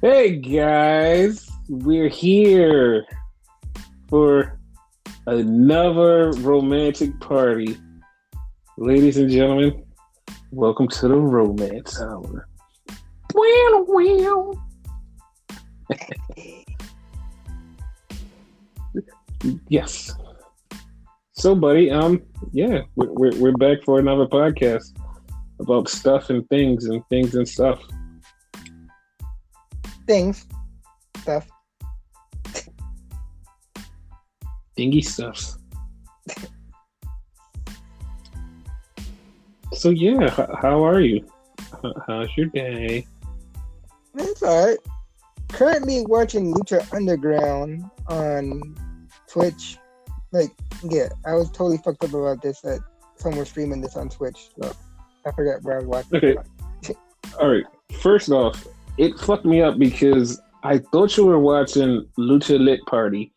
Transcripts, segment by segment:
Hey guys, we're here for another romantic party. Ladies and gentlemen, welcome to the Romance Hour. Wow, wow. Yes. So, buddy, we're back for another podcast about stuff and things and stuff. Things, stuff. Dingy stuffs. So yeah, how are you? How's your day? It's alright. Currently watching Lucha Underground on Twitch. I was totally fucked up about this that someone was streaming this on Twitch. So I forgot where I was watching. Okay. All right. First off, it fucked me up because I thought you were watching Lucha Lit Party,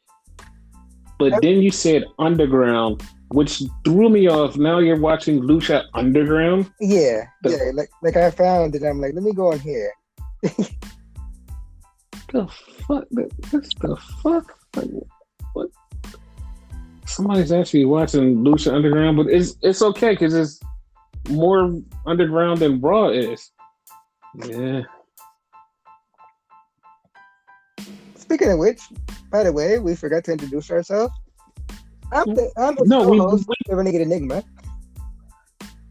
but then you said Underground, which threw me off. Now you're watching Lucha Underground? Yeah. Like I found it. I'm like, let me go on here. The fuck? What's the fuck? Like, what? Somebody's actually watching Lucha Underground, but it's okay because it's more underground than Raw is. Yeah. Speaking of which, by the way, we forgot to introduce ourselves. I'm the host of Renegade Enigma.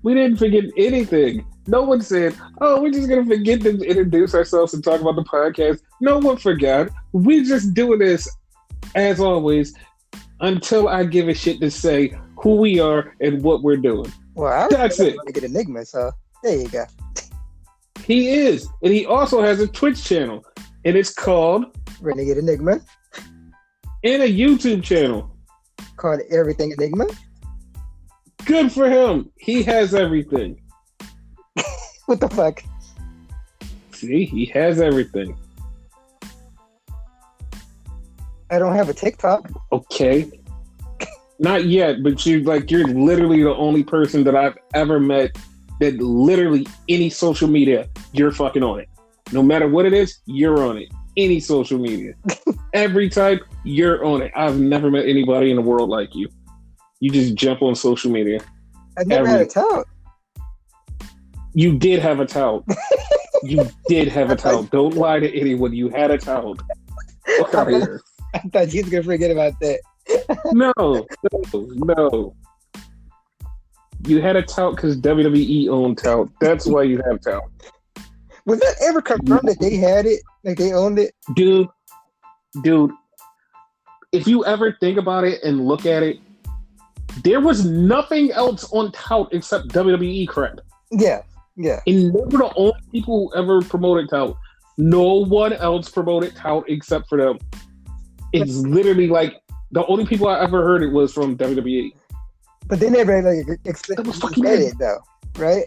We didn't forget anything. No one said, "Oh, we're just gonna forget to introduce ourselves and talk about the podcast." No one forgot. We're just doing this as always until I give a shit to say who we are and what we're doing. Well, that's it. Renegade Enigma. So there you go. He is, and he also has a Twitch channel, and it's called Renegade Enigma, and a YouTube channel called Everything Enigma. Good for him. He has everything. What the fuck? See, he has everything. I don't have a TikTok. Okay. Not yet, but you're literally the only person that I've ever met that literally any social media, you're fucking on it. No matter what it is, you're on it. Any social media. Every type, you're on it. I've never met anybody in the world like you. You just jump on social media. I've never had a tout. You did have a tout. You did have a tout. Don't lie to anyone. You had a tout. Fuck out of here. I thought you was going to forget about that. No. You had a tout because WWE owned tout. That's why you have tout. Was that ever confirmed that they had it? Like they owned it? Dude. If you ever think about it and look at it, there was nothing else on tout except WWE crap. Yeah. And they were the only people who ever promoted tout. No one else promoted tout except for them. It's literally like the only people I ever heard it was from WWE. But they never explicitly said it though, right?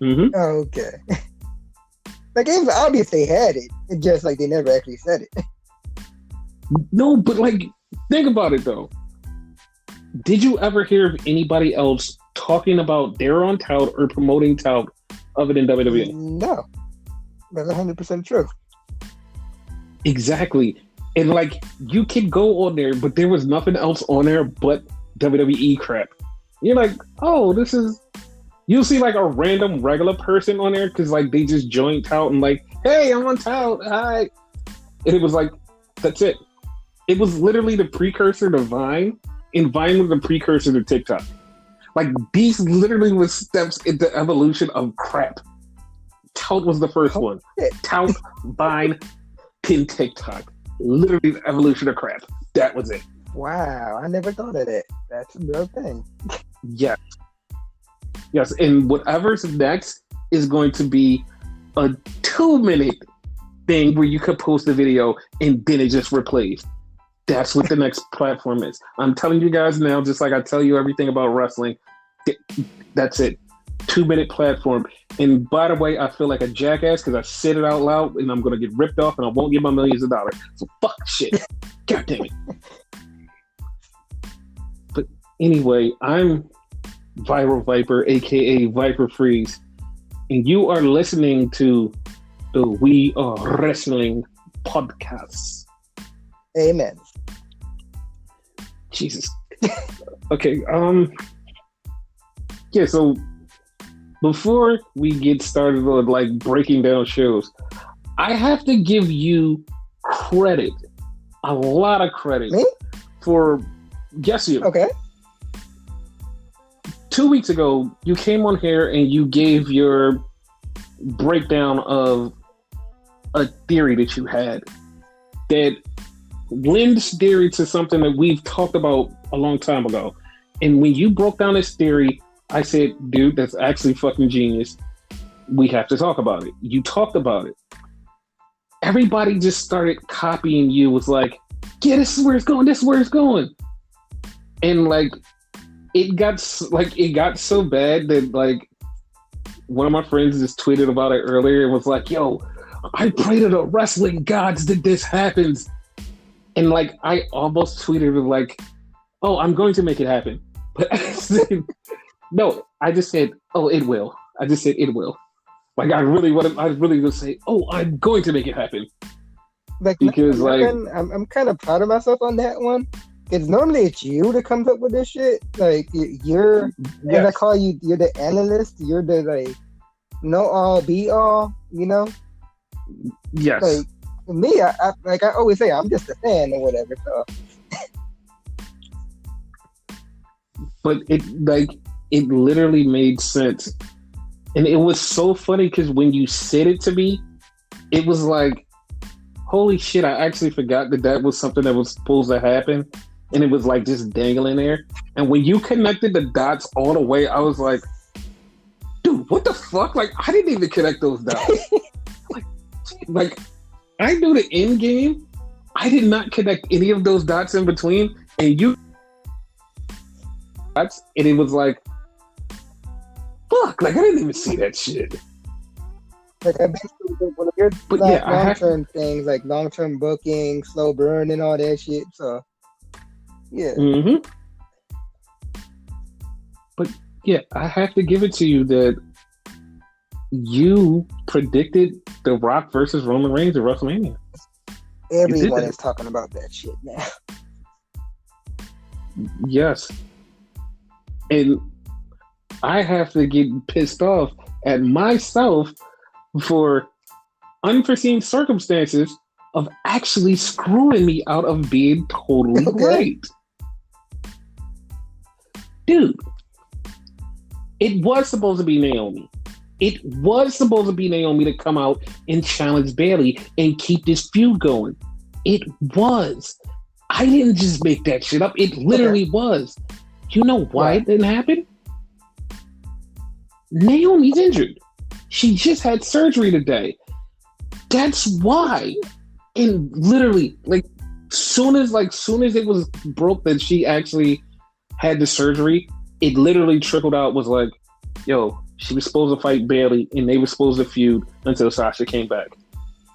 Mm-hmm. Oh, okay. Like it was obvious they had it. It's just like they never actually said it. No, but think about it though. Did you ever hear of anybody else talking about their on tout or promoting tout other than WWE? No. That's 100% true. Exactly. And you could go on there, but there was nothing else on there but WWE crap. You're like, oh, this is... You'll see a random regular person on there because they just joined tout and hey, I'm on tout. Hi. And it was that's it. It was literally the precursor to Vine, and Vine was the precursor to TikTok. These literally was steps in the evolution of crap. Tout was the first one. Tout, Vine, then TikTok. Literally the evolution of crap. That was it. Wow, I never thought of that. That's a real thing. Yes, and whatever's next is going to be a 2-minute thing where you could post a video and then it just replays. That's what the next platform is. I'm telling you guys now, just like I tell you everything about wrestling, that's it. 2-minute platform. And by the way, I feel like a jackass because I said it out loud and I'm going to get ripped off and I won't get my millions of dollars. So fuck shit. God damn it. But anyway, I'm Viral Viper, aka Viper Freeze, and you are listening to the We Are Wrestling podcast. Amen. Jesus. Okay. Yeah. So before we get started on like breaking down shows, I have to give you credit, a lot of credit. Me? For yes, you. Okay. 2 weeks ago, you came on here and you gave your breakdown of a theory that you had that lends theory to something that we've talked about a long time ago. And when you broke down this theory, I said, dude, that's actually fucking genius. We have to talk about it. You talked about it. Everybody just started copying you. Was like, yeah, this is where it's going. This is where it's going. And like, it got so bad that like one of my friends just tweeted about it earlier and was like, yo, I pray to the wrestling gods that this happens. And like, I almost tweeted like, oh, I'm going to make it happen. But I said, no, I just said, oh, it will. I just said it will. Like, I really would say, oh, I'm going to make it happen. Like, because like, I'm kind of proud of myself on that one. Because normally it's you that comes up with this shit. Like, you're, yes. And I call you, you're the analyst. You're the, like, know all, be all, you know? Yes. Like, me, I always say, I'm just a fan or whatever, so. But it literally made sense. And it was so funny because when you said it to me, it was like, holy shit, I actually forgot that was something that was supposed to happen. And it was like just dangling there. And when you connected the dots all the way, I was like, dude, what the fuck? Like, I didn't even connect those dots. like, I knew the end game. I did not connect any of those dots in between. And you... And it was like, fuck, like I didn't even see that shit. Like I've been through one of your long-term things, like long-term booking, slow burn, and all that shit. So, yeah. Mm-hmm. But yeah, I have to give it to you that you predicted The Rock versus Roman Reigns at WrestleMania. Everyone is talking about that shit now. Yes. And I have to get pissed off at myself for unforeseen circumstances of actually screwing me out of being totally right. Dude, it was supposed to be Naomi. It was supposed to be Naomi to come out and challenge Bayley and keep this feud going. It was. I didn't just make that shit up. It literally was. You know why it didn't happen? Naomi's injured. She just had surgery today. That's why. And literally, like, soon as it was broke that she actually had the surgery, it literally trickled out, was like, yo, she was supposed to fight Bayley and they were supposed to feud until Sasha came back.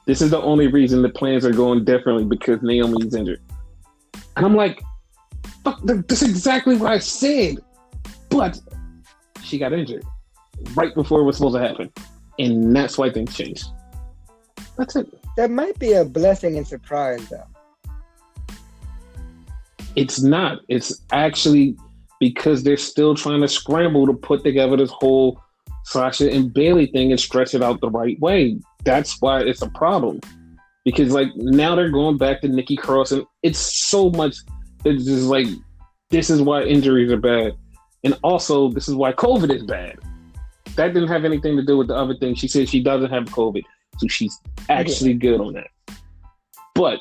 This is the only reason the plans are going differently, because Naomi's injured. And I'm like, fuck, that's exactly what I said. But she got injured right before it was supposed to happen. And that's why things changed. That's it. That might be a blessing in surprise, though. It's not. It's actually because they're still trying to scramble to put together this whole Sasha and Bayley thing and stretch it out the right way. That's why it's a problem. Because like now they're going back to Nikki Cross, and it's so much. It's just like, this is why injuries are bad, and also this is why COVID is bad. That didn't have anything to do with the other thing. She said she doesn't have COVID, so she's actually good on that. But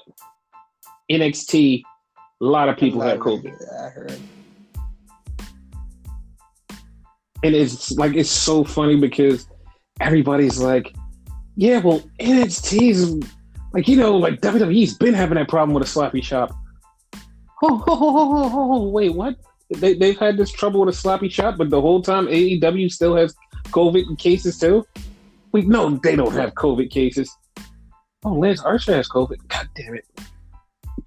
NXT, a lot of people have COVID. I heard. And it's like, it's so funny because everybody's like, yeah, well, NXT's like, you know, like WWE's been having that problem with a sloppy shop. Wait, what? They've had this trouble with a sloppy shop, but the whole time AEW still has COVID cases too? Wait, no, they don't have COVID cases. Oh, Lance Archer has COVID. God damn it.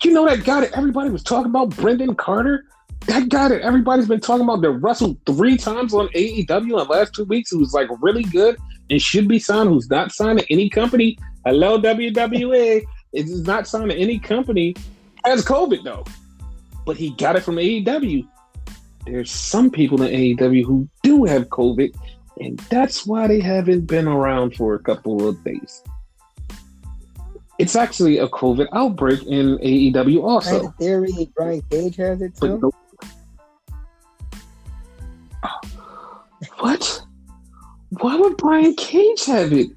You know that guy that everybody was talking about, Brendan Carter? That guy that everybody's been talking about that wrestled 3 times on AEW in the last 2 weeks, who was like really good. and should be signed, who's not signed to any company. Hello, WWE. Is not signed to any company. Has COVID though, but he got it from AEW. There's some people in AEW who do have COVID, and that's why they haven't been around for a couple of days. It's actually a COVID outbreak in AEW also. I had a theory Brian Cage has it too. What? Why would Brian Cage have it?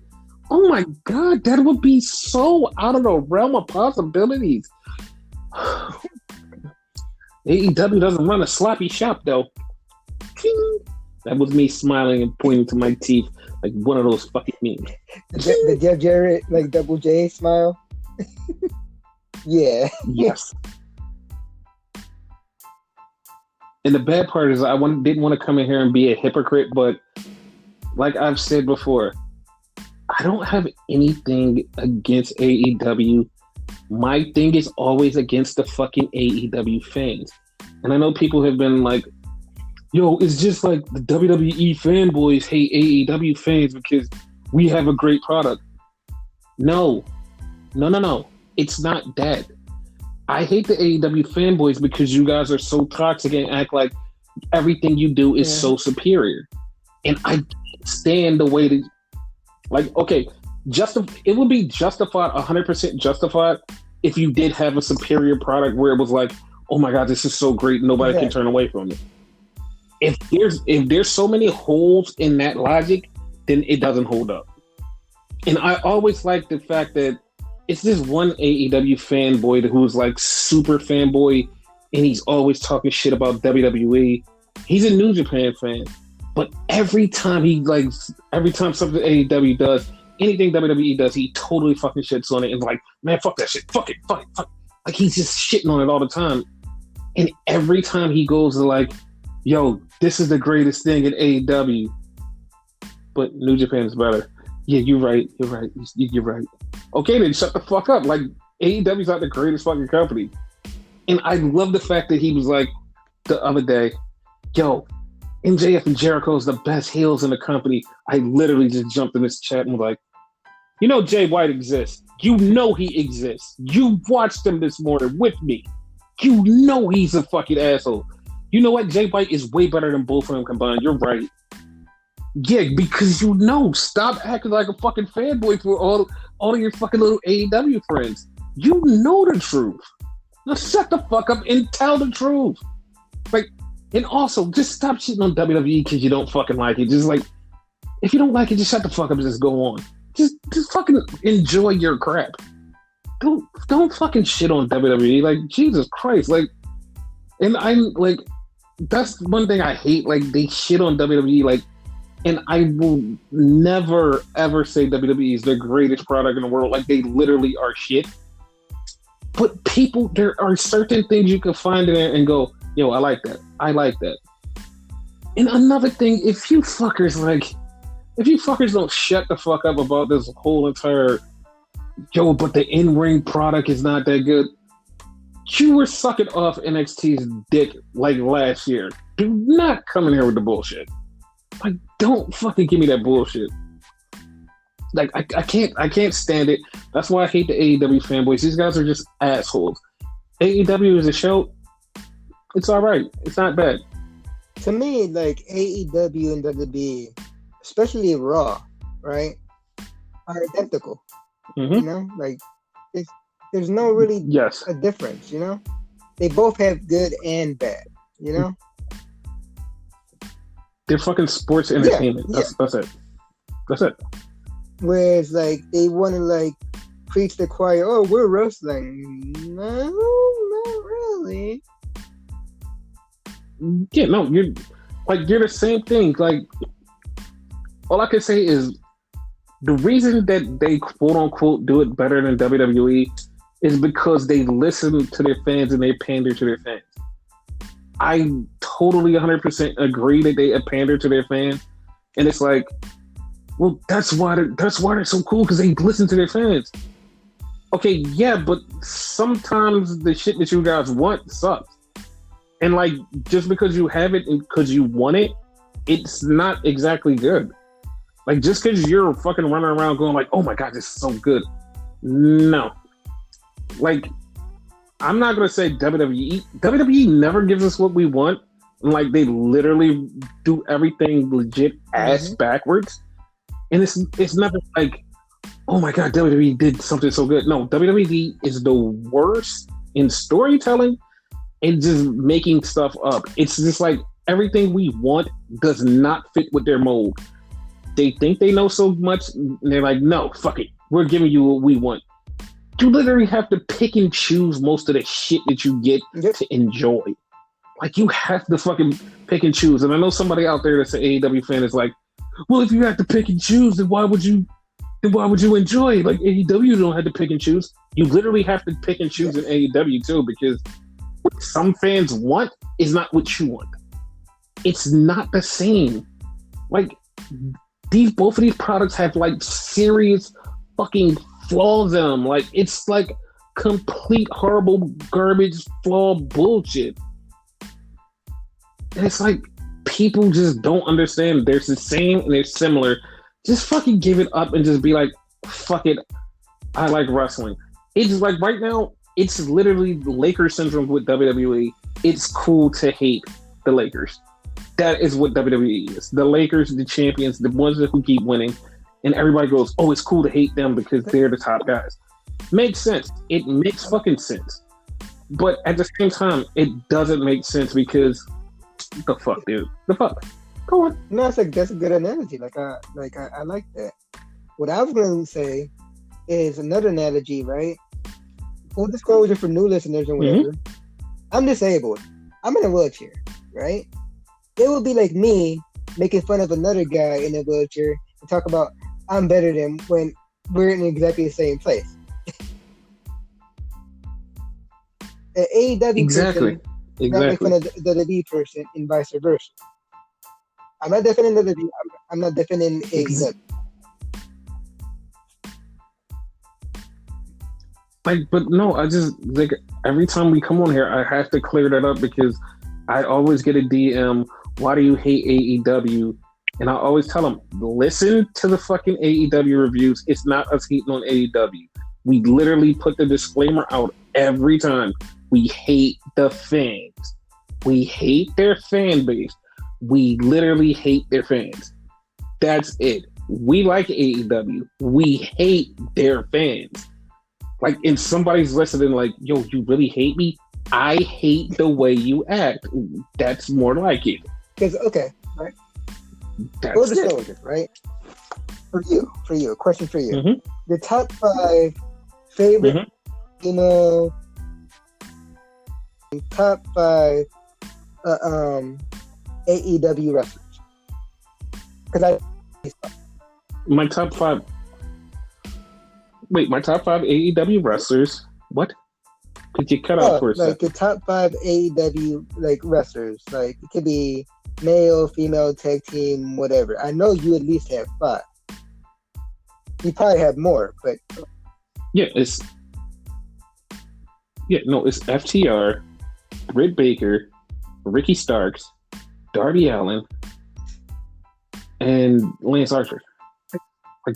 Oh my God, that would be so out of the realm of possibilities. AEW doesn't run a sloppy shop though. That was me smiling and pointing to my teeth like one of those fucking memes. The Jeff Jarrett like Double J smile. Yeah. Yes. And the bad part is didn't want to come in here and be a hypocrite, but like I've said before, I don't have anything against AEW. My thing is always against the fucking AEW fans. And I know people have been like, yo, it's just like the WWE fanboys hate AEW fans because we have a great product. No. It's not that. I hate the AEW fanboys because you guys are so toxic and act like everything you do is so superior. And I can't stand the way that, like, okay, it would be justified, 100% justified, if you did have a superior product where it was like, oh my God, this is so great, nobody can turn away from it. If there's so many holes in that logic, then it doesn't hold up. And I always like the fact that it's this one AEW fanboy who's like super fanboy, and he's always talking shit about WWE. He's a New Japan fan, but every time something AEW does, anything WWE does, he totally fucking shits on it and like, man, fuck that shit, fuck it. Like he's just shitting on it all the time. And every time he goes to like, yo, this is the greatest thing in AEW, but New Japan's better. Yeah, you're right. You're right. Okay, then shut the fuck up. Like, AEW's not the greatest fucking company. And I love the fact that he was like, the other day, yo, MJF and Jericho is the best heels in the company. I literally just jumped in this chat and was like, you know Jay White exists. You know he exists. You watched him this morning with me. You know he's a fucking asshole. You know what? Jay White is way better than both of them combined. You're right. Yeah, because stop acting like a fucking fanboy for all of your fucking little AEW friends. You know the truth. Now shut the fuck up and tell the truth. Like, and also just stop shitting on WWE because you don't fucking like it. Just like, if you don't like it, just shut the fuck up and just go on. Just fucking enjoy your crap. Don't fucking shit on WWE. Like, Jesus Christ. Like, and I'm like, that's one thing I hate. Like, they shit on WWE. Like, and I will never, ever say WWE is the greatest product in the world. Like, they literally are shit. But people, there are certain things you can find in there and go, yo, I like that. I like that. And another thing, if you fuckers don't shut the fuck up about this whole entire, yo, but the in-ring product is not that good. You were sucking off NXT's dick like last year. Do not come in here with the bullshit. Like, don't fucking give me that bullshit. Like, I can't stand it. That's why I hate the AEW fanboys. These guys are just assholes. AEW is a show. It's all right. It's not bad. To me, like, AEW and WWE, especially Raw, right, are identical. Mm-hmm. You know, like, there's no really a difference. You know, they both have good and bad. You know. They're fucking sports entertainment. That's it. That's it. Whereas, like, they want to, like, preach the choir, oh, we're wrestling. No, not really. Yeah, no, you're the same thing. Like, all I can say is the reason that they quote unquote do it better than WWE is because they listen to their fans and they pander to their fans. I totally 100% agree that they pander to their fans, and it's like, well, that's why they're so cool, because they listen to their fans. Okay, yeah, but sometimes the shit that you guys want sucks, and like, just because you have it and because you want it, it's not exactly good. Like, just because you're fucking running around going like, oh my God, this is so good. No. Like, I'm not going to say WWE. WWE never gives us what we want. Like, they literally do everything legit ass backwards. And it's never like, oh my God, WWE did something so good. No, WWE is the worst in storytelling and just making stuff up. It's just like everything we want does not fit with their mold. They think they know so much, and they're like, no, fuck it. We're giving you what we want. You literally have to pick and choose most of the shit that you get to enjoy. Like, you have to fucking pick and choose. And I know somebody out there that's an AEW fan is like, well, if you have to pick and choose, then why would you enjoy? Like, AEW don't have to pick and choose. You literally have to pick and choose in AEW too, because what some fans want is not what you want. It's not the same. Like, both of these products have like serious fucking flaws in them. Like, it's like complete horrible garbage flaw bullshit. And it's like people just don't understand. They're the same and they're similar. Just fucking give it up and just be like, fuck it. I like wrestling. It's like right now, it's literally Lakers syndrome with WWE. It's cool to hate the Lakers. That is what WWE is. The Lakers, the champions, the ones who keep winning. And everybody goes, oh, it's cool to hate them because they're the top guys. Makes sense. It makes fucking sense. But at the same time, it doesn't make sense because the fuck, dude. The fuck. Go on. No, that's a good analogy. I like that. What I was going to say is another analogy, right? Full disclosure for new listeners and whatever. Mm-hmm. I'm disabled. I'm in a wheelchair, right? It would be like me making fun of another guy in a wheelchair and talk about I'm better than when we're in exactly the same place. The AEW person not make fun of the WWE person and vice versa. I'm not defending WWE. I'm not defending AEW. Like, but no, I just like every time we come on here, I have to clear that up because I always get a DM. Why do you hate AEW? And I always tell them, listen to the fucking AEW reviews. It's not us hating on AEW. We literally put the disclaimer out every time. We hate the fans. We hate their fan base. We literally hate their fans. That's it. We like AEW. We hate their fans. Like, if somebody's listening, like, yo, you really hate me? I hate the way you act. That's more like it. Because, okay, right? Full disclosure, right? For you, a question for you. Mm-hmm. The top 5 favorite female, top 5 AEW wrestlers. Because my top 5. Wait, my top 5 AEW wrestlers. What? Could you cut out for a second? Like the top 5 AEW like wrestlers. Like it could be male, female, tag team, whatever. I know you at least have 5. You probably have more, but it's FTR, Britt Baker, Ricky Starks, Darby Allin, and Lance Archer.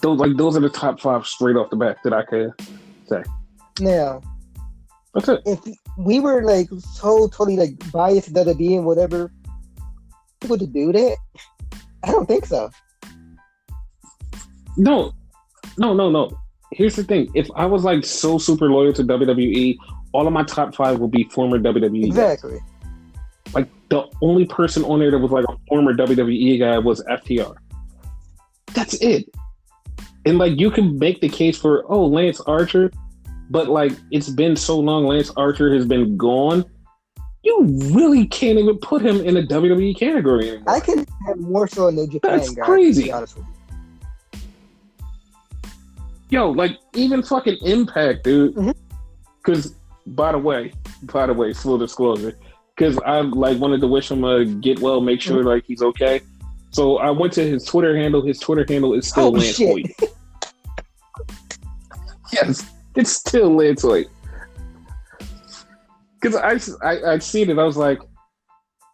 Those are the top 5 straight off the bat that I could say. Now, that's it. If we were like so totally like biased to WWE and whatever, people to do that? I don't think so. No. Here's the thing. If I was like so super loyal to WWE, all of my top 5 would be former WWE exactly. guys. Like the only person on there that was like a former WWE guy was FTR. That's it. And like you can make the case for Lance Archer, but like it's been so long Lance Archer has been gone. You really can't even put him in the WWE category anymore. I can have more so in the Japan That's guy. Crazy. To be honest with you. Yo, like even fucking Impact, dude. Because by the way, full disclosure, because I like wanted to wish him a get well, make sure like he's okay. So I went to his Twitter handle. His Twitter handle is still Lance Hoyt. Yes, it's still Lance Hoyt. Because I seen it, I was like,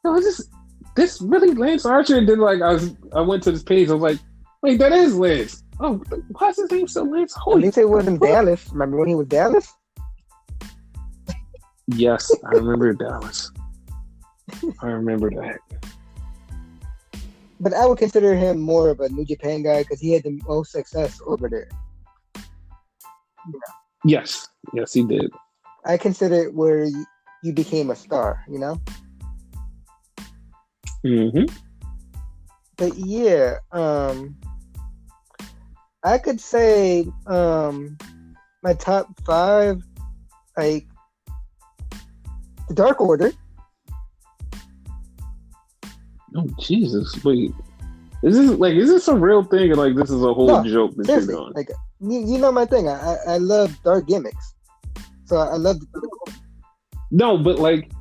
no, is this really Lance Archer? And then like I went to this page, I was like, Wait, that is Liz. Oh, why is his name so Liz? At Holy least it wasn't fuck. Dallas. Remember when he was Dallas? Yes, I remember Dallas. I remember that. But I would consider him more of a New Japan guy because he had the most success over there. Yes, he did. I consider it where you became a star, you know? Mm-hmm. But yeah, I could say my top 5, like the Dark Order. Oh Jesus! Wait, is this a real thing or like this is a whole joke that you're Seriously, doing? like you know my thing. I love dark gimmicks, so I love. No, but like,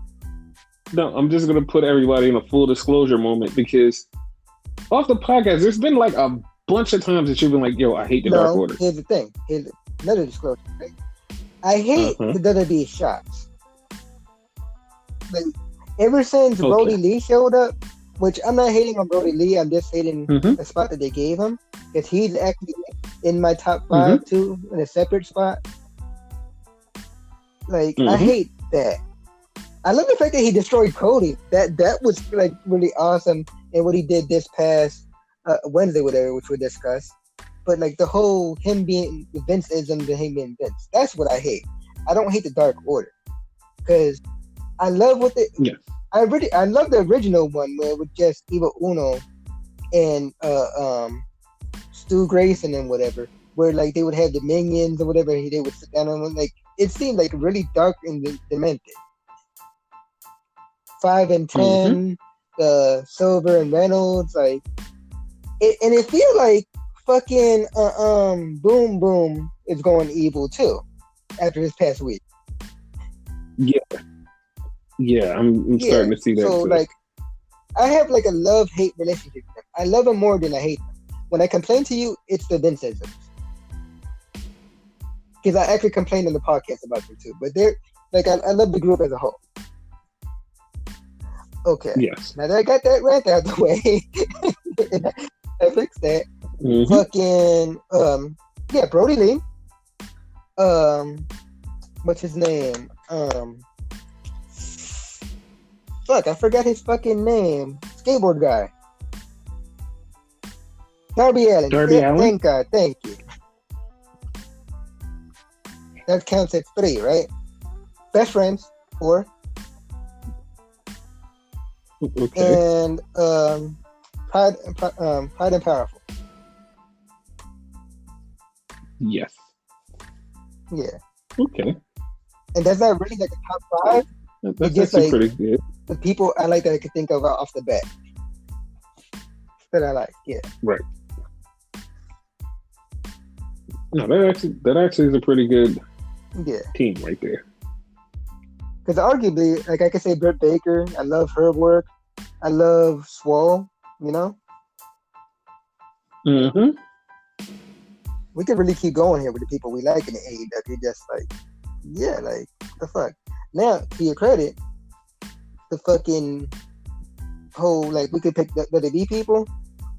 no, I'm just gonna put everybody in a full disclosure moment because off the podcast, there's been like a bunch of times that you've been like, "Yo, I hate the Dark Order." Here's the thing. Here's another disclosure. Right? I hate the WWE shots. Like ever since Brody Lee showed up, which I'm not hating on Brody Lee. I'm just hating the spot that they gave him because he's actually in my top 5 too, in a separate spot. Like I hate that. I love the fact that he destroyed Cody. That was like really awesome, and what he did this past Wednesday, whatever, which we discussed. But like the whole him being Vince-ism to him being Vince. That's what I hate. I don't hate the Dark Order because I love what they. Yeah. I love the original one where it was just Evil Uno and Stu Grayson and whatever, where like they would have the minions or whatever, they would sit down on. Like it seemed like really dark and demented. 5 and 10, Silver and Reynolds, like it, and it feel like fucking Boom Boom is going evil too after this past week. Yeah, I'm starting to see that. So too. like, I have like a love-hate relationship with them. I love them more than I hate them. When I complain to you, it's the Vince-isms. Because I actually complained on the podcast about them too. But they're like, I love the group as a whole. Okay. Yes. Now that I got that rant out the way, I fixed that. Fucking Brody Lee. What's his name? Fuck, I forgot his fucking name. Skateboard guy. Darby Allin. Allen? Thank God. Thank you. That counts at 3, right? Best friends, 4. Okay. And Pride and Powerful. Yes. Yeah. Okay. And that's not really like a top 5. That's just actually like pretty good. the people I like that I could think of off the bat. That I like, yeah. Right. No, that actually is a pretty good team right there. Because arguably, like I could say Britt Baker, I love her work. I love Swole, you know? We could really keep going here with the people we like in the AEW. Just like, yeah, like, the fuck. Now, to your credit, the fucking whole, like, we could pick the WWE people.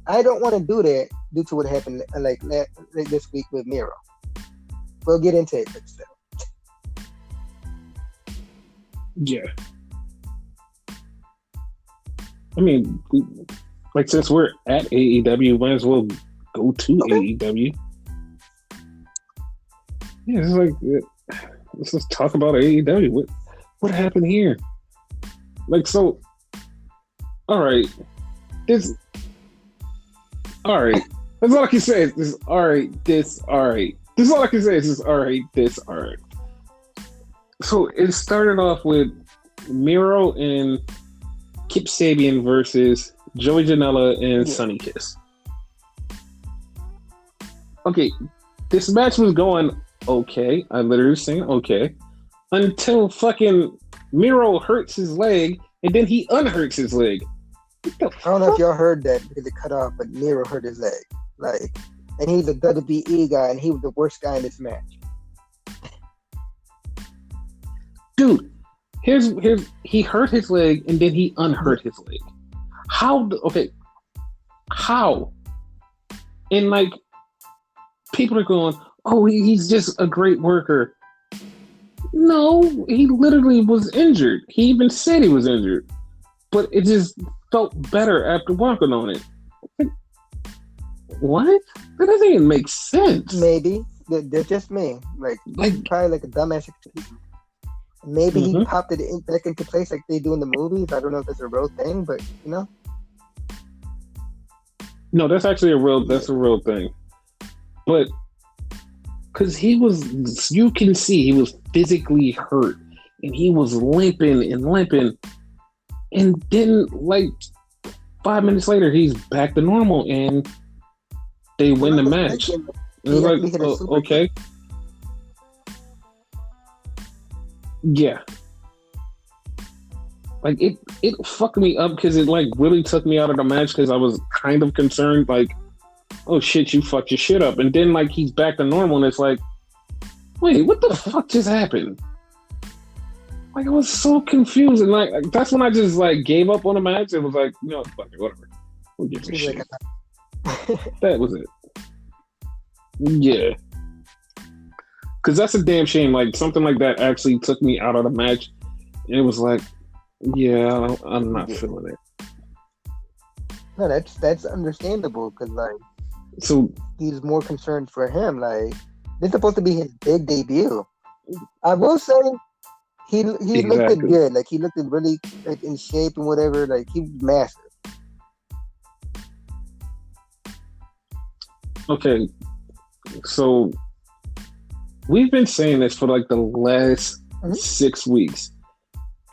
I don't want to do that due to what happened, like this week with Miro. We'll get into it, but still. Yeah. I mean, like, since we're at AEW, might as well go to AEW. Yeah, it's like, let's just talk about AEW. What happened here? Like, so, all right. All right. That's all I can say is this, all right, this, all right. This is all I can say is this, all right, this, all right. So it started off with Miro and Kip Sabian versus Joey Janela and Sonny Kiss. Okay, this match was going okay. I literally saying okay. Until fucking Miro hurts his leg and then he unhurts his leg. I don't know if y'all heard that because it cut off, but Miro hurt his leg. Like, and he's a WWE guy and he was the worst guy in this match. Dude, he hurt his leg and then he unhurt his leg. How? And like people are going, "Oh, he's just a great worker." No, he literally was injured. He even said he was injured, but it just felt better after working on it. Like, what? That doesn't even make sense. Maybe they're just me. Like probably like a dumbass excuse. Maybe he popped it back into place like they do in the movies. I don't know if it's a real thing, but you know. No, that's actually a real thing. But because you can see he was physically hurt and he was limping and then like 5 minutes later he's back to normal and they win the match. And it was like, oh, okay. Yeah. Like it fucked me up because it like really took me out of the match because I was kind of concerned, like, oh shit, you fucked your shit up. And then like he's back to normal and it's like, wait, what the fuck just happened? Like I was so confused and like that's when I just like gave up on the match. It was like, you know, fuck it, whatever. Who gives a shit? That was it. Yeah. Cause that's a damn shame. Like something like that actually took me out of the match. And it was like, yeah, I'm not feeling it. No, that's understandable because like, so he's more concerned for him. Like this is supposed to be his big debut. I will say he looked it good. Like he looked it really like in shape and whatever. Like he was massive. Okay, so we've been saying this for like the last 6 weeks.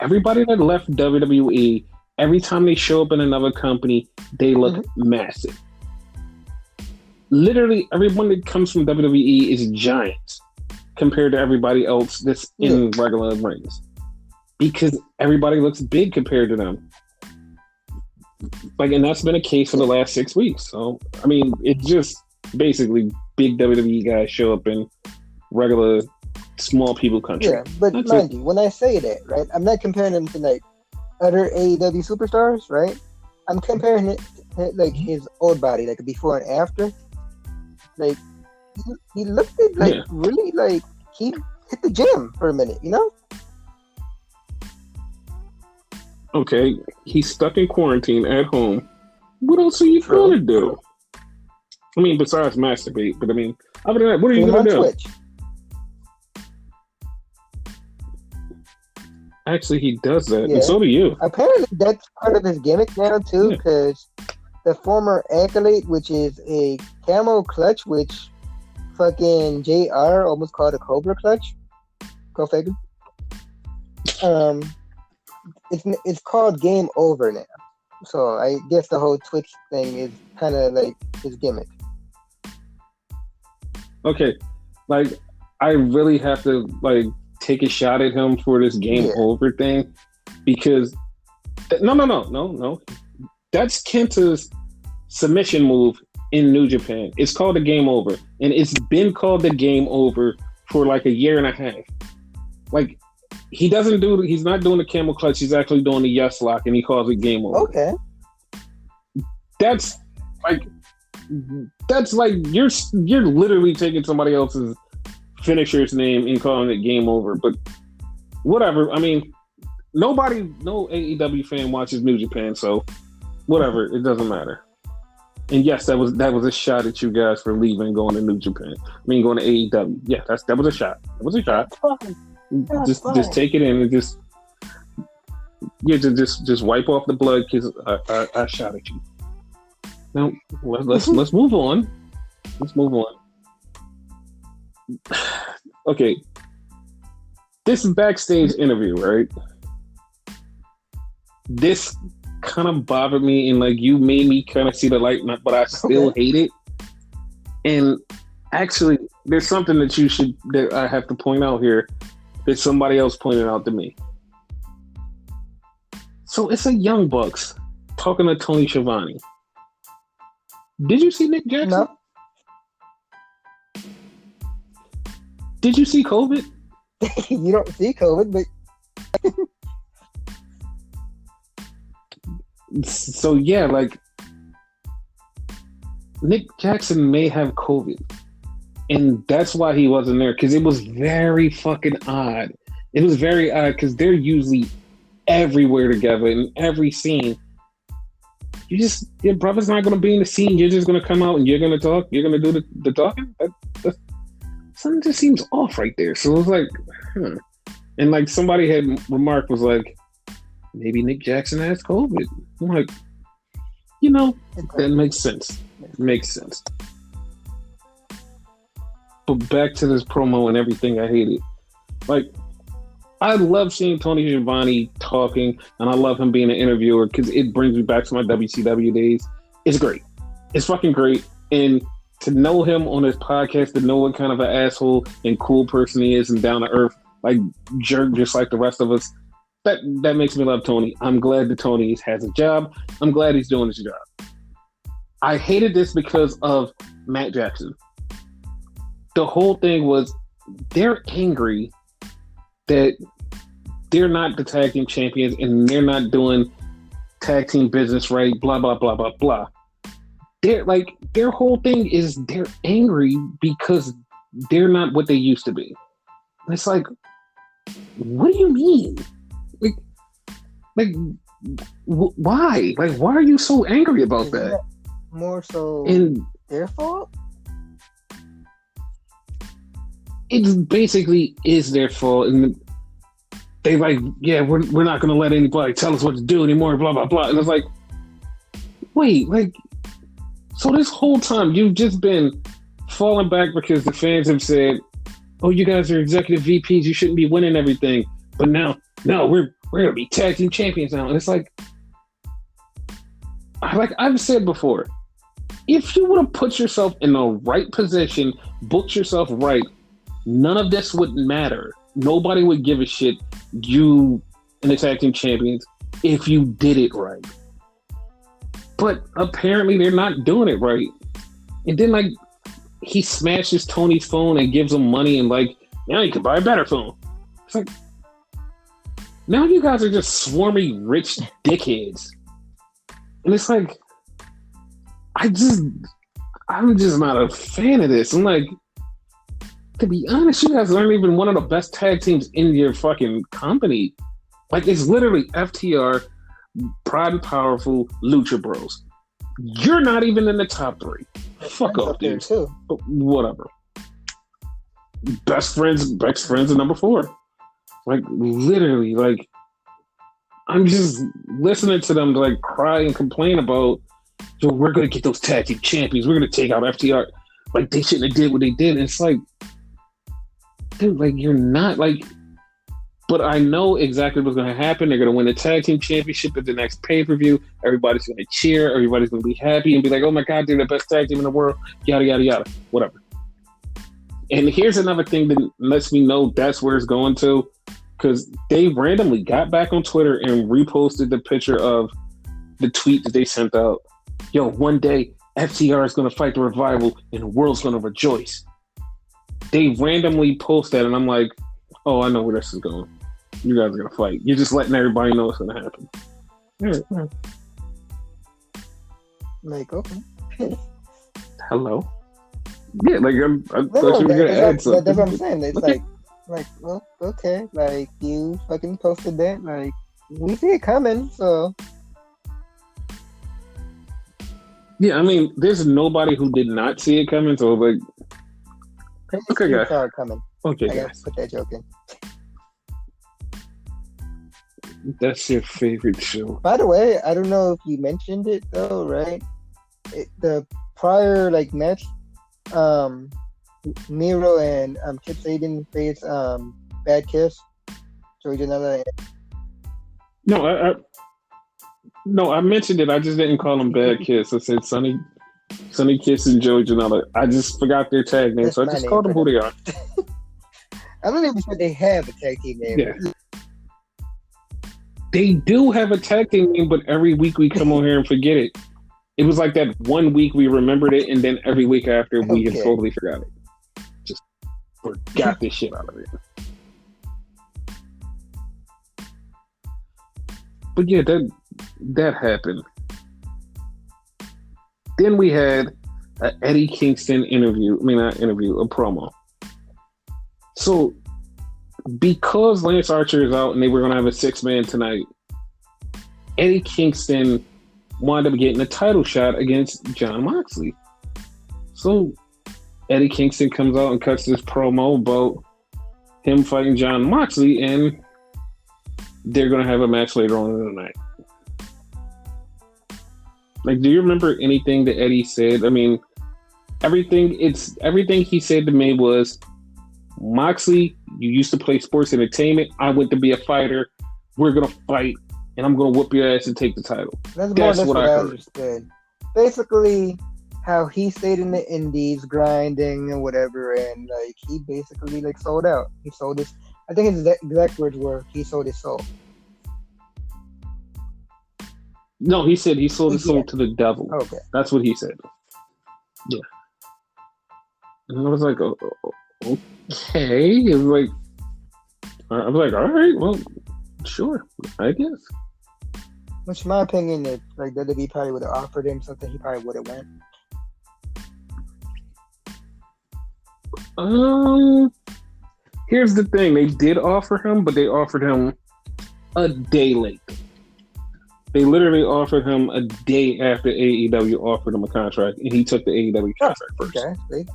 Everybody that left WWE, every time they show up in another company, they look massive. Literally, everyone that comes from WWE is giants compared to everybody else that's in regular rings. Because everybody looks big compared to them. Like, and that's been a case for the last 6 weeks. So, I mean, it's just basically big WWE guys show up in regular small people country. Yeah, but mind you, when I say that, right, I'm not comparing him to like other AEW superstars, right? I'm comparing it to, like his old body, like before and after. Like he looked at like really like he hit the gym for a minute, you know? Okay, he's stuck in quarantine at home. What else are you going to do? I mean, besides masturbate, but I mean, other than that, what are you going to do? Twitch. Actually, he does that, and so do you. Apparently, that's part of his gimmick now, too, because the former Accolade, which is a camel clutch, which fucking JR almost called a Cobra clutch. Go figure. It's called Game Over now. So I guess the whole Twitch thing is kind of like his gimmick. Okay, like, I really have to, like, take a shot at him for this Game Over thing because no. That's Kenta's submission move in New Japan. It's called the Game Over, and it's been called the Game Over for like a year and a half. Like he's not doing the camel clutch. He's actually doing the yes lock, and he calls it Game Over. Okay, that's like you're literally taking somebody else's finisher's name and calling it Game Over, but whatever. I mean, no AEW fan watches New Japan, so whatever, it doesn't matter. And yes, that was a shot at you guys for leaving and going to New Japan. I mean, going to AEW. Yeah, that was a shot. That was a shot. Just take it in and just wipe off the blood because I shot at you. Now let's move on. Let's move on. Okay, this backstage interview, right? This kind of bothered me, and like you made me kind of see the light, but I still hate it. And actually, there's something that I have to point out here that somebody else pointed out to me. So it's a Young Bucks talking to Tony Schiavone. Did you see Nick Jackson? No. Did you see COVID? You don't see COVID, but so yeah, like Nick Jackson may have COVID, and that's why he wasn't there because it was very fucking odd. It was very odd because they're usually everywhere together in every scene. Your brother's not going to be in the scene. You're just going to come out and you're going to talk. You're going to do the talking. Something just seems off right there. So it was like, and like somebody had remarked was like, maybe Nick Jackson has COVID. I'm like, that makes sense. It makes sense. But back to this promo and everything, I hate it. Like, I love seeing Tony Schiavone talking, and I love him being an interviewer because it brings me back to my WCW days. It's great. It's fucking great. And to know him on his podcast, to know what kind of an asshole and cool person he is and down to earth, like jerk just like the rest of us, that makes me love Tony. I'm glad that Tony has a job. I'm glad he's doing his job. I hated this because of Matt Jackson. The whole thing was they're angry that they're not the tag team champions and they're not doing tag team business right, blah, blah, blah, blah, blah. They're like, their whole thing is they're angry because they're not what they used to be. And it's like, what do you mean? Why? Like, why are you so angry about that? More so their fault? It basically is their fault, and they like, yeah, we're not going to let anybody tell us what to do anymore, blah, blah, blah. And it's like, wait, like, so this whole time you've just been falling back because the fans have said, oh, you guys are executive VPs, you shouldn't be winning everything. But now, no, we're going to be tag team champions now. And it's like I've said before, if you would have put yourself in the right position, booked yourself right, none of this would matter. Nobody would give a shit, you and the tag team champions, if you did it right. But apparently they're not doing it right. And then like he smashes Tony's phone and gives him money and like, now you can buy a better phone. It's like, now you guys are just swarmy rich dickheads. And it's like, I'm just not a fan of this. I'm like, to be honest, you guys aren't even one of the best tag teams in your fucking company. Like, it's literally FTR, Pride and Powerful, Lucha Bros. You're not even in the top three. Fuck off, dude. But whatever. Best friends are number 4. Like, literally, like, I'm just listening to them like cry and complain about, yo, we're gonna get those tag team champions. We're gonna take out FTR. Like, they shouldn't have did what they did. And it's like, dude, like, you're not like. But I know exactly what's gonna happen. They're gonna win the tag team championship at the next pay-per-view. Everybody's gonna cheer. Everybody's gonna be happy and be like, oh my god, they're the best tag team in the world. Yada yada yada. Whatever. And here's another thing that lets me know that's where it's going to. Because they randomly got back on Twitter and reposted the picture of the tweet that they sent out. Yo, one day FTR is going to fight the Revival and the world's going to rejoice. They randomly post that and I'm like, oh, I know where this is going. You guys are going to fight. You're just letting everybody know it's going to happen. Yeah. Like, okay. Hello? Yeah, like I thought you were going to add something. That's what I'm saying. It's okay. Like, well, okay, like, you fucking posted that, like, we see it coming, so. Yeah, I mean, there's nobody who did not see it coming, so, like, okay, guys. Saw it coming. Okay, I guys. gotta put that joke in. That's your favorite show. By the way, I don't know if you mentioned it, though, right? The prior, like, match, Miro and Kip Sabian faced Bad Kiss. Joey Janela. No, I mentioned it. I just didn't call them Bad Kiss. I said Sonny Kiss and Joey Janela. I just forgot their tag name, so I just called them who they are. I don't even think they have a tag team name. Yeah. They do have a tag team name, but every week we come on here and forget it. It was like that one week we remembered it, and then every week after we have totally forgot it. Just forgot this shit out of it. But yeah, that happened. Then we had a Eddie Kingston interview. I mean, not interview, a promo. So, because Lance Archer is out and they were going to have a 6-man tonight, Eddie Kingston wound up getting a title shot against Jon Moxley. So, Eddie Kingston comes out and cuts this promo about him fighting Jon Moxley, and they're going to have a match later on in the night. Like, do you remember anything that Eddie said? I mean, everything he said to me was, Moxley, you used to play sports entertainment. I went to be a fighter. We're going to fight, and I'm going to whoop your ass and take the title. That's what I understood. Basically, how he stayed in the indies, grinding and whatever, and like he basically like sold out. He sold his. I think his exact words were, "He sold his soul." No, he said he sold his soul to the devil. Okay, that's what he said. Yeah, and I was like, oh, okay. It was like, I was like, all right, well, sure, I guess. Which, in my opinion, if like WWE probably would have offered him something, he probably would have went. Here's the thing: they did offer him, but they offered him a day late. They literally offered him a day after AEW offered him a contract, and he took the AEW contract first. Okay, see?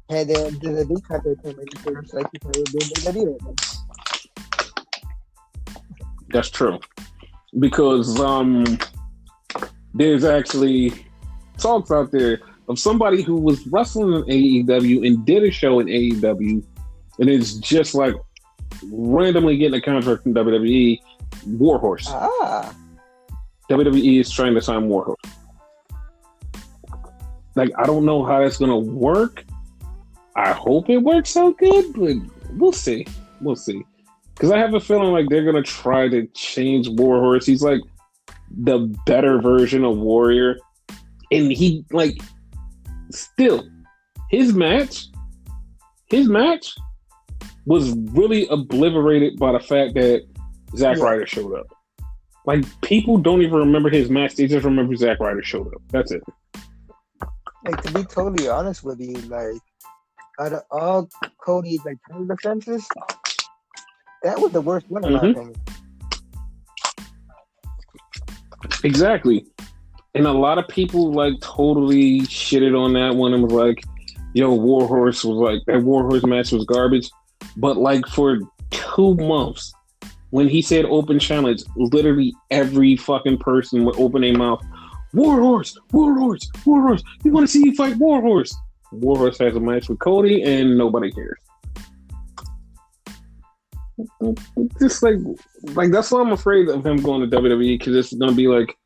Had the WWE contract come in first, like he probably would have been WWE. That's true, because there's actually talks out there of somebody who was wrestling in AEW and did a show in AEW, and it's just like randomly getting a contract from WWE. Warhorse. WWE is trying to sign Warhorse. Like, I don't know how that's gonna work. I hope it works out good, but we'll see. We'll see. Because I have a feeling like they're gonna try to change Warhorse. He's like the better version of Warrior, and he like still his match was really obliterated by the fact that Zack Ryder showed up. Like, people don't even remember his match; they just remember Zack Ryder showed up. That's it. Like, to be totally honest with you, like, out of all Cody's like title defenses, that was the worst one in my opinion. Exactly, and a lot of people like totally shitted on that one and was like, "Yo, Warhorse was like that Warhorse match was garbage," but like for 2 months. When he said open challenge, literally every fucking person would open their mouth. Warhorse, Warhorse, Warhorse. We want to see you fight Warhorse. Warhorse has a match with Cody, and nobody cares. Just like that's why I'm afraid of him going to WWE, because it's gonna be like,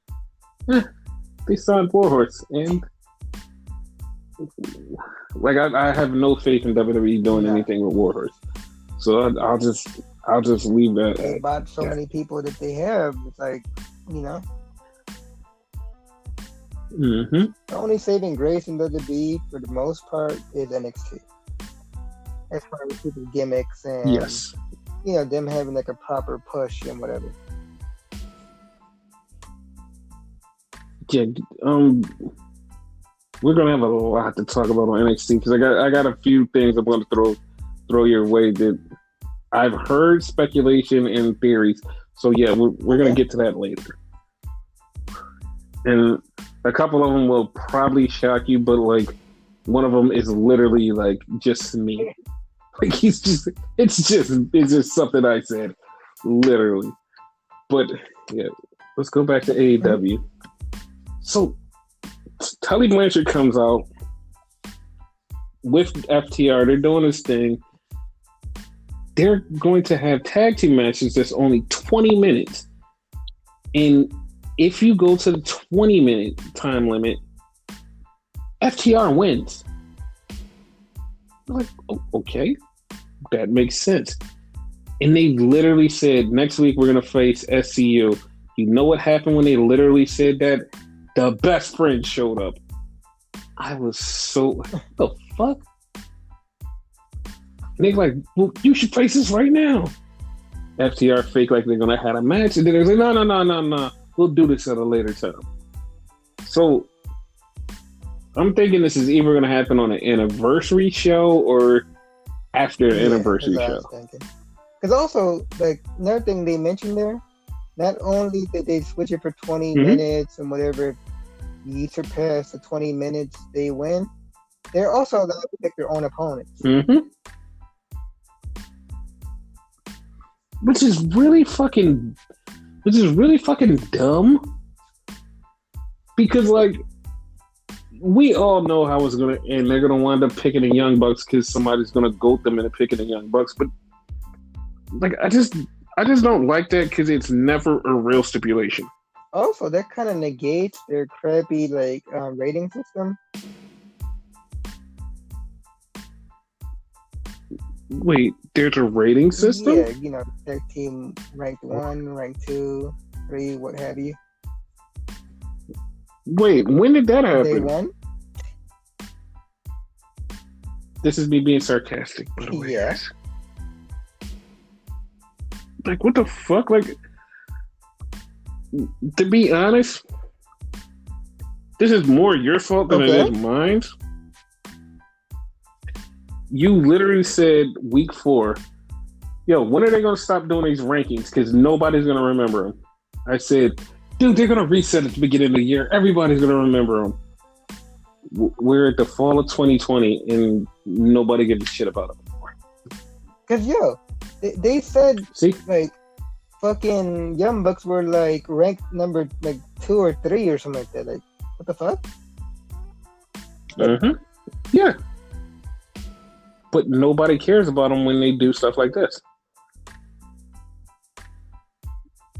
they signed Warhorse, and like I have no faith in WWE doing anything with Warhorse. So I'll just leave that. They bought so many people that they have. It's like, you know. Mm-hmm. The only saving grace in WWE for the most part is NXT. As far as people's gimmicks and you know, them having like a proper push and whatever. Yeah, we're gonna have a lot to talk about on NXT, because I got a few things I'm gonna throw your way that I've heard speculation and theories. So yeah, we're gonna get to that later. And a couple of them will probably shock you, but like one of them is literally like just me. Like it's just something I said, literally. But yeah, let's go back to AEW. So Tully Blanchard comes out with FTR. They're doing this thing. They're going to have tag team matches that's only 20 minutes. And if you go to the 20-minute time limit, FTR wins. I'm like, oh, okay, that makes sense. And they literally said, next week we're going to face SCU. You know what happened when they literally said that? The best friend showed up. I was so, what the fuck? And they're like, well, you should face this right now. FTR fake like they're going to have a match. And then they're like, no. We'll do this at a later time. So, I'm thinking this is either going to happen on an anniversary show or after an That's anniversary what I show. was thinking. Because also, like another thing they mentioned there, not only did they switch it for 20 minutes and whatever, you surpass the 20 minutes, they win. They're also allowed to pick their own opponents. Which is really fucking dumb. Because like we all know how it's gonna end. They're gonna wind up picking the Young Bucks because somebody's gonna goat them into picking the Young Bucks. But like I just don't like that because it's never a real stipulation. Also, that kind of negates their crappy rating system. Wait, there's a rating system? Yeah, tag team ranked 1, ranked 2, 3, what have you. Wait, when did that happen? Day 1? This is me being sarcastic, by the way. Yeah. Like, what the fuck? Like, to be honest, this is more your fault than it is mine. You literally said week 4, yo, when are they going to stop doing these rankings? Because nobody's going to remember them. I said, dude, they're going to reset at the beginning of the year. Everybody's going to remember them. We're at the fall of 2020 and nobody gives a shit about them anymore. Because, they said, see, like, fucking Young Bucks were, like, ranked number, 2 or 3 or something like that. Like, what the fuck? Mm-hmm. Yeah. But nobody cares about them when they do stuff like this.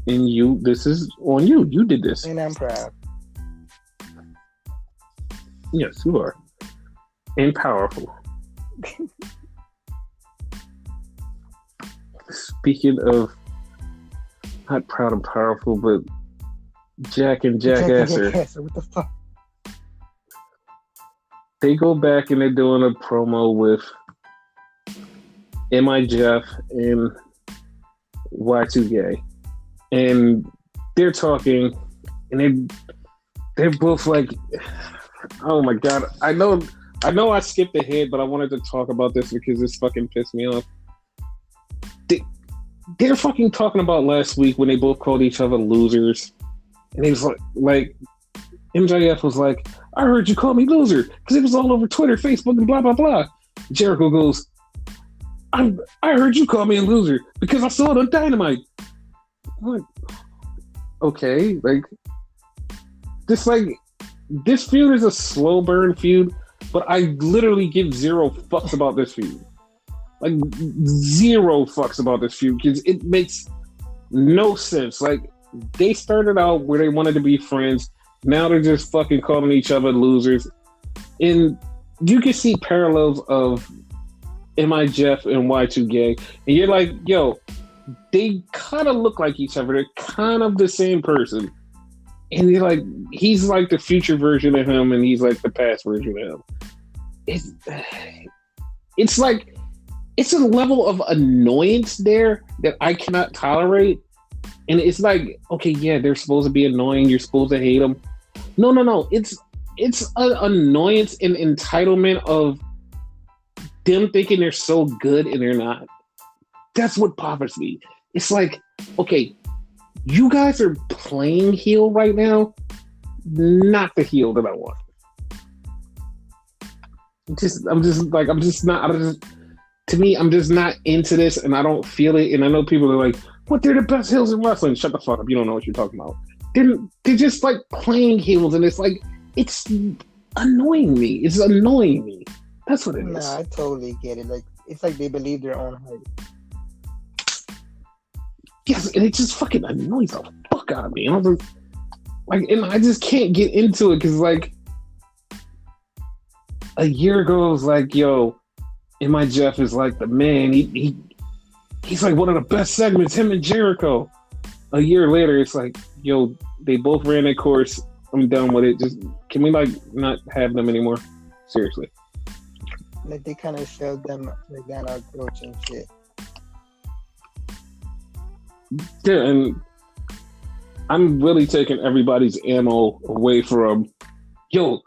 And this is on you. You did this. And I'm proud. Yes, you are. And powerful. Speaking of not proud and powerful, but Jack and Jackasser. What the fuck? They go back and they're doing a promo with M.I. Jeff and Y2K. And they're talking, and they're both like, oh my god, I know I skipped ahead, but I wanted to talk about this because this fucking pissed me off. They're fucking talking about last week when they both called each other losers. And he was like MJF was like, I heard you call me loser because it was all over Twitter, Facebook, and blah, blah, blah. Jericho goes, I heard you call me a loser because I saw it on Dynamite. I'm like, okay, this feud is a slow burn feud, but I literally give 0 fucks about this feud. Like 0 fucks about this feud because it makes no sense. Like they started out where they wanted to be friends. Now they're just fucking calling each other losers. And you can see parallels of M.I. Jeff and Y2K. And you're like, yo, they kind of look like each other. They're kind of the same person. And you're like, he's like the future version of him and he's like the past version of him. It's like, it's a level of annoyance there that I cannot tolerate. And it's like, okay, yeah, they're supposed to be annoying. You're supposed to hate them. No. It's an annoyance and entitlement of them thinking they're so good and they're not. That's what bothers me. It's like, okay, you guys are playing heel right now, not the heel that I want. To me, I'm just not into this and I don't feel it. And I know people are like, what, they're the best heels in wrestling. Shut the fuck up. You don't know what you're talking about. They're just like playing heels and it's like, it's annoying me. It's annoying me. That's what it is. Nah, I totally get it. Like, it's like they believe their own hype. Yes, and it just fucking annoys the fuck out of me. And I just can't get into it because like a year ago I was like, yo, M.I. Jeff is like the man. He's like one of the best segments, him and Jericho. A year later, it's like, yo, they both ran their course. I'm done with it. Just can we like not have them anymore? Seriously. Like they kind of showed them like that approach and shit. Yeah, and I'm really taking everybody's ammo away from, yo,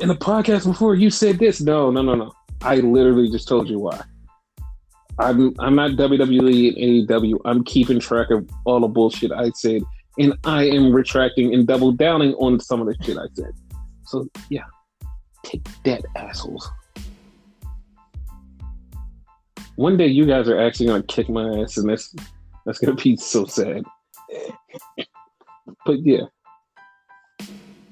in the podcast before you said this. No. I literally just told you why. I'm not WWE and AEW. I'm keeping track of all the bullshit I said, and I am retracting and double downing on some of the shit I said. So yeah, take that, assholes. One day you guys are actually gonna kick my ass, and that's gonna be so sad. But yeah,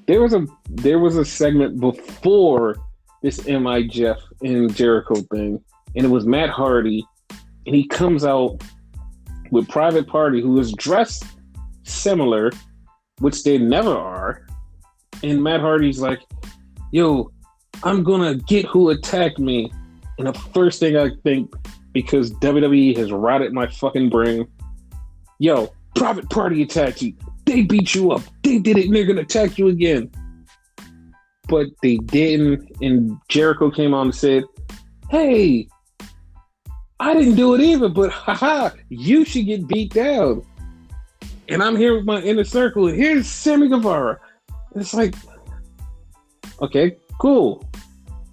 there was a segment before this MI Jeff and Jericho thing, and it was Matt Hardy. And he comes out with Private Party, who is dressed similar, which they never are. And Matt Hardy's like, yo, I'm going to get who attacked me. And the first thing I think, because WWE has rotted my fucking brain, yo, Private Party attacked you. They beat you up. They did it, and they're going to attack you again. But they didn't. And Jericho came on and said, hey, I didn't do it either, but haha, you should get beat down. And I'm here with my inner circle, and here's Sammy Guevara. And it's like, okay, cool.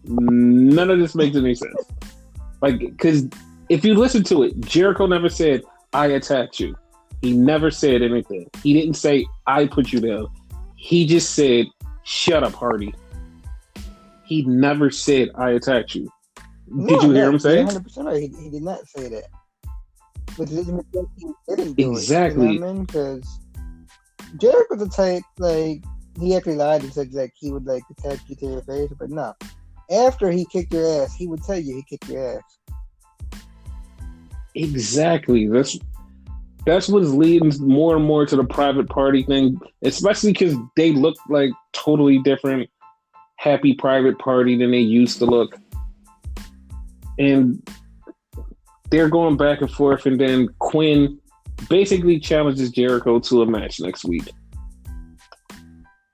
None of this makes any sense. Like, because if you listen to it, Jericho never said, I attacked you. He never said anything. He didn't say, I put you down. He just said, shut up, Hardy. He never said, I attacked you. Did you hear him say? 100% right. He did not say that. But he didn't do exactly. It. You know what I mean? Because Jericho's the type, like, he actually lied and said, like, he would, like, attack you to your face. But no. After he kicked your ass, he would tell you he kicked your ass. Exactly. That's what's leading more and more to the Private Party thing, especially because they look like totally different Happy Private Party than they used to look. And they're going back and forth, and then Quinn basically challenges Jericho to a match next week.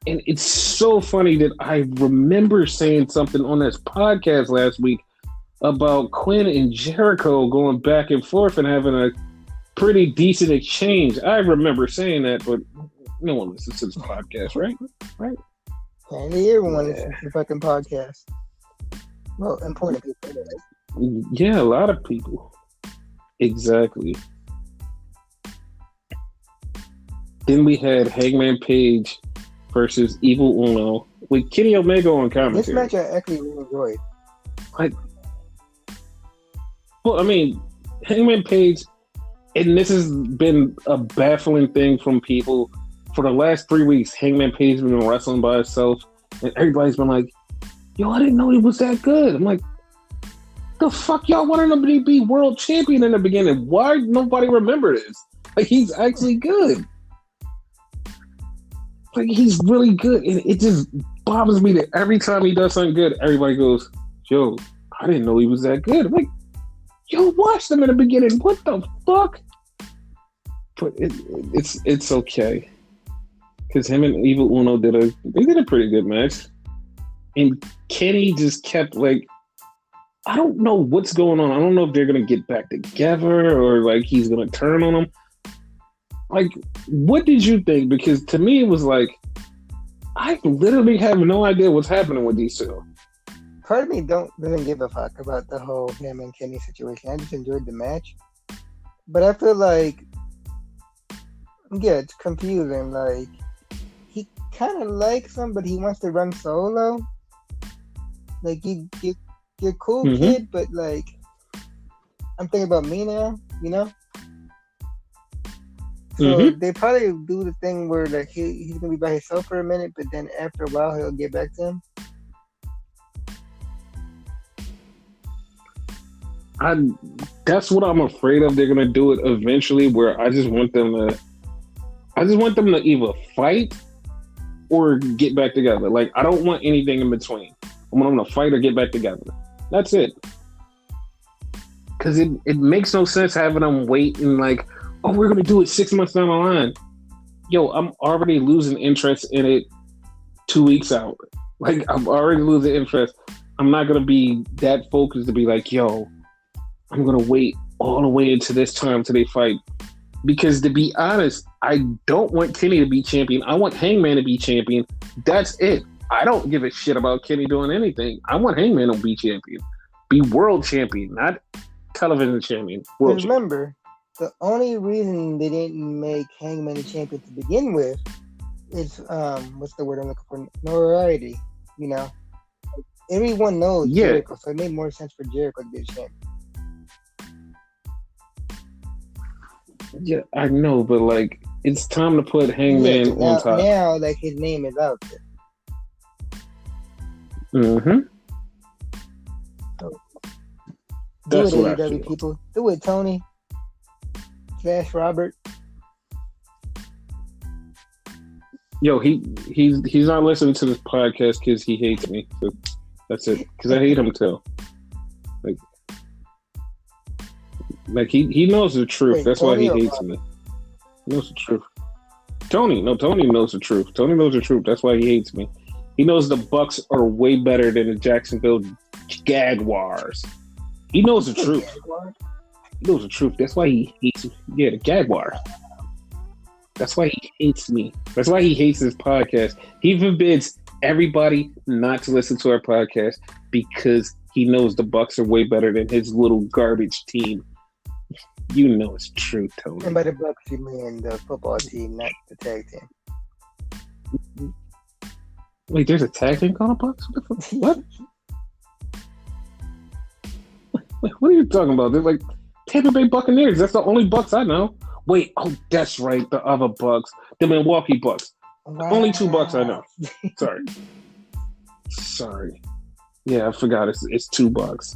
And it's so funny that I remember saying something on this podcast last week about Quinn and Jericho going back and forth and having a pretty decent exchange. I remember saying that, but no one listens to this podcast, right? Right? Apparently everyone listens to the fucking podcast. Well, important people. Yeah, a lot of people. Exactly. Then we had Hangman Page versus Evil Uno with Kenny Omega on commentary. This match I actually really enjoyed. Well, I mean, Hangman Page, and this has been a baffling thing from people for the last 3 weeks. Hangman Page has been wrestling by himself, and everybody's been like, yo, I didn't know he was that good. I'm like, the fuck y'all wanted him to be world champion in the beginning? Why nobody remember this? Like, he's actually good. Like, he's really good. And it just bothers me that every time he does something good, everybody goes, yo, I didn't know he was that good. I'm like, yo, watch them in the beginning. What the fuck? But it's okay. Because him and Evil Uno did a pretty good match. And Kenny just kept, like, I don't know what's going on. I don't know if they're going to get back together or, like, he's going to turn on them. Like, what did you think? Because to me, it was like, I literally have no idea what's happening with these two. Part of me doesn't give a fuck about the whole him and Kenny situation. I just enjoyed the match. But I feel like, yeah, it's confusing. Like, he kind of likes him, but he wants to run solo. Like, you're cool, kid, but, like, I'm thinking about me now, you know? So they probably do the thing where, like, he's going to be by himself for a minute, but then after a while, he'll get back to him. That's what I'm afraid of. They're going to do it eventually, where I just want them to either fight or get back together. Like, I don't want anything in between. I want them to fight or get back together. That's it. Because it makes no sense having them wait and, like, oh, we're going to do it 6 months down the line. Yo, I'm already losing interest in it 2 weeks out. Like, I'm already losing interest. I'm not going to be that focused to be like, yo, I'm going to wait all the way into this time till they fight. Because to be honest, I don't want Kenny to be champion. I want Hangman to be champion. That's it. I don't give a shit about Kenny doing anything. I want Hangman to be champion, be world champion, not television champion. World Remember, the only reason they didn't make Hangman the champion to begin with is what's the word I'm looking for? Notoriety. You know, everyone knows Jericho, so it made more sense for Jericho to be the champion. Yeah, I know, but like, it's time to put Hangman on top. Now, like, his name is out there. Mm-hmm. So, That's do what it, I feel. people. Do it, Tony. / Robert. Yo, he's not listening to this podcast because he hates me. So that's it. Because I hate him too. Like he knows the truth. Wait, that's Tony why he hates me. He knows the truth. Tony knows the truth. Tony knows the truth. That's why he hates me. He knows the Bucks are way better than the Jacksonville Jaguars. He knows the truth. He knows the truth. That's why he hates me. Yeah, the Jaguars. That's why he hates me. That's why he hates this podcast. He forbids everybody not to listen to our podcast because he knows the Bucks are way better than his little garbage team. You know it's true, Tony. And by the Bucks, you mean the football team, not the tag team. Wait, there's a tag team called the Bucks? What? What are you talking about? They're like Tampa Bay Buccaneers. That's the only Bucks I know. Wait, oh, that's right. The other Bucks. The Milwaukee Bucks. Wow. Only 2 Bucks I know. Sorry. Yeah, I forgot. It's 2 Bucks.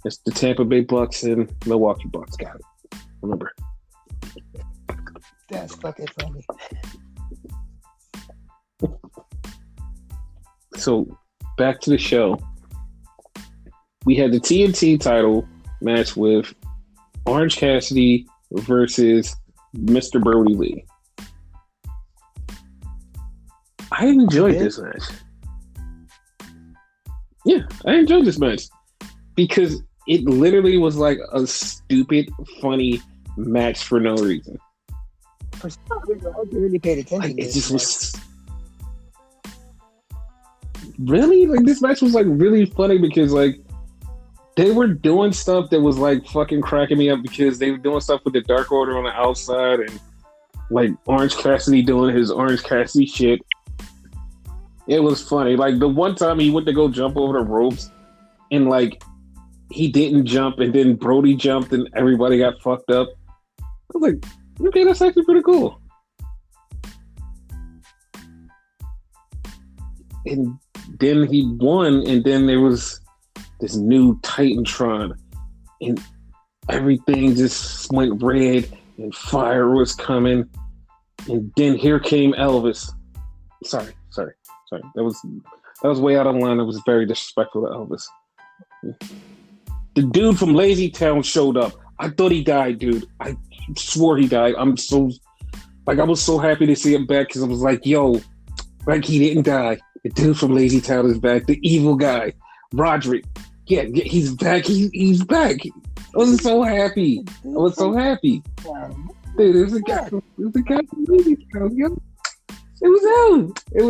It's the Tampa Bay Bucks and Milwaukee Bucks. Got it. Remember. That's fucking funny. So, back to the show. We had the TNT title match with Orange Cassidy versus Mr. Brody Lee. I enjoyed this match. Yeah, I enjoyed this match because it literally was like a stupid, funny match for no reason. For some reason, I really paid attention. Like, it just was really like this match was like really funny because like they were doing stuff that was like fucking cracking me up because they were doing stuff with the Dark Order on the outside and like Orange Cassidy doing his Orange Cassidy shit. It was funny. Like the one time he went to go jump over the ropes and like he didn't jump and then Brody jumped and everybody got fucked up. I was like, okay, that's actually pretty cool. And then he won and then there was this new Titantron and everything just went red and fire was coming and then here came Elvis. Sorry. That was way out of line. It was very disrespectful to Elvis. The dude from Lazy Town showed up. I thought he died, dude. I swore he died. I was so happy to see him back because I was like, yo, like he didn't die. The dude from Lazy Town is back. The evil guy, Roderick. Yeah, he's back. He's back. I was so happy. Dude, it was a guy from Lazy Town. Yeah. It was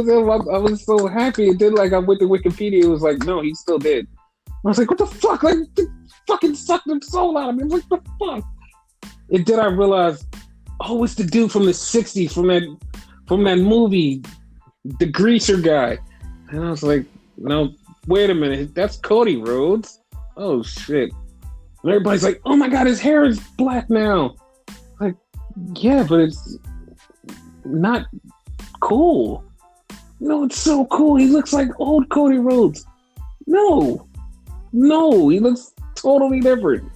him. I was so happy. And then, like, I went to Wikipedia. It was like, no, he's still dead. I was like, what the fuck? Like, they fucking sucked the soul out of me. I was like, what the fuck? And then I realized, oh, it's the dude from the 60s, from that movie, the greaser guy. And I was like, no, wait a minute. That's Cody Rhodes. Oh, shit. And everybody's like, oh, my God, his hair is black now. Like, yeah, but it's not cool. No, it's so cool. He looks like old Cody Rhodes. No, he looks totally different.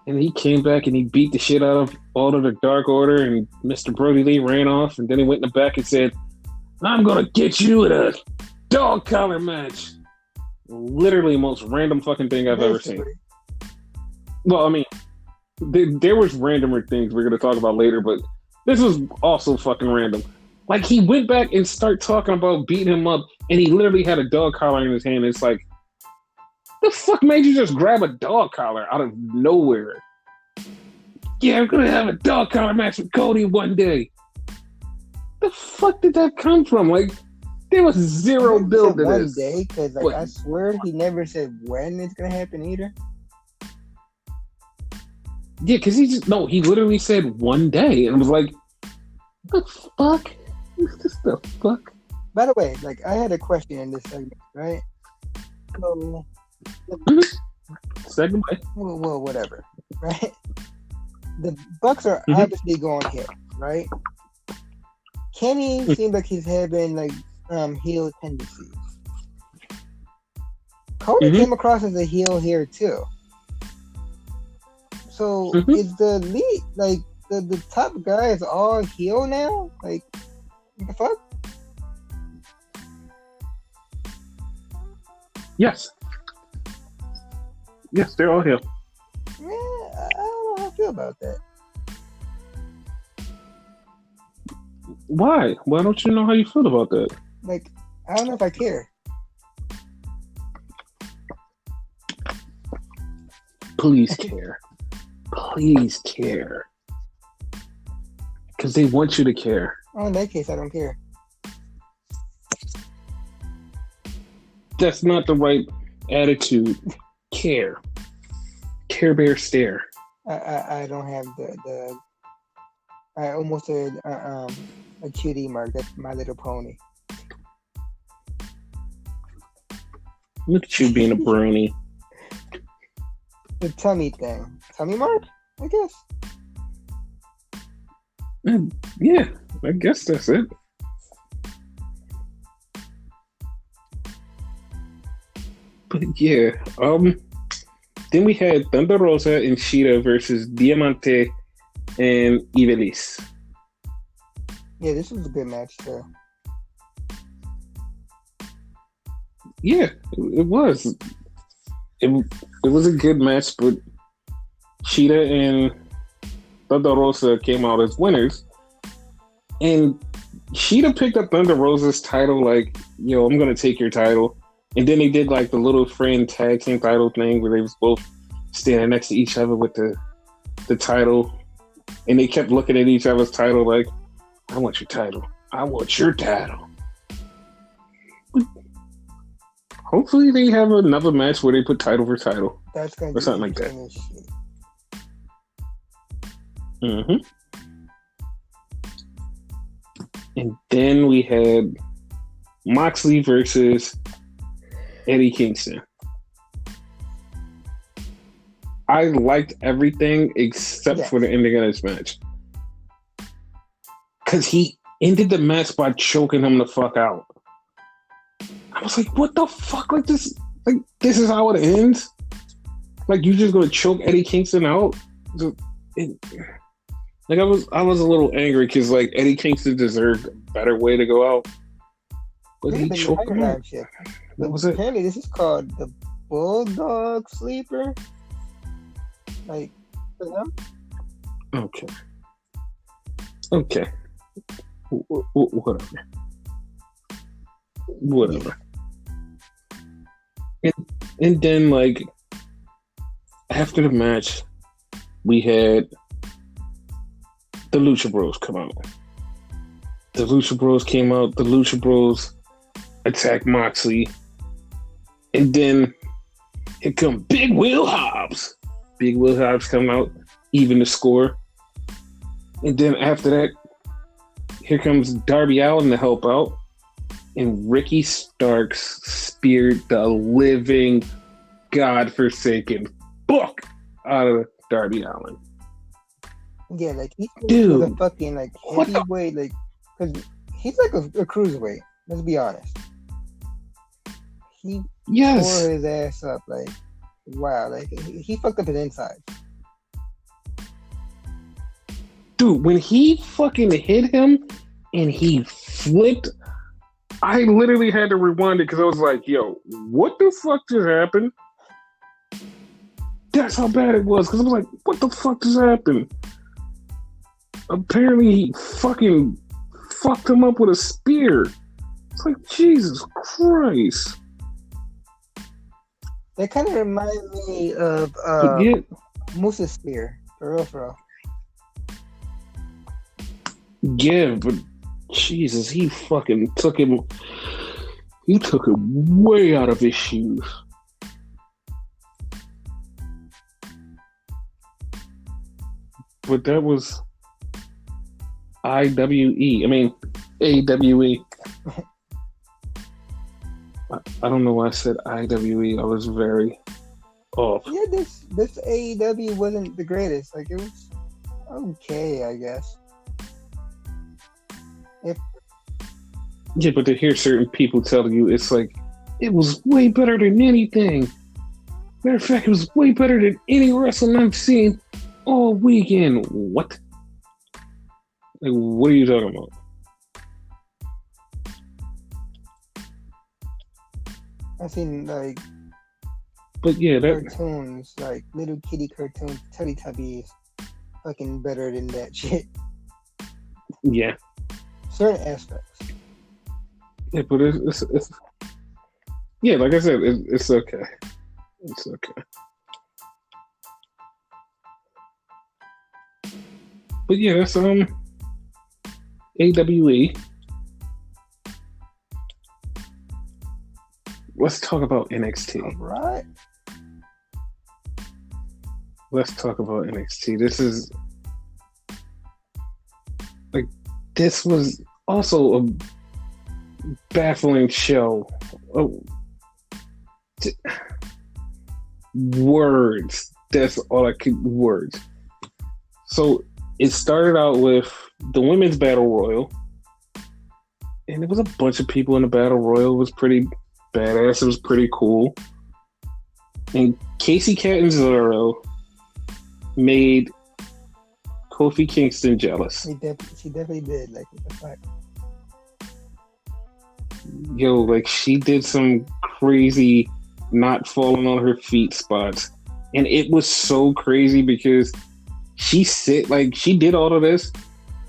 And he came back and he beat the shit out of all of the Dark Order and Mr. Brody Lee ran off and then he went in the back and said, I'm gonna get you in a dog collar match. Literally the most random fucking thing I've ever seen. Well, I mean, there was randomer things we're gonna talk about later, but this was also fucking random. Like, he went back and started talking about beating him up, and he literally had a dog collar in his hand. It's like, the fuck made you just grab a dog collar out of nowhere? Yeah, I'm gonna have a dog collar match with Cody one day. The fuck did that come from? Like, There was I zero heard he build said to one this. day because, like, But I swear he never said when it's gonna happen either. yeah, because he literally said one day and was like, "What the fuck? What the fuck?" By the way, like, I had a question in this segment, right? So, Second way. well, whatever, right? The Bucks are Mhm. obviously going here, right? Kenny seems like he's having like heel tendencies. Cody Mhm. came across as a heel here too. So Mhm. is the lead like the top guys all heel now? Like what the fuck? Yes. Yes, they're all here. Man, I don't know how I feel about that. Why? Why don't you know how you feel about that? Like I don't know if I care. Please care. Please care. Because they want you to care. Oh, in that case, I don't care. That's not the right attitude. Care. Care Bear stare. I don't have the. I almost said a cutie mark. That's My Little Pony. Look at you being a brony. The tummy thing. Tummy mark? I guess. Yeah, I guess that's it. But yeah, then we had Thunder Rosa and Shida versus Diamante and Ivelisse. Yeah, this was a good match too. Yeah, it was. It was a good match, but Shida and Thunder Rosa came out as winners. And Shida picked up Thunder Rosa's title like, yo, I'm going to take your title. And then they did like the little friend tag team title thing where they was both standing next to each other with the title. And they kept looking at each other's title like, I want your title. I want your title. Hopefully they have another match where they put title for title. That's gonna Or be something like that. interesting as shit. Mm-hmm. And then we had Moxley versus Eddie Kingston. I liked everything except for the ending of this match. Because he ended the match by choking him the fuck out. I was like, what the fuck? Like this is how it ends? Like you just gonna choke Eddie Kingston out? Like I was a little angry because like Eddie Kingston deserved a better way to go out. But he choked him out. What was it? Apparently this is called the Bulldog Sleeper. Like, you know? Okay. Whatever. And then like after the match, we had the Lucha Bros come out. The Lucha Bros came out. The Lucha Bros attacked Moxley. And then here come Big Will Hobbs. Big Will Hobbs come out, even the score. And then after that, here comes Darby Allin to help out. And Ricky Starks speared the living godforsaken fuck out of Darby Allin. Yeah, like he's Dude, a fucking like heavyweight, like because he's like a cruiserweight. Let's be honest. He tore his ass up. Like wow, like he fucked up his inside. Dude, when he fucking hit him and he flipped, I literally had to rewind it because I was like, yo, what the fuck just happened? That's how bad it was. Because I was like, what the fuck just happened? Apparently he fucking fucked him up with a spear. It's like, Jesus Christ. That kind of reminds me of Moose's spear. For real. Yeah, but Jesus, he fucking took him. He took it way out of his shoes. But that was IWE. I mean, AWE. I don't know why I said IWE. I was very off. Yeah, this AEW wasn't the greatest. Like, it was okay, I guess. Yeah, but to hear certain people tell you it's like, it was way better than anything. Matter of fact, it was way better than any wrestling I've seen all weekend. What? Like, what are you talking about? I've seen, like, But yeah, cartoons, like little kitty cartoons, Teletubbies, fucking better than that shit. Yeah. Certain aspects. Yeah, but it's yeah, like I said, it's okay. It's okay. But yeah, that's AWE. Let's talk about NXT. All right. Let's talk about NXT. This was also a baffling show. Oh, words. That's all I could. Words. So it started out with the women's battle royal, and it was a bunch of people in the battle royal. It was pretty badass. It was pretty cool. And Casey Catanzaro made Kofi Kingston jealous. She definitely did. Like, what the fuck? Yo, like, she did some crazy not falling on her feet spots. And it was so crazy because she did all of this,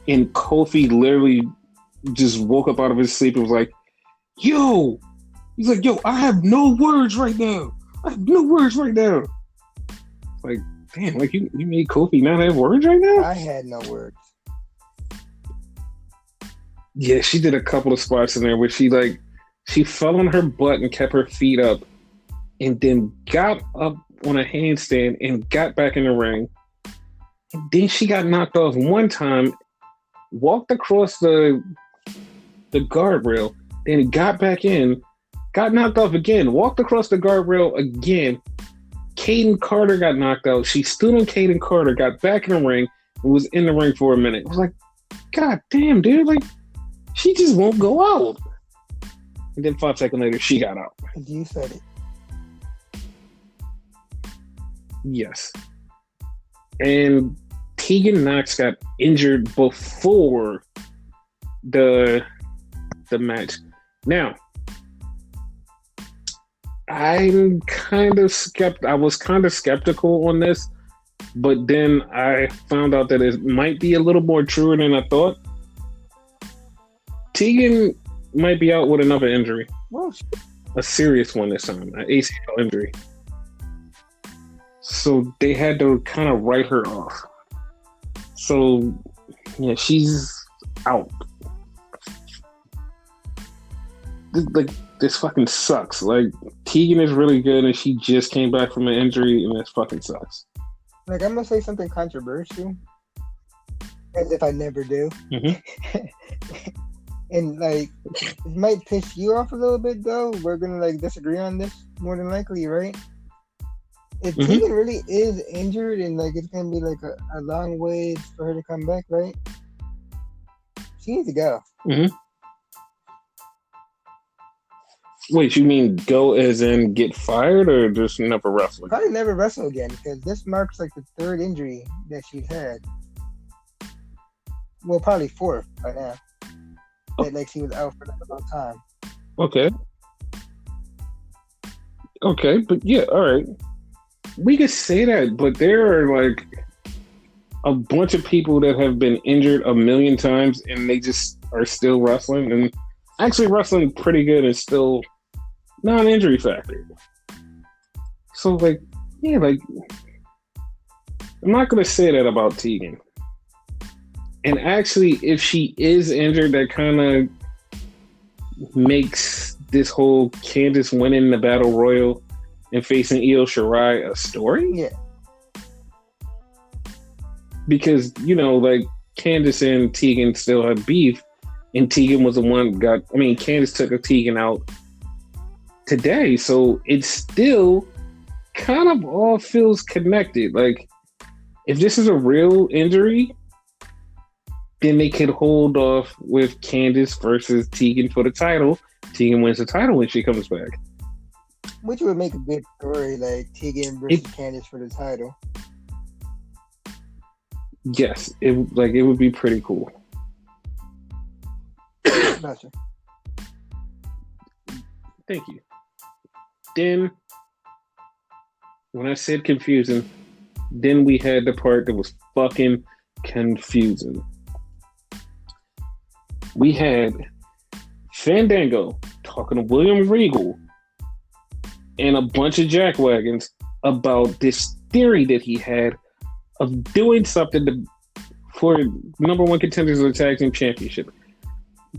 and Kofi literally just woke up out of his sleep and was like, yo! He's like, yo, I have no words right now. Like, damn, like you made Kofi not have words right now? I had no words. Yeah, she did a couple of spots in there where she fell on her butt and kept her feet up, and then got up on a handstand and got back in the ring. And then she got knocked off one time, walked across the guardrail, then got back in, got knocked off again, walked across the guardrail again. Caden Carter got knocked out. She stood on Caden Carter, got back in the ring, and was in the ring for a minute. I was like, God damn, dude, like, she just won't go out. And then 5 seconds later, she got out. You said it. Yes. And Tegan Knox got injured before the match. Now, I was kind of skeptical on this, but then I found out that it might be a little more true than I thought. Tegan might be out with another injury. Well, a serious one this time, an ACL injury. So they had to kind of write her off. So, yeah, she's out. This fucking sucks. Like, Tegan is really good, and she just came back from an injury, and this fucking sucks. Like, I'm gonna say something controversial, as if I never do. Mm-hmm. And, like, it might piss you off a little bit, though. We're gonna, like, disagree on this, more than likely, right? If Tegan really is injured and, like, it's gonna be, like, a long way for her to come back, right? She needs to go. Mm-hmm. Wait, you mean go as in get fired, or just never wrestle? Probably never wrestle again, because this marks, like, the third injury that she's had. Well, probably fourth by now. That, like, she was out for, like, a long time. Okay, but yeah, all right. We could say that, but there are, like, a bunch of people that have been injured a million times, and they just are still wrestling, and actually wrestling pretty good and still non-injury factor. So, like, yeah, like, I'm not going to say that about Tegan. And actually, if she is injured, that kind of makes this whole Candice winning the Battle Royal and facing Io Shirai a story? Yeah. Because, like Candice and Tegan still had beef, and Tegan was the one Candice took Tegan out today, so it still kind of all feels connected. Like, if this is a real injury, then they could hold off with Candice versus Tegan for the title. Tegan wins the title when she comes back. Which would make a good story, like Tegan versus Candice for the title. Yes, it would be pretty cool. Gotcha. Thank you. Then, when I said confusing, then we had the part that was fucking confusing. We had Fandango talking to William Regal and a bunch of jackwagons about this theory that he had of doing something for number one contenders of the tag team championship.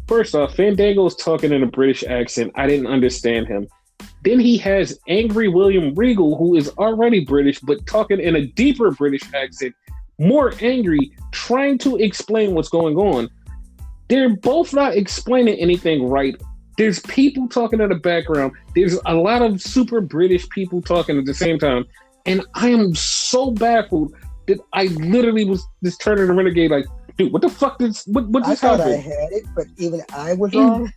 First off, Fandango's talking in a British accent. I didn't understand him. Then he has angry William Regal, who is already British, but talking in a deeper British accent, more angry, trying to explain what's going on. They're both not explaining anything right. There's people talking in the background. There's a lot of super British people talking at the same time. And I am so baffled that I literally was just turning to Renegade like, dude, what the fuck what just happened? I thought I had it, but even I was wrong.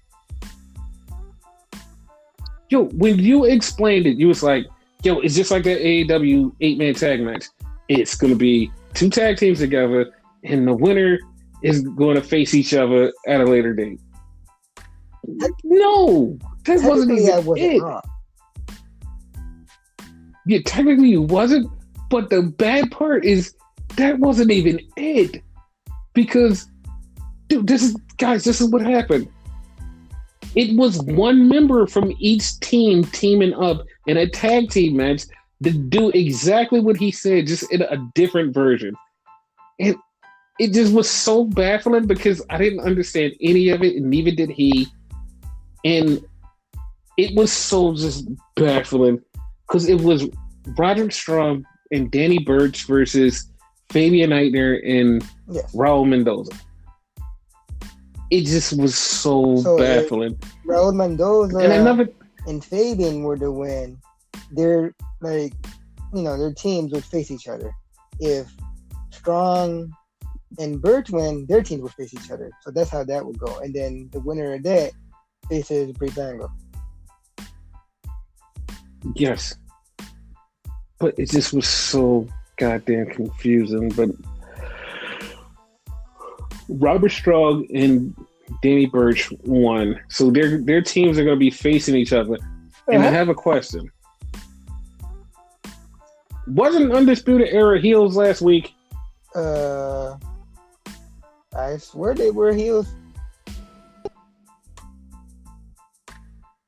Yo, when you explained it, you was like, yo, it's just like that AEW 8-man tag match. It's going to be 2 tag teams together, and the winner is going to face each other at a later date. No, that wasn't even it. Wrong. Yeah, technically you wasn't, but the bad part is that wasn't even it. Because, dude, this is what happened. It was one member from each team teaming up in a tag team match to do exactly what he said, just in a different version. And it just was so baffling because I didn't understand any of it, and neither did he. And it was so just baffling because it was Roderick Strong and Danny Burch versus Fabian Aichner and Raul Mendoza. It just was so baffling. Raul Mendoza and Fabian were to win. Their their teams would face each other. If Strong and Burch win, their teams would face each other. So that's how that would go. And then the winner of that faces Breezango. Yes. But it just was so goddamn confusing. But Robert Strong and Danny Burch won. So their teams are going to be facing each other. And I have a question. Wasn't Undisputed Era heels last week? I swear they were heels.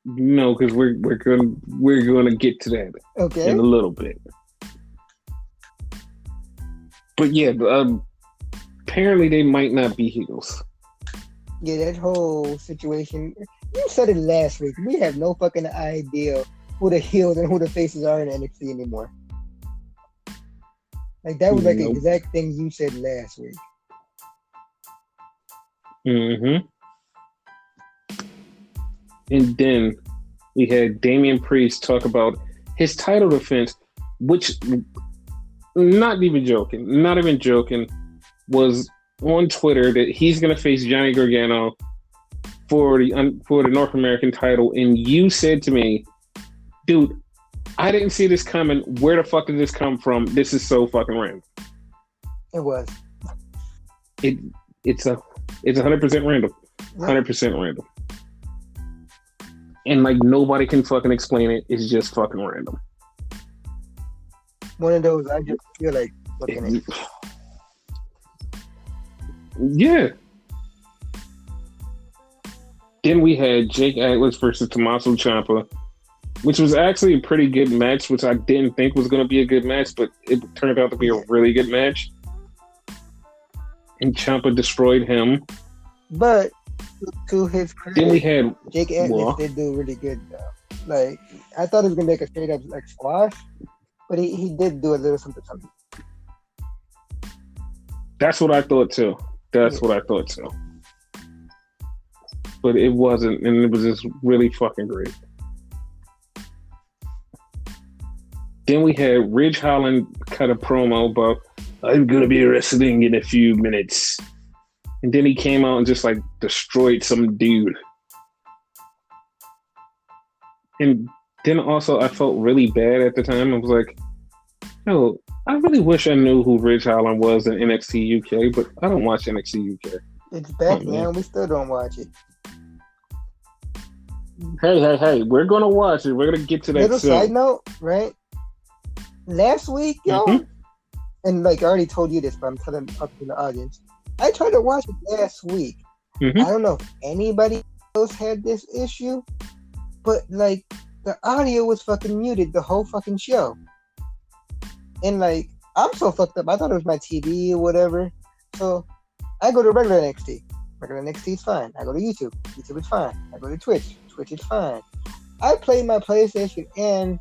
No, because we're gonna get to that in a little bit. But yeah, apparently they might not be heels. Yeah, that whole situation. You said it last week. We have no fucking idea who the heels and who the faces are in NXT anymore. Like that was like the exact thing you said last week. Mm-hmm. And then we had Damian Priest talk about his title defense, which, not even joking, was on Twitter that he's going to face Johnny Gargano for the North American title. And you said to me, dude, I didn't see this coming. Where the fuck did this come from? This is so fucking random. It was. It's 100% random. 100% random. And like nobody can fucking explain it. It's just fucking random. One of those I just feel like looking at. Yeah. Then we had Jake Atlas versus Tommaso Ciampa, which was actually a pretty good match, which I didn't think was going to be a good match, but it turned out to be a really good match. And Ciampa destroyed him. But To his Then we credit, had Jake Atlas well, did do really good though. Like I thought it was gonna be like a straight up like squash, but he did do a little something something. that's what I thought too. That's Yeah. what I thought too. But it wasn't, and it was just really fucking great. Then we had Ridge Holland cut a promo about I'm gonna be wrestling in a few minutes, and then he came out and just like destroyed some dude. And then also I felt really bad at the time. I was like, no, I really wish I knew who Ridge Holland was in NXT UK, but I don't watch NXT UK. It's back Oh, now. man. We still don't watch it. Hey, we're gonna watch it. We're gonna get to that Little soon. side note, right? Last week, yo, Mhm. and like I already told you this, but I'm telling up to the audience. I tried to watch it last week. Mhm. I don't know if anybody else had this issue, but like the audio was fucking muted the whole fucking show. And like I'm so fucked up. I thought it was my TV or whatever. So I go to regular NXT. Regular NXT is fine. I go to YouTube. YouTube is fine. I go to Twitch. Twitch is fine. I play my PlayStation and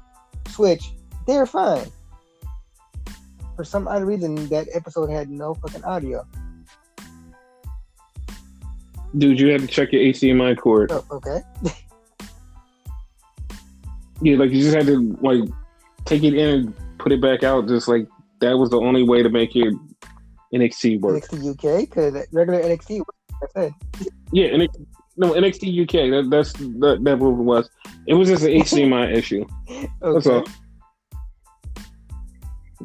Switch. They're fine. For some odd reason, that episode had no fucking audio. Dude, you had to check your HDMI cord. Oh, okay. Yeah, like you just had to like take it in and put it back out. Just like that was the only way to make it NXT work. NXT UK, because regular NXT, like I said. Yeah, NXT UK. That's what it was. It was just an HDMI issue. That's Okay. all.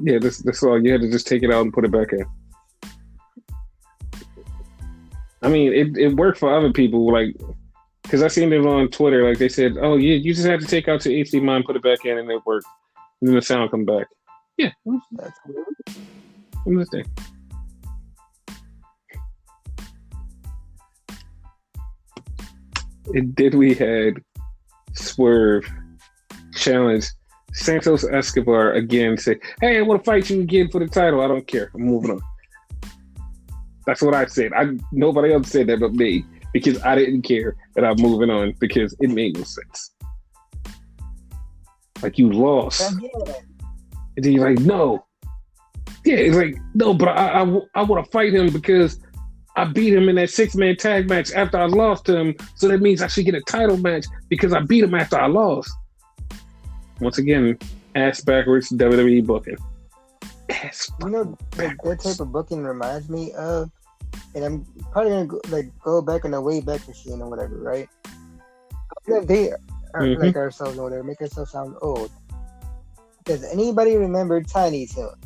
Yeah, that's all. You had to just take it out and put it back in. I mean, it worked for other people, like, because I seen it on Twitter. Like they said, oh, yeah, you just have to take out your HDMI and put it back in, and it worked. And then the sound come back. Yeah, That's weird. I'm listening. And then we had Swerve challenge Santos Escobar again. Say, hey, I want to fight you again for the title. I don't care. I'm moving on. That's what I said. Nobody else said that but me, because I didn't care that I'm moving on because it made no sense. Like you lost, Yeah. and then you're like, no. Yeah, it's like no, but I want to fight him because I beat him in that 6-man tag match after I lost to him. So that means I should get a title match because I beat him after I lost. Once again, ass backwards WWE booking. Ass You know, that type of booking reminds me of, and I'm probably gonna go back in the way back machine or whatever, right? They are like ourselves or whatever, make ourselves sound old. Does anybody remember Tiny Toons?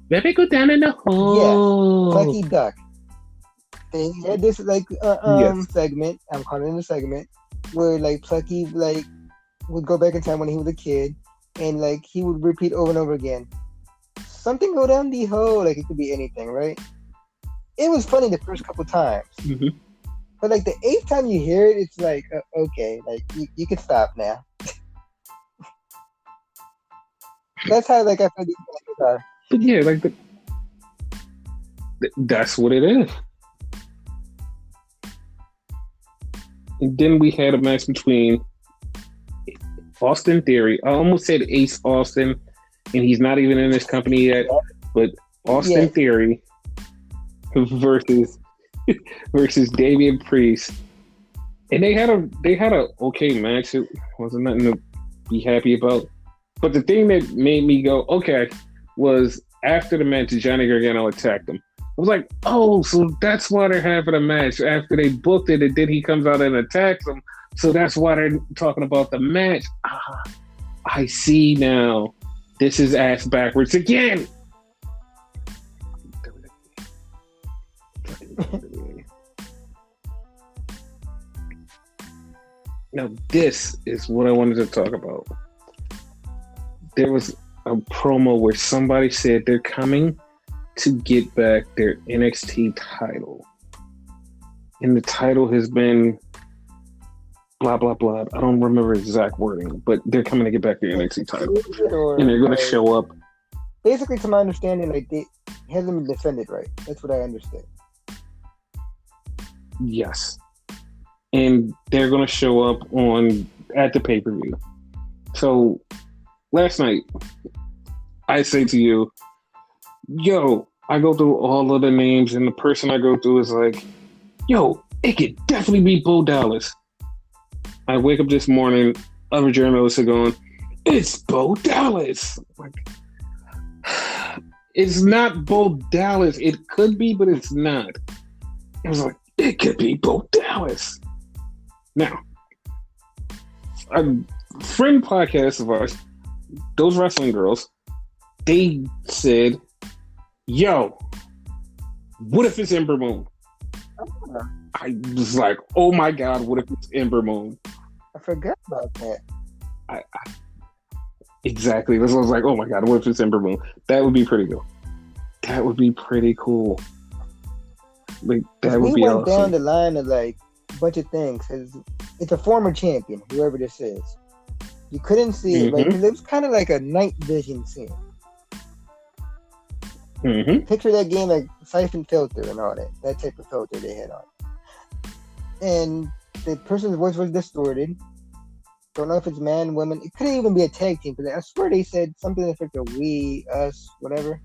Baby, go down in the hole. Plucky Duck. They had this Yes. segment. I'm calling it a segment where like Plucky would go back in time when he was a kid, and like he would repeat over and over again. Something go down the hole. Like it could be anything, right? It was funny the first couple times, but like the 8th time you hear it, it's like okay, like you can stop now. That's how like I feel these guys are. But yeah, like that's what it is. And then we had a match between Austin Theory. I almost said Ace Austin, and he's not even in this company yet. But Austin Theory versus Damian Priest, and they had a okay match. It wasn't nothing to be happy about. But the thing that made me go okay was after the match, Johnny Gargano attacked him. I was like, oh, so that's why they're having a match after they booked it, and then he comes out and attacks him. So that's why they're talking about the match. I see now. This is ass backwards again. Now, this is what I wanted to talk about. There was a promo where somebody said they're coming to get back their NXT title. And the title has been blah, blah, blah. I don't remember exact wording, but they're coming to get back their NXT title. And they're going to show up. Basically, to my understanding, like He hasn't been defended right. That's what I understand. Yes. And they're going to show up at the pay-per-view. So last night, I say to you, yo, I go through all of the names, and the person I go through is like, yo, it could definitely be Bo Dallas. I wake up this morning, other journalists are going, it's Bo Dallas. Like, it's not Bo Dallas. It could be, but it's not. It was like, it could be Bo Dallas. Now, a friend podcast of ours, those wrestling girls, they said, yo, what if it's Ember Moon? I was like, oh my God, what if it's Ember Moon? I forgot about that. Exactly. This was like, oh my God, what if it's Ember Moon? That would be pretty cool. That would be pretty cool. Like, that would be awesome. We went down the line of like a bunch of things. It's a former champion, whoever this is. You couldn't see it. Like, it was kind of like a night vision scene. Picture that game like Siphon Filter and all that. That type of filter they had on. And the person's voice was distorted. Don't know if it's man, woman. It couldn't even be a tag team because I swear they said something like we, us, whatever.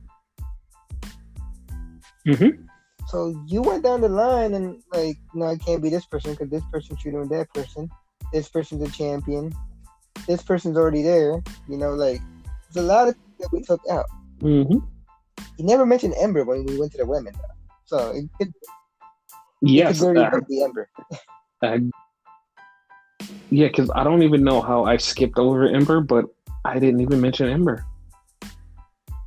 So you went down the line and like, no, it can't be this person because this person's shooting with that person. This person's a champion. This person's already there. You know, like there's a lot of things that we took out. He never mentioned Ember when we went to the women, though. So it could. Yes, it could be Ember. Yeah, because I don't even know how I skipped over Ember, but I didn't even mention Ember.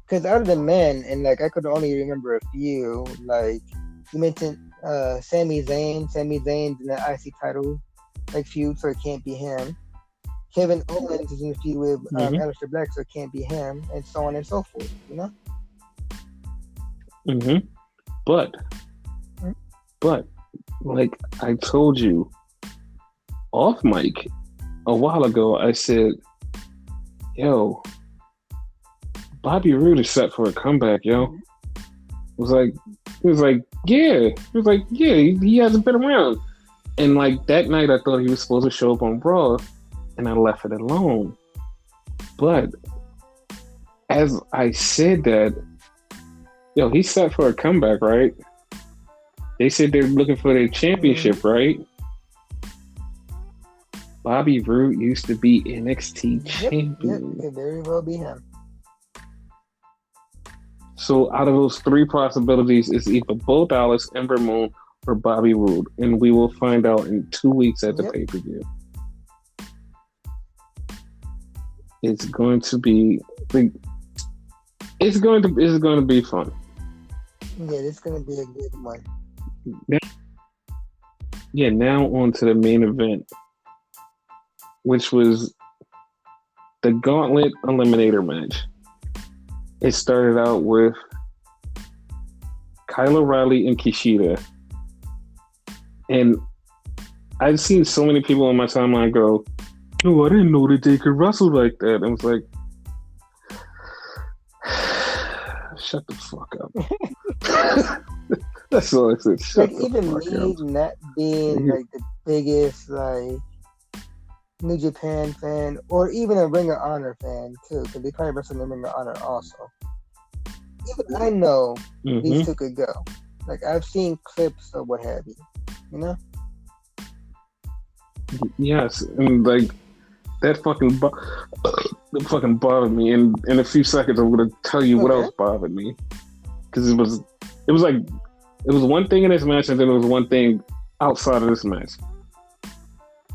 Because out of the men, and like I could only remember a few. Like you mentioned, Sami Zayn. Sami Zayn's in the IC title like feud, so it can't be him. Kevin Owens is in the feud with Aleister Black, so it can't be him, and so on and so forth. You know. But like I told you off mic a while ago, I said, yo, Bobby Roode is set for a comeback, yo. He was like, yeah. He hasn't been around. And like that night I thought he was supposed to show up on Raw and I left it alone. But as I said that, yo, he's set for a comeback, right? They said they're looking for their championship, right? Bobby Roode used to be NXT champion. Yep, could very well be him. So out of those three possibilities, it's either Bo Dallas, Ember Moon, or Bobby Roode. And we will find out in 2 weeks at the pay-per-view. It's going to be it's going to be fun. Yeah, it's going to be a good one. Now on to the main event, which was the Gauntlet Eliminator match. It started out with Kyle O'Reilly and Kushida. And I've seen so many people on my timeline go, oh, I didn't know that they could wrestle like that. I was like, shut the fuck up. That's all I said. Shut like even me not being like the biggest like New Japan fan or even a Ring of Honor fan too, because they probably wrestle in Ring of Honor also. Even I know these two could go. Like I've seen clips or what have you, you know? Yes, and like that fucking bothered me. And in a few seconds, I'm gonna tell you what else bothered me, because it was one thing in this match, and then it was one thing outside of this match.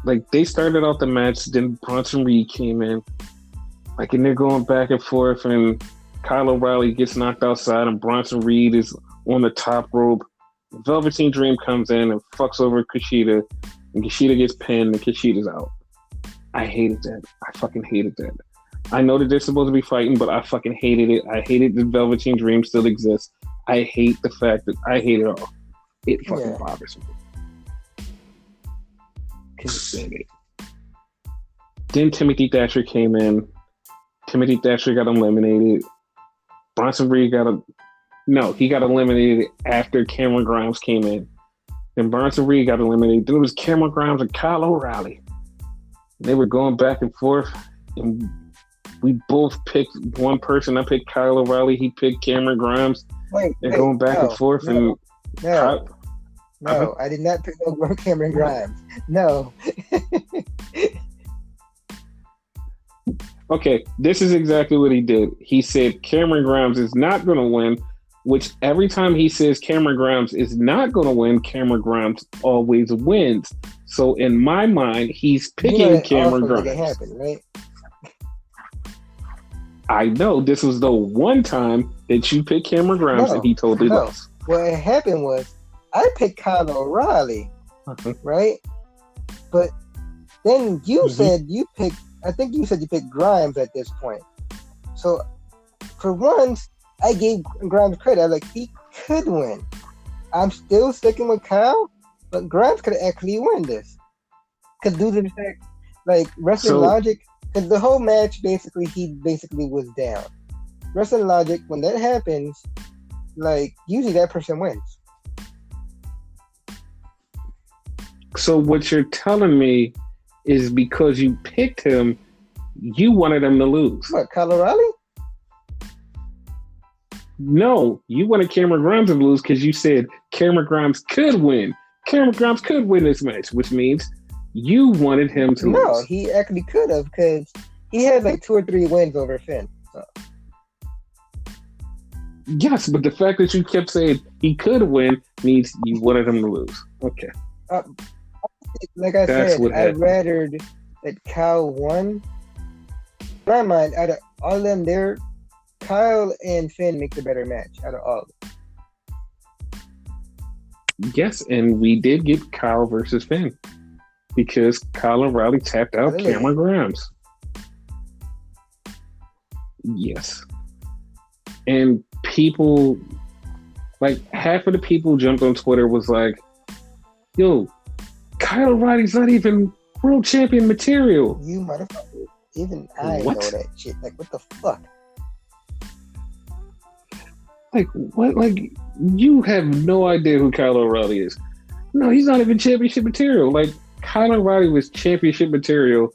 Like they started out the match, then Bronson Reed came in, like, and they're going back and forth, and Kyle O'Reilly gets knocked outside, and Bronson Reed is on the top rope. Velveteen Dream comes in and fucks over Kushida, and Kushida gets pinned, and Kushida's out. I hated that. I fucking hated that. I know that they're supposed to be fighting, but I fucking hated it. I hated that Velveteen Dream still exists. I hate the fact that I hate it all. It fucking bothers me. Can't stand it. Then Timothy Thatcher came in. Timothy Thatcher got eliminated. Bronson Reed got No, he got eliminated after Cameron Grimes came in. Then Bronson Reed got eliminated. Then it was Cameron Grimes and Kyle O'Reilly. They were going back and forth, and we both picked one person. I picked Kyle O'Reilly. He picked Cameron Grimes. They're going back and forth. No, Kyle, no, I did not pick no Cameron Grimes. No. Okay, this is exactly what he did. He said Cameron Grimes is not going to win, which every time he says Cameron Grimes is not going to win, Cameron Grimes always wins. So in my mind, he's picking Cameron Grimes. It happened, right? I know this was the one time that you picked Cameron Grimes and he totally lost. What happened was I picked Kyle O'Reilly, right? But then you said you picked. I think you said you picked Grimes at this point. So for once, I gave Grimes credit. I was like, he could win. I'm still sticking with Kyle, but Grimes could actually win this. Because due to the fact, like, wrestling logic, because the whole match, he basically was down. Wrestling logic, when that happens, like, usually that person wins. So what you're telling me is because you picked him, you wanted him to lose. What, Kyle O'Reilly? No, you wanted Cameron Grimes to lose because you said Cameron Grimes could win. Cameron Grimes could win this match, which means you wanted him to lose. No, he actually could have because he had like 2 or 3 wins over Finn. So. Yes, but the fact that you kept saying he could win means you wanted him to lose. Okay. Like I said, I'd rather that Kyle won. In my mind, out of all of them, Kyle and Finn make the better match out of all of them. Yes, and we did get Kyle versus Finn because Kyle O'Reilly tapped out Cameron Grimes. Yes. And people, like half of the people jumped on Twitter was like, yo, Kyle O'Reilly's not even world champion material. You motherfucker. Even I know that shit. Like, what the fuck? Like, what? Like, you have no idea who Kyle O'Reilly is. No, he's not even championship material. Like, Kyle O'Reilly was championship material.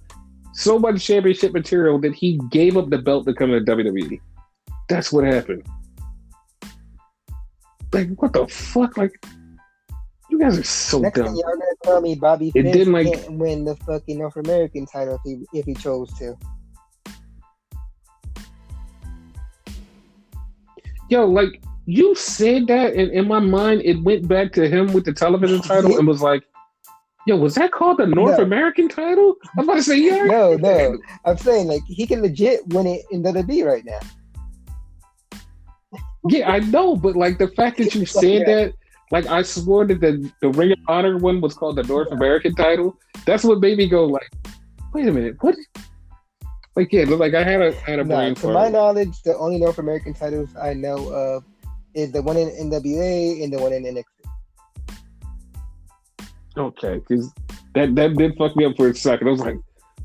So much championship material that he gave up the belt to come to WWE. That's what happened. Like, what the fuck? Like, you guys are so Next dumb. Thing y'all gonna tell me Bobby Fish can't win the fucking North American title if he chose to. Yo, like, you said that, and in my mind, it went back to him with the television title and was like, yo, was that called the North American title? I was about to say, yeah. No. I'm saying, like, he can legit win it in WWE right now. Yeah, I know, but, like, the fact that you said that, like, I swore that the Ring of Honor one was called the North American title. That's what made me go, like, wait a minute, what? Like, yeah, like, I had a brain fart. To my knowledge, the only North American titles I know of is the one in NWA and the one in NXT. Okay, because that did fuck me up for a second. I was like,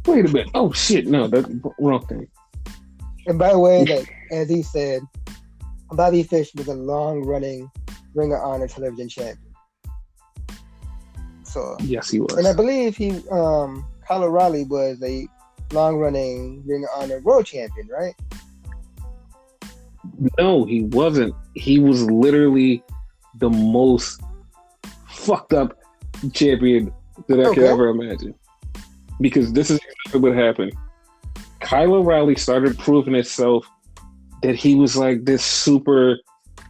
wait a minute. Oh, shit, no, that's the wrong thing. And by the way, like, as he said, Bobby Fish was a long-running Ring of Honor television champion. So yes, he was. And I believe Kyle O'Reilly was a long-running Ring of Honor world champion, right? No, he wasn't. He was literally the most fucked up champion that I could ever imagine. Because this is exactly what happened. Kyle O'Reilly started proving himself that he was like this super,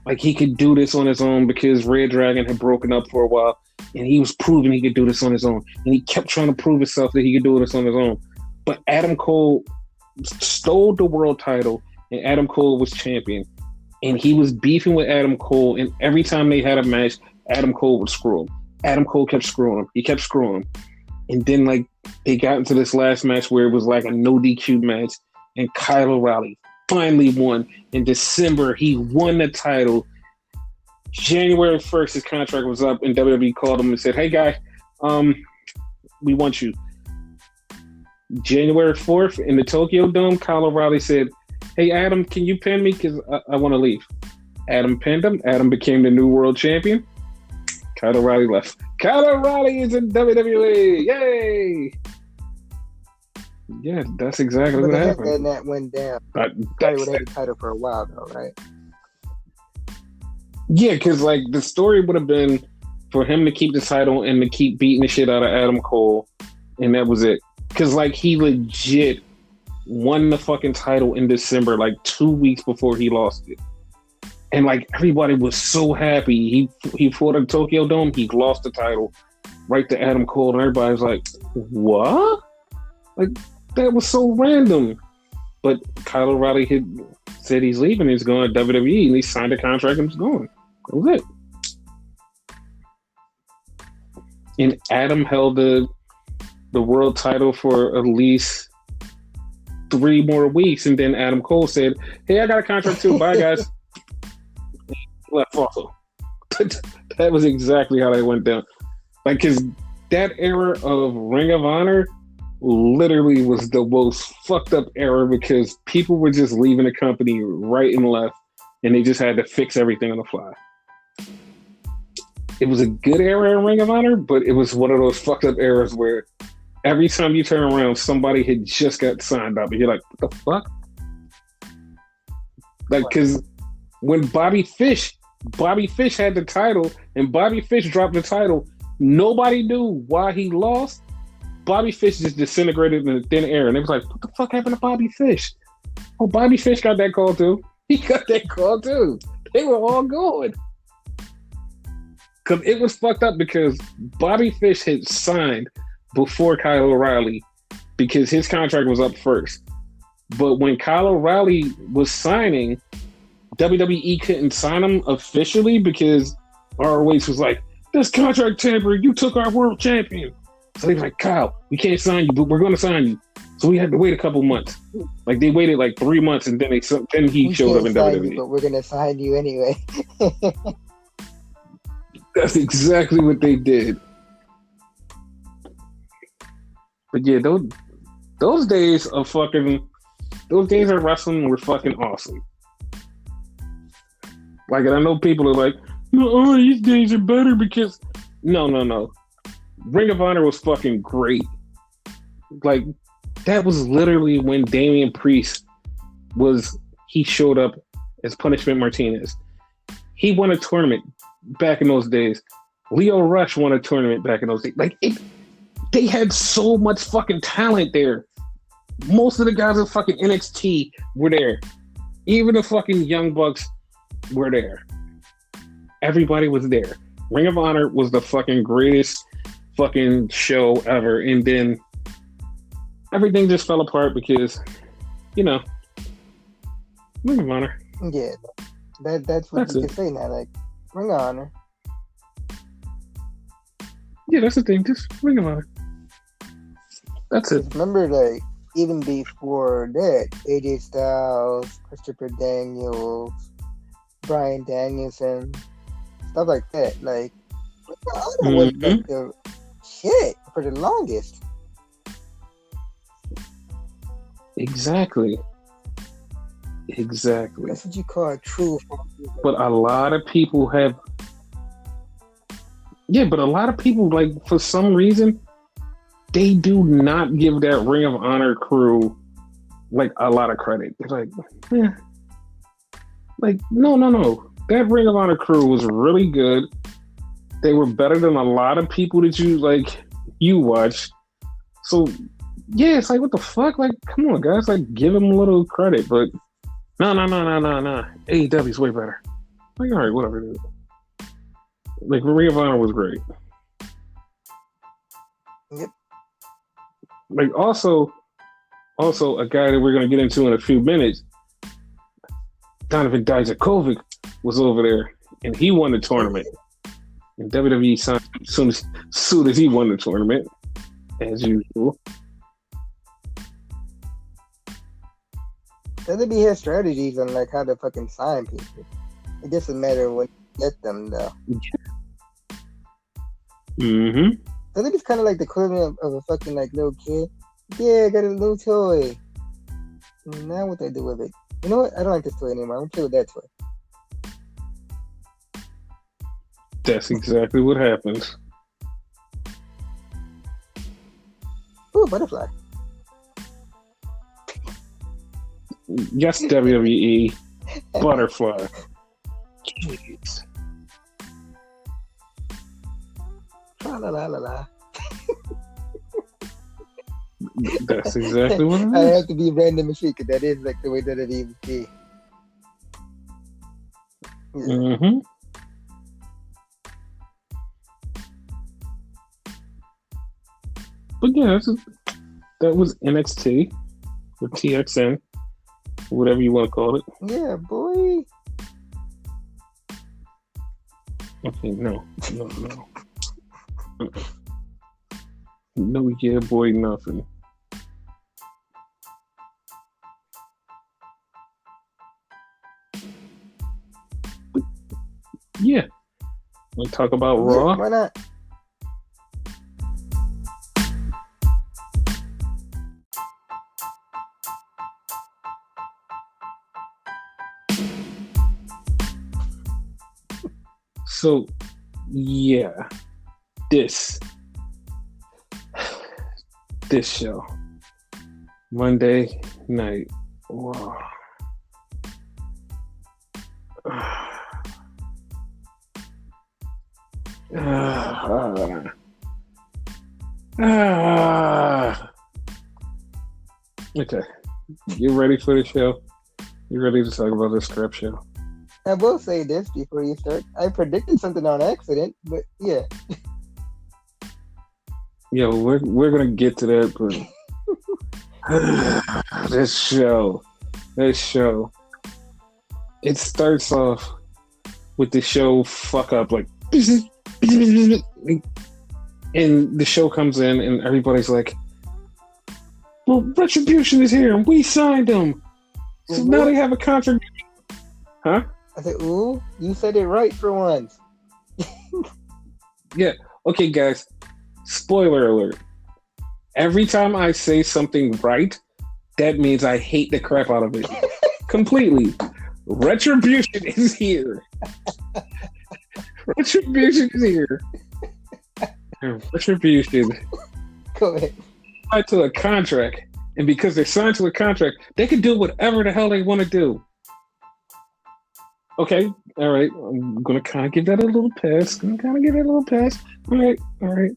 like he could do this on his own because Red Dragon had broken up for a while and he was proving he could do this on his own. And he kept trying to prove himself that he could do this on his own. But Adam Cole stole the world title and Adam Cole was champion. And he was beefing with Adam Cole, and every time they had a match, Adam Cole would screw him. Adam Cole kept screwing him. He kept screwing him. And then, like, they got into this last match where it was like a no DQ match, and Kyle O'Reilly finally won. In December, he won the title. January 1st, his contract was up, and WWE called him and said, hey, guy, we want you. January 4th, in the Tokyo Dome, Kyle O'Reilly said, hey, Adam, can you pin me? Because I want to leave. Adam pinned him. Adam became the new world champion. Kyle O'Reilly left. Kyle O'Reilly is in WWE. Yay! Yeah, that's exactly what happened. Then that went down. Probably would have had the title for a while, though, right? Yeah, because like the story would have been for him to keep the title and to keep beating the shit out of Adam Cole, and that was it. Because like he legit won the fucking title in December, like 2 weeks before he lost it. And like everybody was so happy. He fought at Tokyo Dome. He lost the title right to Adam Cole, and everybody was like, "What?" Like that was so random. But Kyle O'Reilly said he's leaving. He's going to WWE, and he signed a contract and was going. That was it. And Adam held the world title for at least 3 more weeks, and then Adam Cole said, "Hey, I got a contract too. Bye, guys." Left also. That was exactly how that went down. Like, because that era of Ring of Honor literally was the most fucked up era because people were just leaving the company right and left, and they just had to fix everything on the fly. It was a good era in Ring of Honor, but it was one of those fucked up eras where every time you turn around, somebody had just got signed up, and you're like, "What the fuck?" Like, because when Bobby Fish had the title, and Bobby Fish dropped the title, nobody knew why he lost. Bobby Fish just disintegrated in the thin air, and it was like, "What the fuck happened to Bobby Fish?" Oh, Bobby Fish got that call too. He got that call too. They were all going. Because it was fucked up because Bobby Fish had signed before Kyle O'Reilly because his contract was up first. But when Kyle O'Reilly was signing, WWE couldn't sign him officially because ROH was like, "This contract tampering, you took our world champion." So they were like, "Kyle, we can't sign you, but we're going to sign you." So we had to wait a couple months. Like they waited like 3 months, and then he showed up in WWE. But we're going to sign you anyway. That's exactly what they did. But yeah, those days of wrestling were fucking awesome. Like, and I know people are like, "No, these days are better because..." No. Ring of Honor was fucking great. Like, that was literally when Damian Priest he showed up as Punishment Martinez. He won a tournament back in those days. Leo Rush won a tournament back in those days. Like, they had so much fucking talent there. Most of the guys in fucking NXT were there. Even the fucking Young Bucks were there. Everybody was there. Ring of Honor was the fucking greatest fucking show ever. And then everything just fell apart because, Ring of Honor. Yeah. That's what you can say now. Like, Ring of Honor. Yeah, that's the thing. Just Ring of Honor. That's it. Remember, like, even before that, AJ Styles, Christopher Daniels, Bryan Danielson, stuff like that. Like, Ring of Honor was like the shit for the longest. Exactly. That's what you call a true. But a lot of people have. Yeah, but a lot of people, like, for some reason, they do not give that Ring of Honor crew, like, a lot of credit. It's like, yeah. Like, no. That Ring of Honor crew was really good. They were better than a lot of people that you watch. So, yeah, it's like, what the fuck? Like, come on, guys. Like, give them a little credit. But, no. AEW's way better. Like, all right, whatever it is. Like, Ring of Honor was great. Yep. Like, also a guy that we're going to get into in a few minutes, Donovan Dijakovic was over there, and he won the tournament. And WWE signed him as soon as he won the tournament, as usual. WWE has strategies on, like, how to fucking sign people. It doesn't matter when you get them, though. Mm-hmm. I think it's kind of like the equivalent of a fucking, like, little kid. Yeah, I got a little toy. Now what do I do with it? You know what? I don't like this toy anymore. I'm gonna play with that toy. That's exactly what happens. Ooh, butterfly. Yes, WWE. Butterfly. Jeez. La la la la. That's exactly what it I is. have to be random machine because that is like the way that it even be. Yeah. Mm-hmm. But yeah, that was NXT or TXN, whatever you want to call it. Yeah, boy. Okay, no. No, yeah, boy, nothing. But, yeah. Want to talk about Yeah, Raw? why not? So, yeah, this show, Monday night. Wow. Okay, you ready for the show? You ready to talk about this crap show? I will say this before you start. I predicted something on accident, but yeah. Yeah, we're gonna get to that, but this show, it starts off with the show fuck up like, and the show comes in and everybody's like, well, Retribution is here and we signed them, so now they have a contract. Huh? I said, ooh, you said it right for once. Yeah. Okay, guys. Spoiler alert. Every time I say something right, that means I hate the crap out of it. Completely. Retribution is here. Retribution is here. And Retribution Go ahead. signed to a contract. And because they're signed to a contract, they can do whatever the hell they want to do. Okay, all right. I'm gonna kind of give that a little pass. All right.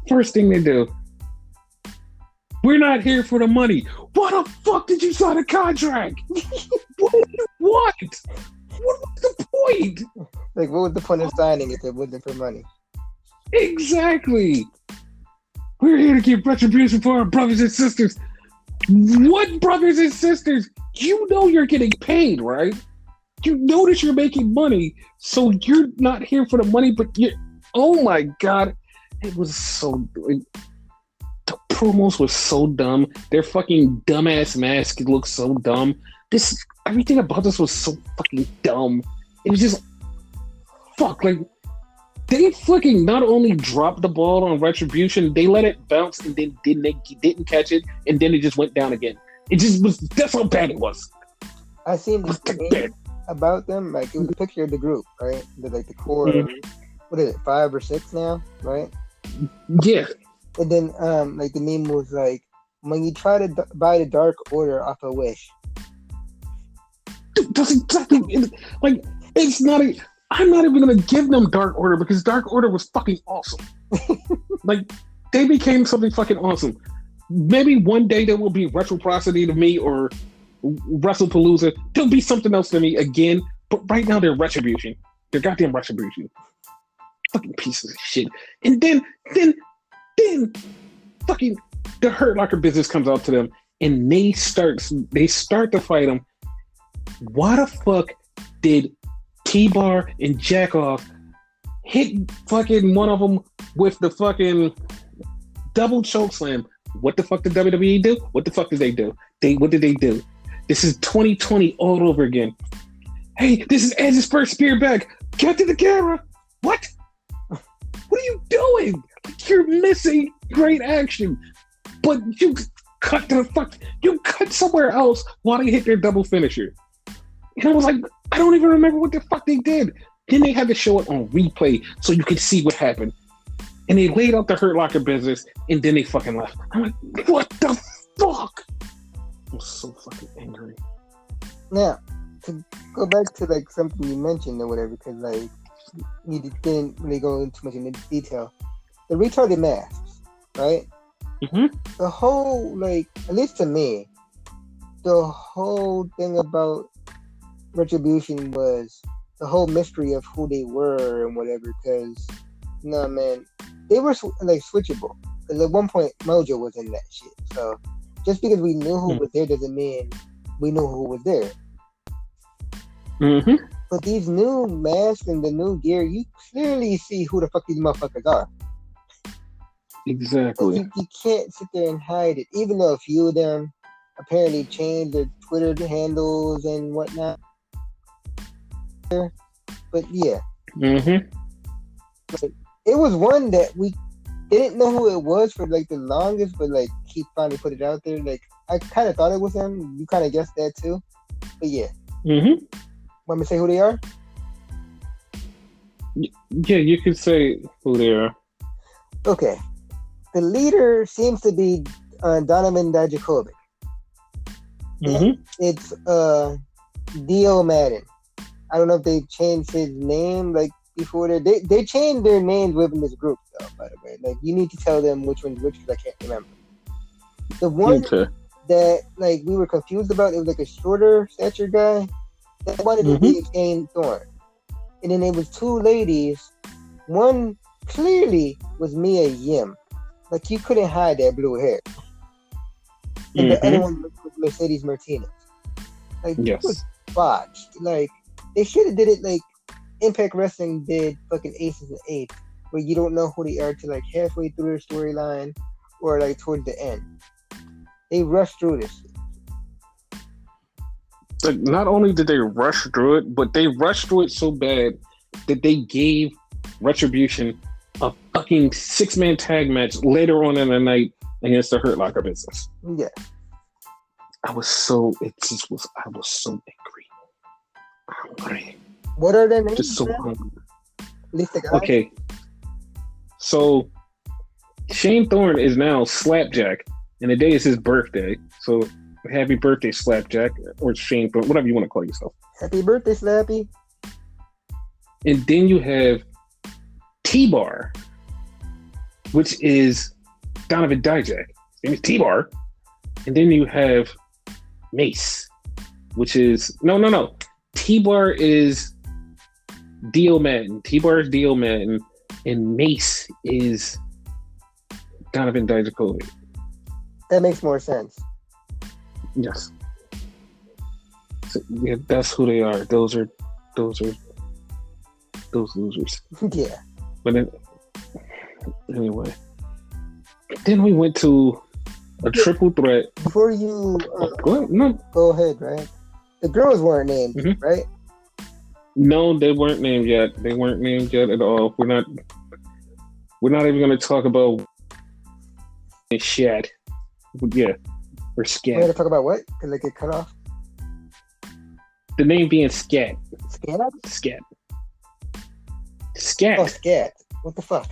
First thing they do. We're not here for the money. Why the fuck did you sign a contract? What? What was the point? Like, what was the point of signing if it wasn't for money? Exactly. We're here to give retribution for our brothers and sisters. What brothers and sisters? You know you're getting paid, right? You notice you're making money, so you're not here for the money, but you. Oh my god, it was so. The promos were so dumb. Their fucking dumbass mask looked so dumb. Everything about this was so fucking dumb. It was just fuck. Like they fucking not only dropped the ball on Retribution, they let it bounce and then didn't catch it, and then it just went down again. It just was. That's how bad it was. I seen this thing about them. Like it was a picture of the group, right? The core. Mm-hmm. What is it? 5 or 6 now, right? Yeah. And then, like the meme was like, when you try to buy the Dark Order off a Wish. That's exactly like it's not. I'm not even gonna give them Dark Order because Dark Order was fucking awesome. Like they became something fucking awesome. Maybe one day there will be Retroprocity to me or WrestlePalooza. There'll be something else to me again. But right now they're Retribution. They're goddamn Retribution. Fucking pieces of shit. And then fucking the Hurt Locker business comes out to them and they start to fight them. Why the fuck did T-Bar and Jackoff hit fucking one of them with the fucking double choke slam? What the fuck did WWE do? What the fuck did they do? What did they do? This is 2020 all over again. Hey, this is Edge's first spear back. Get to the camera. What? What are you doing? You're missing great action. But you cut to the fuck. You cut somewhere else while they hit their double finisher. And I was like, I don't even remember what the fuck they did. Then they had to show it on replay so you could see what happened. And they laid out the Hurt Locker business, and then they fucking left. I'm like, what the fuck? I'm so fucking angry. Now, to go back to like something you mentioned or whatever, because like you didn't really go into too much in detail. The retarded masks, right? Mm-hmm. The whole, like, at least to me, the whole thing about Retribution was the whole mystery of who they were and whatever. Because, no, man, they were like switchable. Because at one point, Mojo was in that shit. So just because we knew who was there doesn't mean we knew who was there. Mm-hmm. But these new masks and the new gear, you clearly see who the fuck these motherfuckers are. Exactly. You can't sit there and hide it, even though a few of them apparently changed their Twitter handles and whatnot. But yeah, mm-hmm. It was one that we didn't know who it was for like the longest, but like he finally put it out there. Like I kind of thought it was him. You kind of guessed that too. But yeah. Mm-hmm. Want me to say who they are? Yeah, you could say who they are. Okay. The leader seems to be Donovan Dijakovic. Mm-hmm. It's Dio Madden. I don't know if they changed his name like before. They changed their names within this group though. By the way, like you need to tell them which one's which because I can't remember. The one that like we were confused about, it was like a shorter stature guy that wanted to be Shane Thorne, and then there was two ladies. One clearly was Mia Yim. Like you couldn't hide that blue hair. And the other one was Mercedes Martinez. Like it was botched. Like they should have did it like Impact Wrestling did fucking Aces and Eights, where you don't know who they are till like halfway through their storyline or like towards the end. They rushed through this shit. Like not only did they rush through it, but they rushed through it so bad that they gave Retribution a fucking 6-man tag match later on in the night against the Hurt Locker business. Yeah. I was so angry. What are their names? Just so hungry. At least the guys? Okay. So Shane Thorne is now Slapjack, and today is his birthday. So happy birthday, Slapjack, or Shane Thorne, whatever you want to call yourself. Happy birthday, Slappy. And then you have T-Bar, which is Donovan Dijak. His name is T-Bar. And then you have Mace, which is... No. T-Bar is Dio Madden. T-Bar is Dio Madden. And Mace is Donovan Dijakovic. That makes more sense. Yes. So, yeah, that's who they are. Those losers. Yeah. But then, anyway, then we went to a triple threat. Before you go ahead, right? The girls weren't named, right? No, they weren't named yet. They weren't named yet at all. We're not even going to talk about Shad. Yeah, or Scat. We're going to talk about what? Because they get cut off. The name being Scat. Scat. Oh, Scat. What the fuck?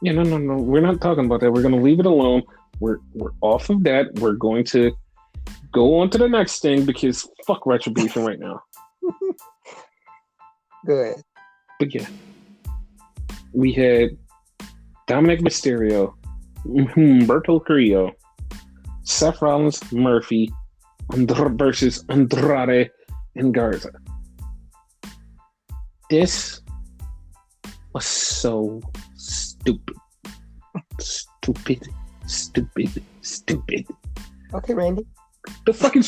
Yeah, no. We're not talking about that. We're going to leave it alone. We're off of that. We're going to go on to the next thing because fuck Retribution right now. Good. But yeah, we had Dominic Mysterio, Humberto Carrillo, Seth Rollins, Murphy versus Andrade and Garza. This was so stupid. Okay, Randy. The fucking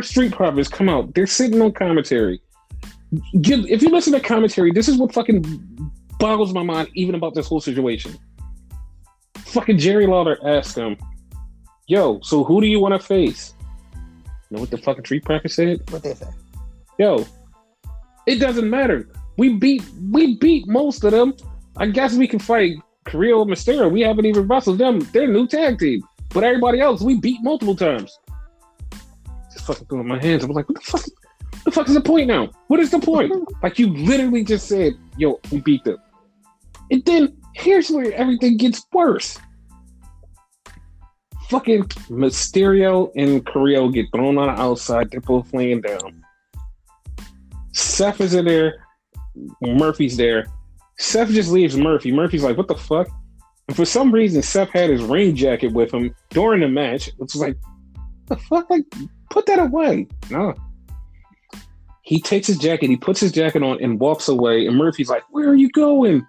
Street Profits come out. They're sitting on commentary. If you listen to commentary, this is what fucking boggles my mind even about this whole situation. Fucking Jerry Lawler asked them, yo, so who do you want to face? You know what the fucking Street Profits said? What they say? Yo, it doesn't matter. We beat most of them. I guess we can fight Carrillo and Mysterio. We haven't even wrestled them. They're a new tag team. But everybody else, we beat multiple times. Just fucking throwing my hands. I was like, what the fuck? The fuck is the point now? What is the point? Like, you literally just said, yo, we beat them. And then here's where everything gets worse. Fucking Mysterio and Carrillo get thrown on the outside. They're both laying down. Seth is in there. Murphy's there. Seth just leaves Murphy. Murphy's like, what the fuck? And for some reason, Seth had his rain jacket with him during the match. It's like, the fuck? Like, put that away. No. He takes his jacket, he puts his jacket on and walks away. And Murphy's like, where are you going?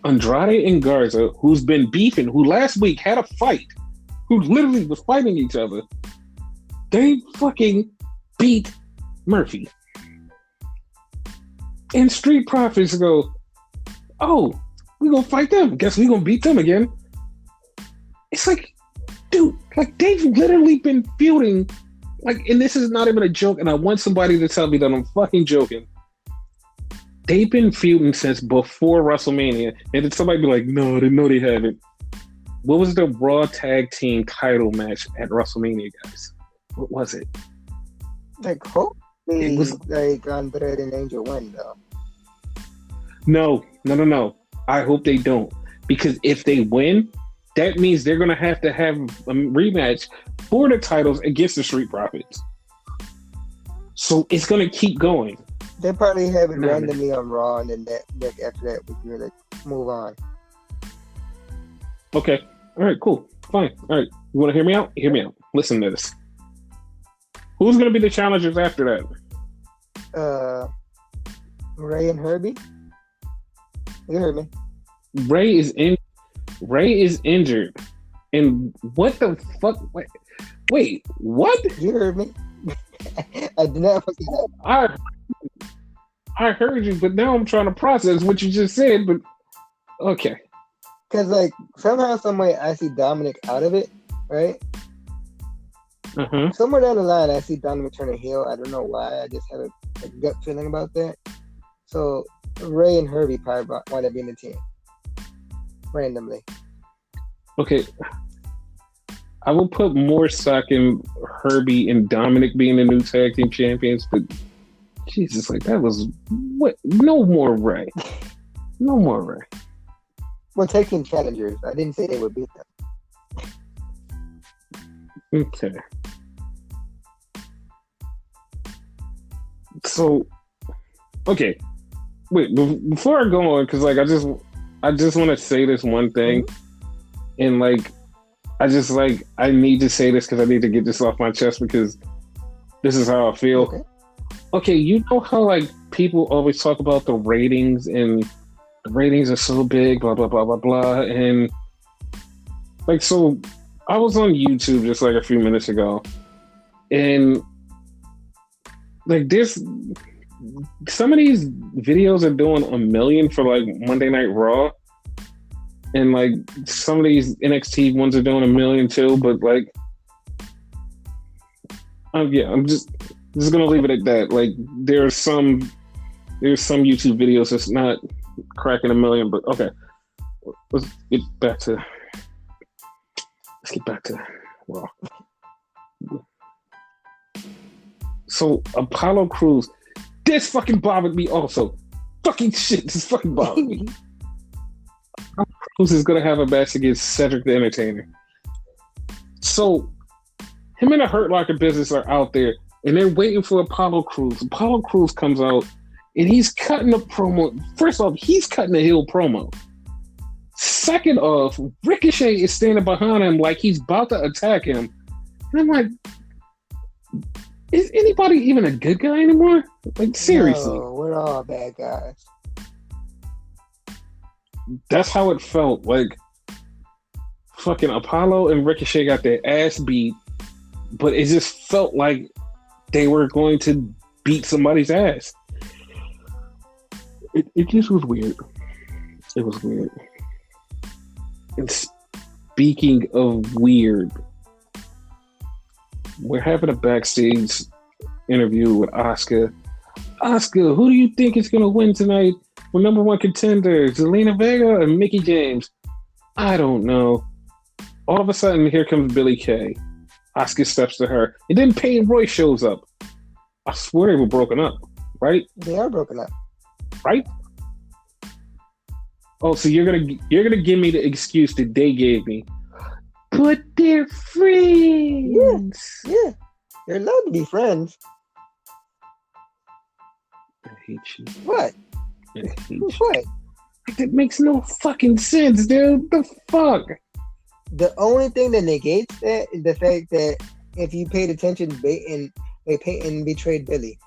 Andrade and Garza, who's been beefing, who last week had a fight, who literally was fighting each other, they fucking beat Murphy. And Street Profits go, oh, we gonna fight them. Guess we gonna beat them again. It's like, dude, like they've literally been feuding. Like, and this is not even a joke, and I want somebody to tell me that I'm fucking joking. They've been feuding since before WrestleMania, and then somebody be like, no, they haven't. What was the Raw Tag Team title match at WrestleMania, guys? What was it? Like, hopefully, it was like Andrade and Angel win, though. No. I hope they don't. Because if they win, that means they're going to have a rematch for the titles against the Street Profits. So it's going to keep going. They probably have it randomly on Raw, and then after that, we can like move on. Okay. All right, cool. Fine. All right. You want to hear me out? Hear me out. Listen to this. Who's going to be the challengers after that? Ray and Herbie. You heard me. Ray is injured. And what the fuck? Wait, what? You heard me. I did not fucking know. I heard you, but now I'm trying to process what you just said, but okay. Because, like, somehow, some way, I see Dominic out of it, right? Uh-huh. Somewhere down the line, I see Dominic turn a heel. I don't know why. I just have a gut feeling about that. So, Ray and Herbie probably wind up being the team. Randomly. Okay. I will put more stock in Herbie and Dominic being the new tag team champions, but Jesus, like that was what? No more Ray. No more Ray. Well, tag team challengers. I didn't say they would beat them. Okay. So, okay. Wait, before I go on, because like I just want to say this one thing, and like I need to say this because I need to get this off my chest because this is how I feel. Okay, you know how like people always talk about the ratings and the ratings are so big, blah blah blah blah blah, and like so, I was on YouTube just like a few minutes ago, and like this. Some of these videos are doing 1 million for like Monday Night Raw, and like some of these NXT ones are doing 1 million too. But like, I'm just gonna leave it at that. Like, there's some YouTube videos that's not cracking 1 million, but okay. Let's get back to Raw. So Apollo Crews. This fucking bothered me also. Fucking shit, this fucking bothered me. Cruz is going to have a match against Cedric the Entertainer. So, him and the Hurt Locker Business are out there, and they're waiting for Apollo Crews. Apollo Crews comes out, and he's cutting a promo. First off, he's cutting a heel promo. Second off, Ricochet is standing behind him like he's about to attack him. And I'm like, is anybody even a good guy anymore? Like, seriously. No, we're all bad guys. That's how it felt. Like, fucking Apollo and Ricochet got their ass beat, but it just felt like they were going to beat somebody's ass. It just was weird. It was weird. And speaking of weird, we're having a backstage interview with Asuka. Asuka, who do you think is going to win tonight? For number one contender, Zelina Vega or Mickie James? I don't know. All of a sudden, here comes Billie Kay. Asuka steps to her, and then Peyton Royce shows up. I swear they were broken up, right? They are broken up. Right? Oh, so you're gonna give me the excuse that they gave me, but they're friends. Yeah. They're allowed to be friends. I hate you. What? I hate you. What? That makes no fucking sense, dude. The fuck? The only thing that negates that is the fact that if you paid attention, Peyton betrayed Billy.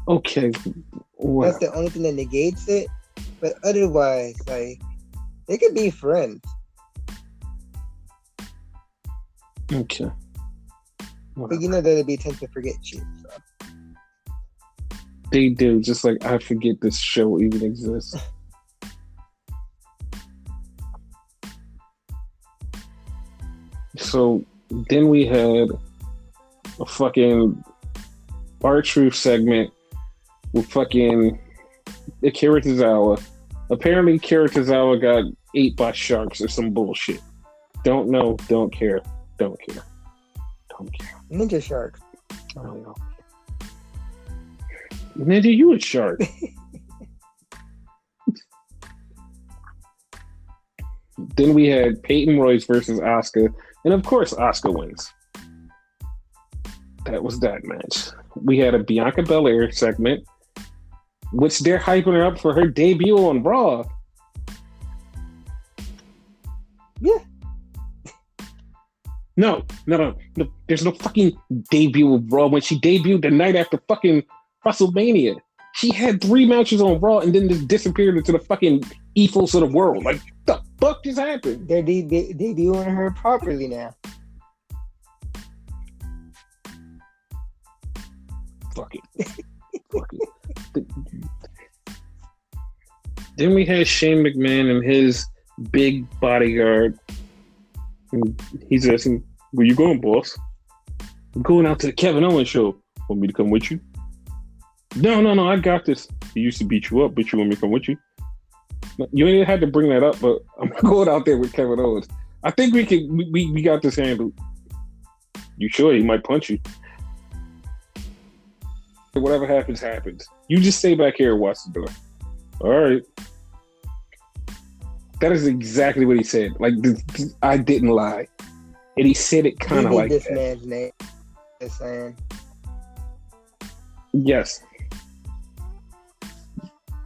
Okay. Well, That's the only thing that negates it. But otherwise, like, they could be friends. okay. But you know that they tend to forget shit. So. They do, just like I forget this show even exists. So then we had a fucking R-Truth segment with fucking Akira Tozawa. Apparently, Akira Tozawa got ate by sharks or some bullshit. Don't know, don't care, don't care, don't care. Ninja sharks. I don't know. Ninja, you a shark. Then we had Peyton Royce versus Asuka, and of course Asuka wins. That was that match. We had a Bianca Belair segment, which they're hyping her up for her debut on Raw. Yeah. No. There's no fucking debut of Raw when she debuted the night after fucking WrestleMania. She had 3 matches on Raw and then just disappeared into the fucking ethos of the world. Like, the fuck just happened? They're debuting her properly now. Fuck it. Fuck it. Then we had Shane McMahon and his big bodyguard. And he's asking, where you going, boss? I'm going out to the Kevin Owens show. Want me to come with you? No, I got this. He used to beat you up, but you want me to come with you? You ain't had to bring that up, but I'm going out there with Kevin Owens. I think we got this handled. You sure? He might punch you. Whatever happens, happens. You just stay back here and watch the door. All right. That is exactly what he said. Like, I didn't lie. And he said it kind of like this that. man's name. Just saying. Yes.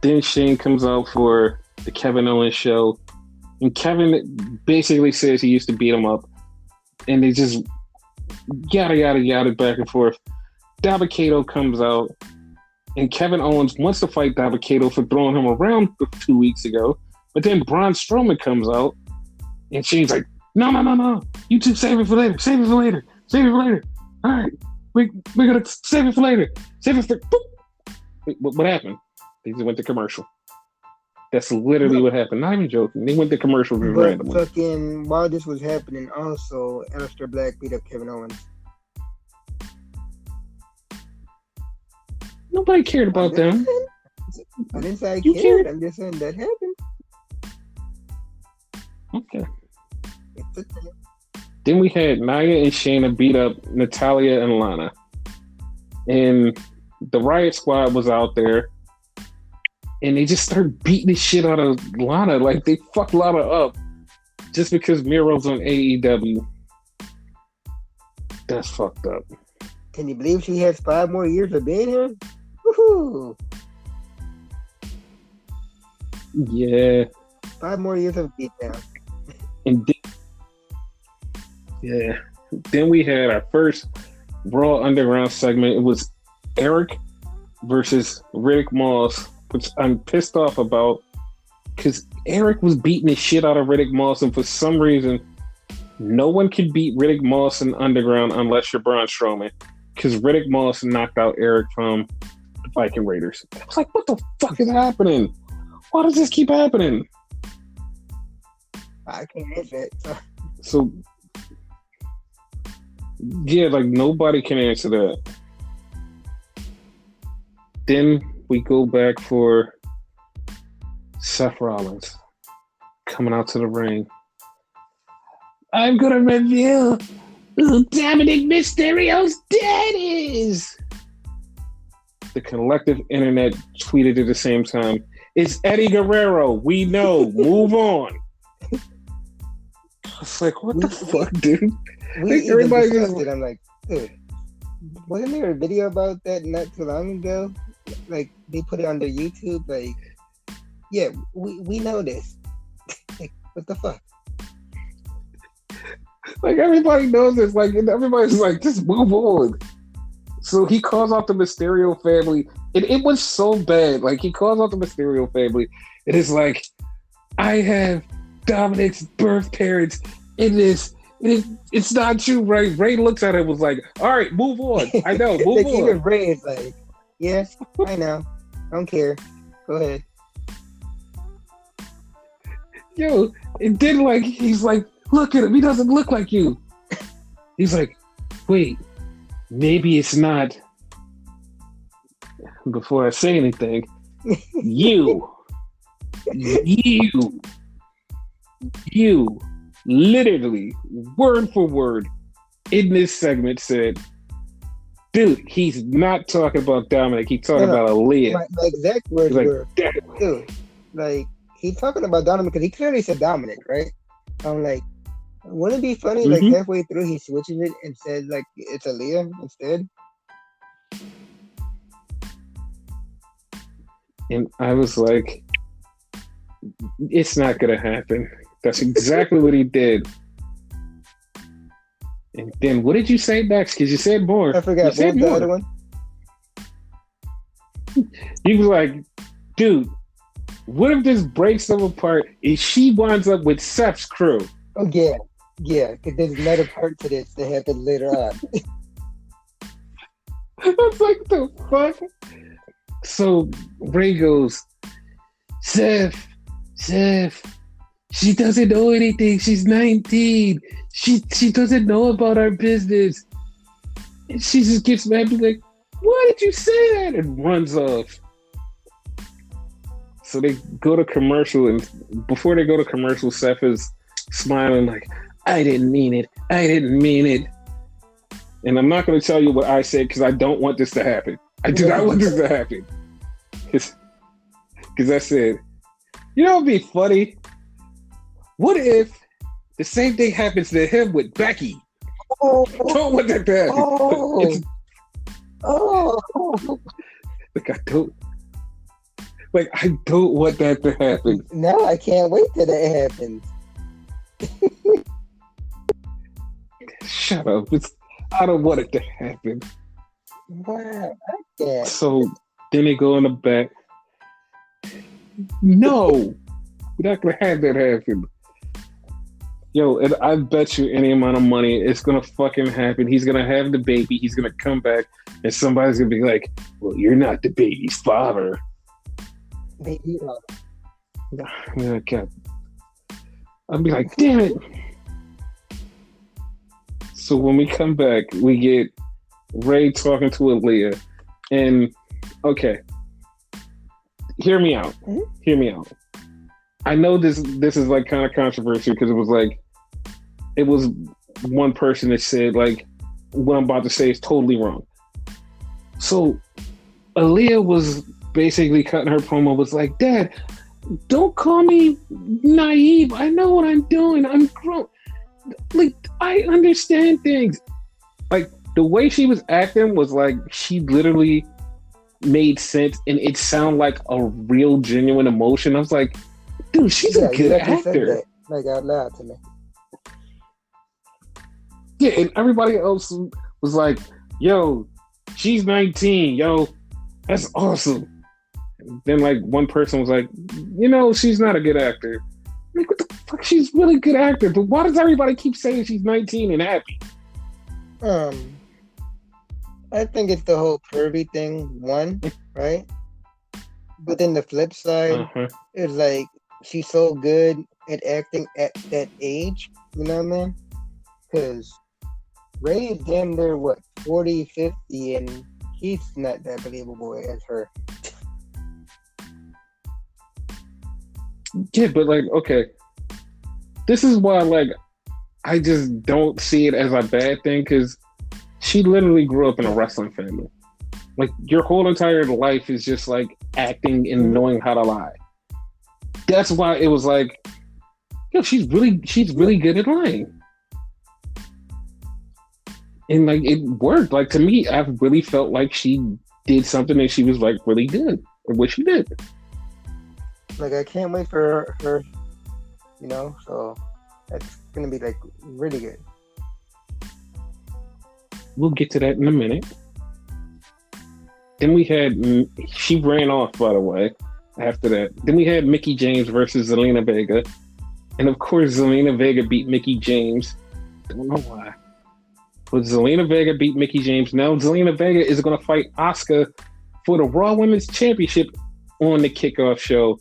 Then Shane comes out for the Kevin Owens show. And Kevin basically says he used to beat him up. And they just yada, back and forth. Dabba-Kato comes out. And Kevin Owens wants to fight Dabba-Kato for throwing him around 2 weeks ago. But then Braun Strowman comes out. And Shane's like, no. You two save it for later. Save it for later. All right. We're going to save it for later. Save it for... Boop. Wait, what happened? They just went to commercial. That's literally what happened. Not even joking. They went to commercial randomly. Fucking, while this was happening, also, Aleister Black beat up Kevin Owens. Nobody cared about them. I didn't say I cared. I'm just saying that happened. Okay. Then we had Nia and Shayna beat up Natalya and Lana. And the Riot Squad was out there. And they just started beating the shit out of Lana. Like, they fucked Lana up just because Miro's on AEW. That's fucked up. Can you believe she has 5 more years of being here? Woohoo! Yeah. 5 more years of beatdown. And then we had our first Raw Underground segment. It was Eric versus Riddick Moss, which I'm pissed off about because Eric was beating the shit out of Riddick Moss, and for some reason, no one can beat Riddick Moss in Underground unless you're Braun Strowman, because Riddick Moss knocked out Eric from the Viking Raiders. I was like, what the fuck is happening? Why does this keep happening? I can't answer it. So, yeah, like nobody can answer that. Then we go back for Seth Rollins coming out to the ring. I'm gonna reveal who Dominic Mysterio's dad is. The collective internet tweeted at the same time. It's Eddie Guerrero. We know. Move on. I was like, what the fuck, dude? We even discussed it. I'm like, dude, wasn't there a video about that not too long ago? Like, they put it on their YouTube. Like, yeah, we know this. Like, what the fuck? Like, everybody knows this. Like, everybody's like, just move on. So he calls out the Mysterio family. And it was so bad. Like, he calls out the Mysterio family. It is like, I have Dominic's birth parents. It's not true, Ray. Ray looks at it and was like, all right, move on. I know, move like, on. Even Ray is like, yes, I know. Don't care. Go ahead. Yo, and then like he's like, look at him, he doesn't look like you. He's like, wait, maybe it's not. Before I say anything, you literally, word for word, in this segment said, dude, he's not talking about Dominic, he's talking about Aaliyah. My exact words were, dude, like, he's talking about Dominic because he clearly said Dominic, right? I'm like, wouldn't it be funny, like, halfway through he switches it and says, like, it's Aaliyah instead? And I was like, it's not going to happen. That's exactly what he did. And then what did you say next? Because you said more. I forgot. What was the other one? He was like, dude, what if this breaks them apart and she winds up with Seth's crew? Oh, yeah. Yeah, because there's another part to this that happened later on. I was like, the fuck? So Ray goes, Seth, she doesn't know anything. She's 19. She doesn't know about our business. And she just gets mad and be like, why did you say that? And runs off. So they go to commercial, and before they go to commercial, Seth is smiling like, I didn't mean it. And I'm not going to tell you what I said because I don't want this to happen. I do not want this to happen. Because I said, you know what would be funny? What if the same thing happens to him with Becky? Oh, don't want that to happen. Like, I don't want that to happen. Now I can't wait till that happens. Shut up. I don't want it to happen. Wow, I can't. So then they go in the back. No, we're not gonna have that happen. Yo, and I bet you any amount of money it's gonna fucking happen. He's gonna have the baby. He's gonna come back, and somebody's gonna be like, "Well, you're not the baby's father." Baby, God. I'll be like, "Damn it!" So when we come back, we get Ray talking to Aaliyah, and okay, hear me out. I know this is like kind of controversial because it was one person that said like what I'm about to say is totally wrong. So Aaliyah was basically cutting her promo, was like, Dad, don't call me naive. I know what I'm doing. I'm grown. Like, I understand things. Like, the way she was acting was like she literally made sense and it sounded like a real genuine emotion. I was like, dude, she's a good actor. Like, out loud to me. Yeah, and everybody else was like, yo, she's 19, yo, that's awesome. And then like one person was like, you know, she's not a good actor. I'm like, what the fuck? She's a really good actor, but why does everybody keep saying she's 19 and happy? I think it's the whole pervy thing, one, right? But then the flip side is like she's so good at acting at that age, you know what I mean? Because Ray is damn near, 40, 50, and he's not that believable as her. Yeah, but like, okay. This is why, like, I just don't see it as a bad thing because she literally grew up in a Yeah. wrestling family. Like your whole entire life is just like acting and Mhm. knowing how to lie. That's why it was like, yo, she's Yeah. really good at lying. And like it worked. Like to me, I really felt like she did something that she was like really good at what she did. Like I can't wait for her, so that's gonna be like really good. We'll get to that in a minute. Then we had she ran off, by the way. After that, then we had Mickey James versus Zelina Vega, and of course Zelina Vega beat Mickey James. Don't know why, but Zelina Vega beat Mickey James. Now Zelina Vega is going to fight Asuka for the Raw Women's Championship on the kickoff show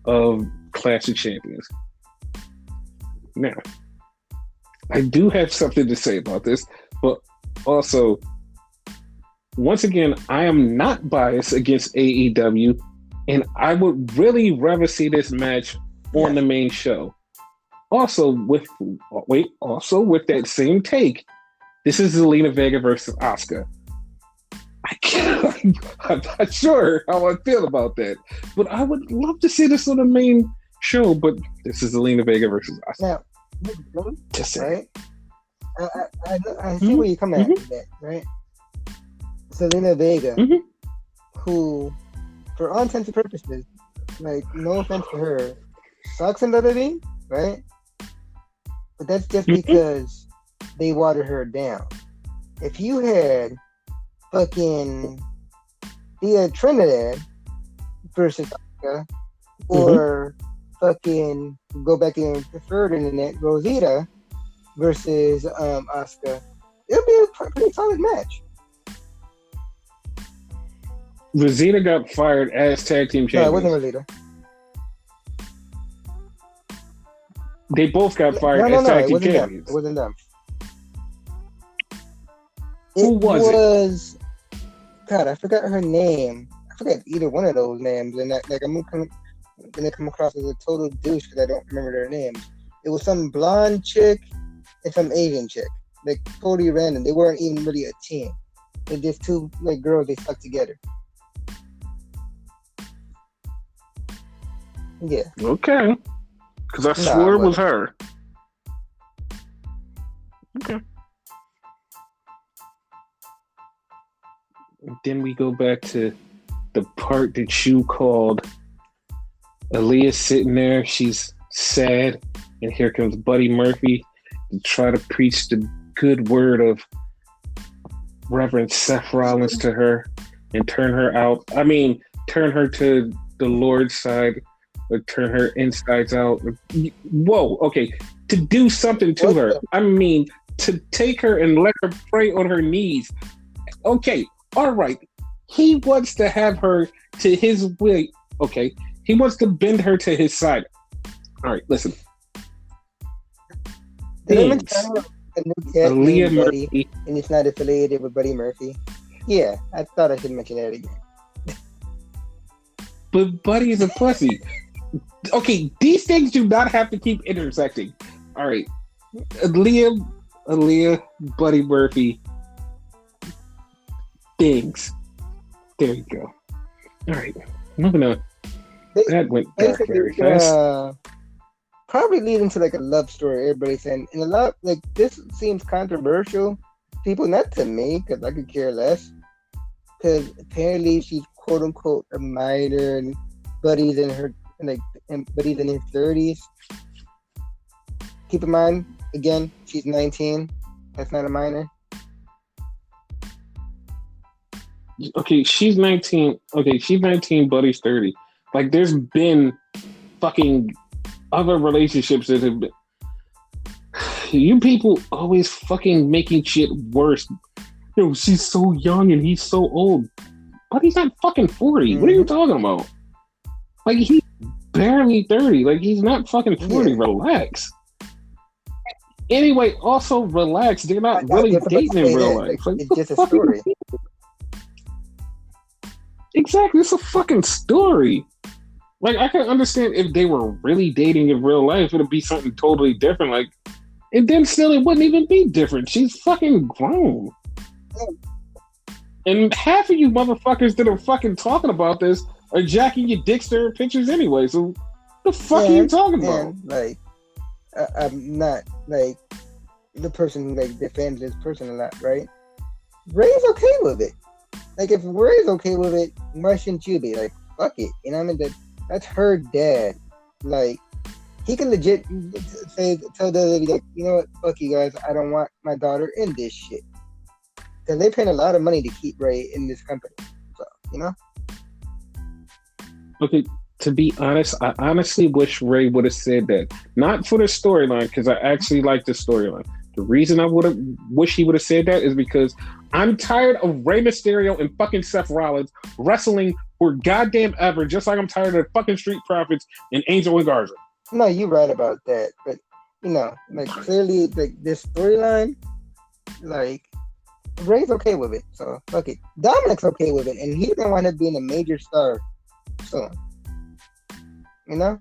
of Clash of Champions. Now, I do have something to say about this, but also, once again, I am not biased against AEW, and I would really rather see this match on Yeah. the main show. Also, also with that same take, this is Zelina Vega versus Asuka. I can't, I'm not sure how I feel about that, but I would love to see this on the main show. But this is Zelina Vega versus Asuka. Now, Just saying. right? I see where you're coming at with that, right? Selena Vega, Mhm. who, for all intents and purposes, like no offense to her, sucks in WWE, right? But that's just Mhm. because they watered her down. If you had fucking Thea Trinidad versus Asuka, or fucking go back in the third internet, Rosita versus Asuka, it'll be a pretty solid match. Rosita got fired as tag team No, it champion. wasn't Rosita. They both got fired No, as tag it team wasn't them. champions. It wasn't them. Who was it? was God, I forgot her name. I forgot either one of those names, and that, like I'm gonna come across as a total douche because I don't remember their names. It was some blonde chick and some Asian chick, like totally random. They weren't even really a team. They're just two like girls they stuck together. Yeah. Okay. Because I Nah, swore it but- was her. Okay. Then we go back to the part that you called Aaliyah sitting there. She's sad. And here comes Buddy Murphy to try to preach the good word of Reverend Seth Rollins to her and turn her out. I mean, turn her to the Lord's side or turn her insides out. Whoa, okay. To do something to What her. the- I mean, to take her and let her pray on her knees. Okay, all right. He wants to have her to his will. Okay, he wants to bend her to his side. All right, listen. Did I Things. mention a new cat Aaliyah named Buddy, Murphy. and it's not affiliated with Buddy Murphy? Yeah, I thought I should mention that again. But Buddy is a pussy. Okay, these things do not have to keep intersecting. All right, Aaliyah, Buddy Murphy, things. There you go. All right, moving on. That went dark very fast. Probably leading to like a love story. Everybody's saying, and a lot like this seems controversial. People, not to me, because I could care less. Because apparently she's quote unquote a minor, and Buddy's in her Buddy's in his 30s. Keep in mind, again, she's 19. That's not a minor. Okay, she's 19. Okay, she's 19, Buddy's 30. Like, there's been fucking other relationships that have been. You people always fucking making shit worse. Yo, she's so young and he's so old. Buddy's not fucking 40. What are you talking about? Like, he's barely 30. Like, he's not fucking 40. Yeah. Relax. Anyway, also relax. They're not really just about to dating in say real that. life. Like, It's what just the a fuck are story. you- Exactly, it's a fucking story. Like, I can understand if they were really dating in real life, it'd be something totally different. Like, And then still, it wouldn't even be different. She's fucking grown. And half of you motherfuckers that are fucking talking about this are jacking your dicks to her pictures anyway. So, the fuck are you talking about? Like, I'm not like the person who like defends this person a lot, right? Ray's okay with it. Like, if Ray's okay with it, why shouldn't you be? Like, fuck it. You know what I mean? That's her dad. Like, he can legit tell the lady, like, you know what? Fuck you guys. I don't want my daughter in this shit. Because they paying a lot of money to keep Ray in this company. So, you know? Okay, to be honest, I honestly wish Ray would have said that. Not for the storyline, because I actually like the storyline. The reason I would have wish he would have said that is because I'm tired of Rey Mysterio and fucking Seth Rollins wrestling for goddamn ever, just like I'm tired of fucking Street Profits and Angel and Garza. No, you're right about that. But, you know, like, clearly, like, this storyline, like, Ray's okay with it. So, fuck it. Dominic's okay with it. And he doesn't want to be a major star. So, you know?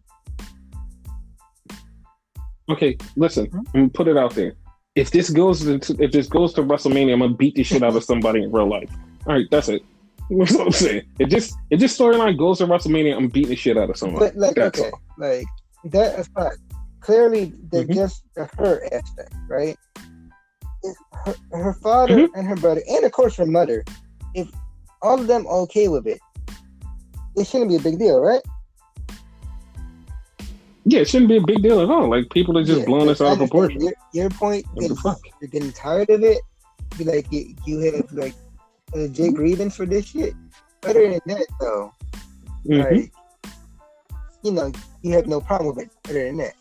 Okay, listen, I'm gonna put it out there. If this goes to WrestleMania, I'm gonna beat the shit out of somebody in real life. All right, that's it. That's what I'm saying. If this storyline goes to WrestleMania, I'm beating the shit out of somebody. But like, that's okay, all. like that is fine. Clearly, they're just her aspect, right? If her father and her brother, and of course her mother, if all of them okay with it, it shouldn't be a big deal, right? Yeah, it shouldn't be a big deal at all. Like, people are just blowing this out of proportion. Your point is you're getting tired of it. Be like, you have like a legit grievance for this shit. Other than that, though, like, you know, you have no problem with it. Other than that,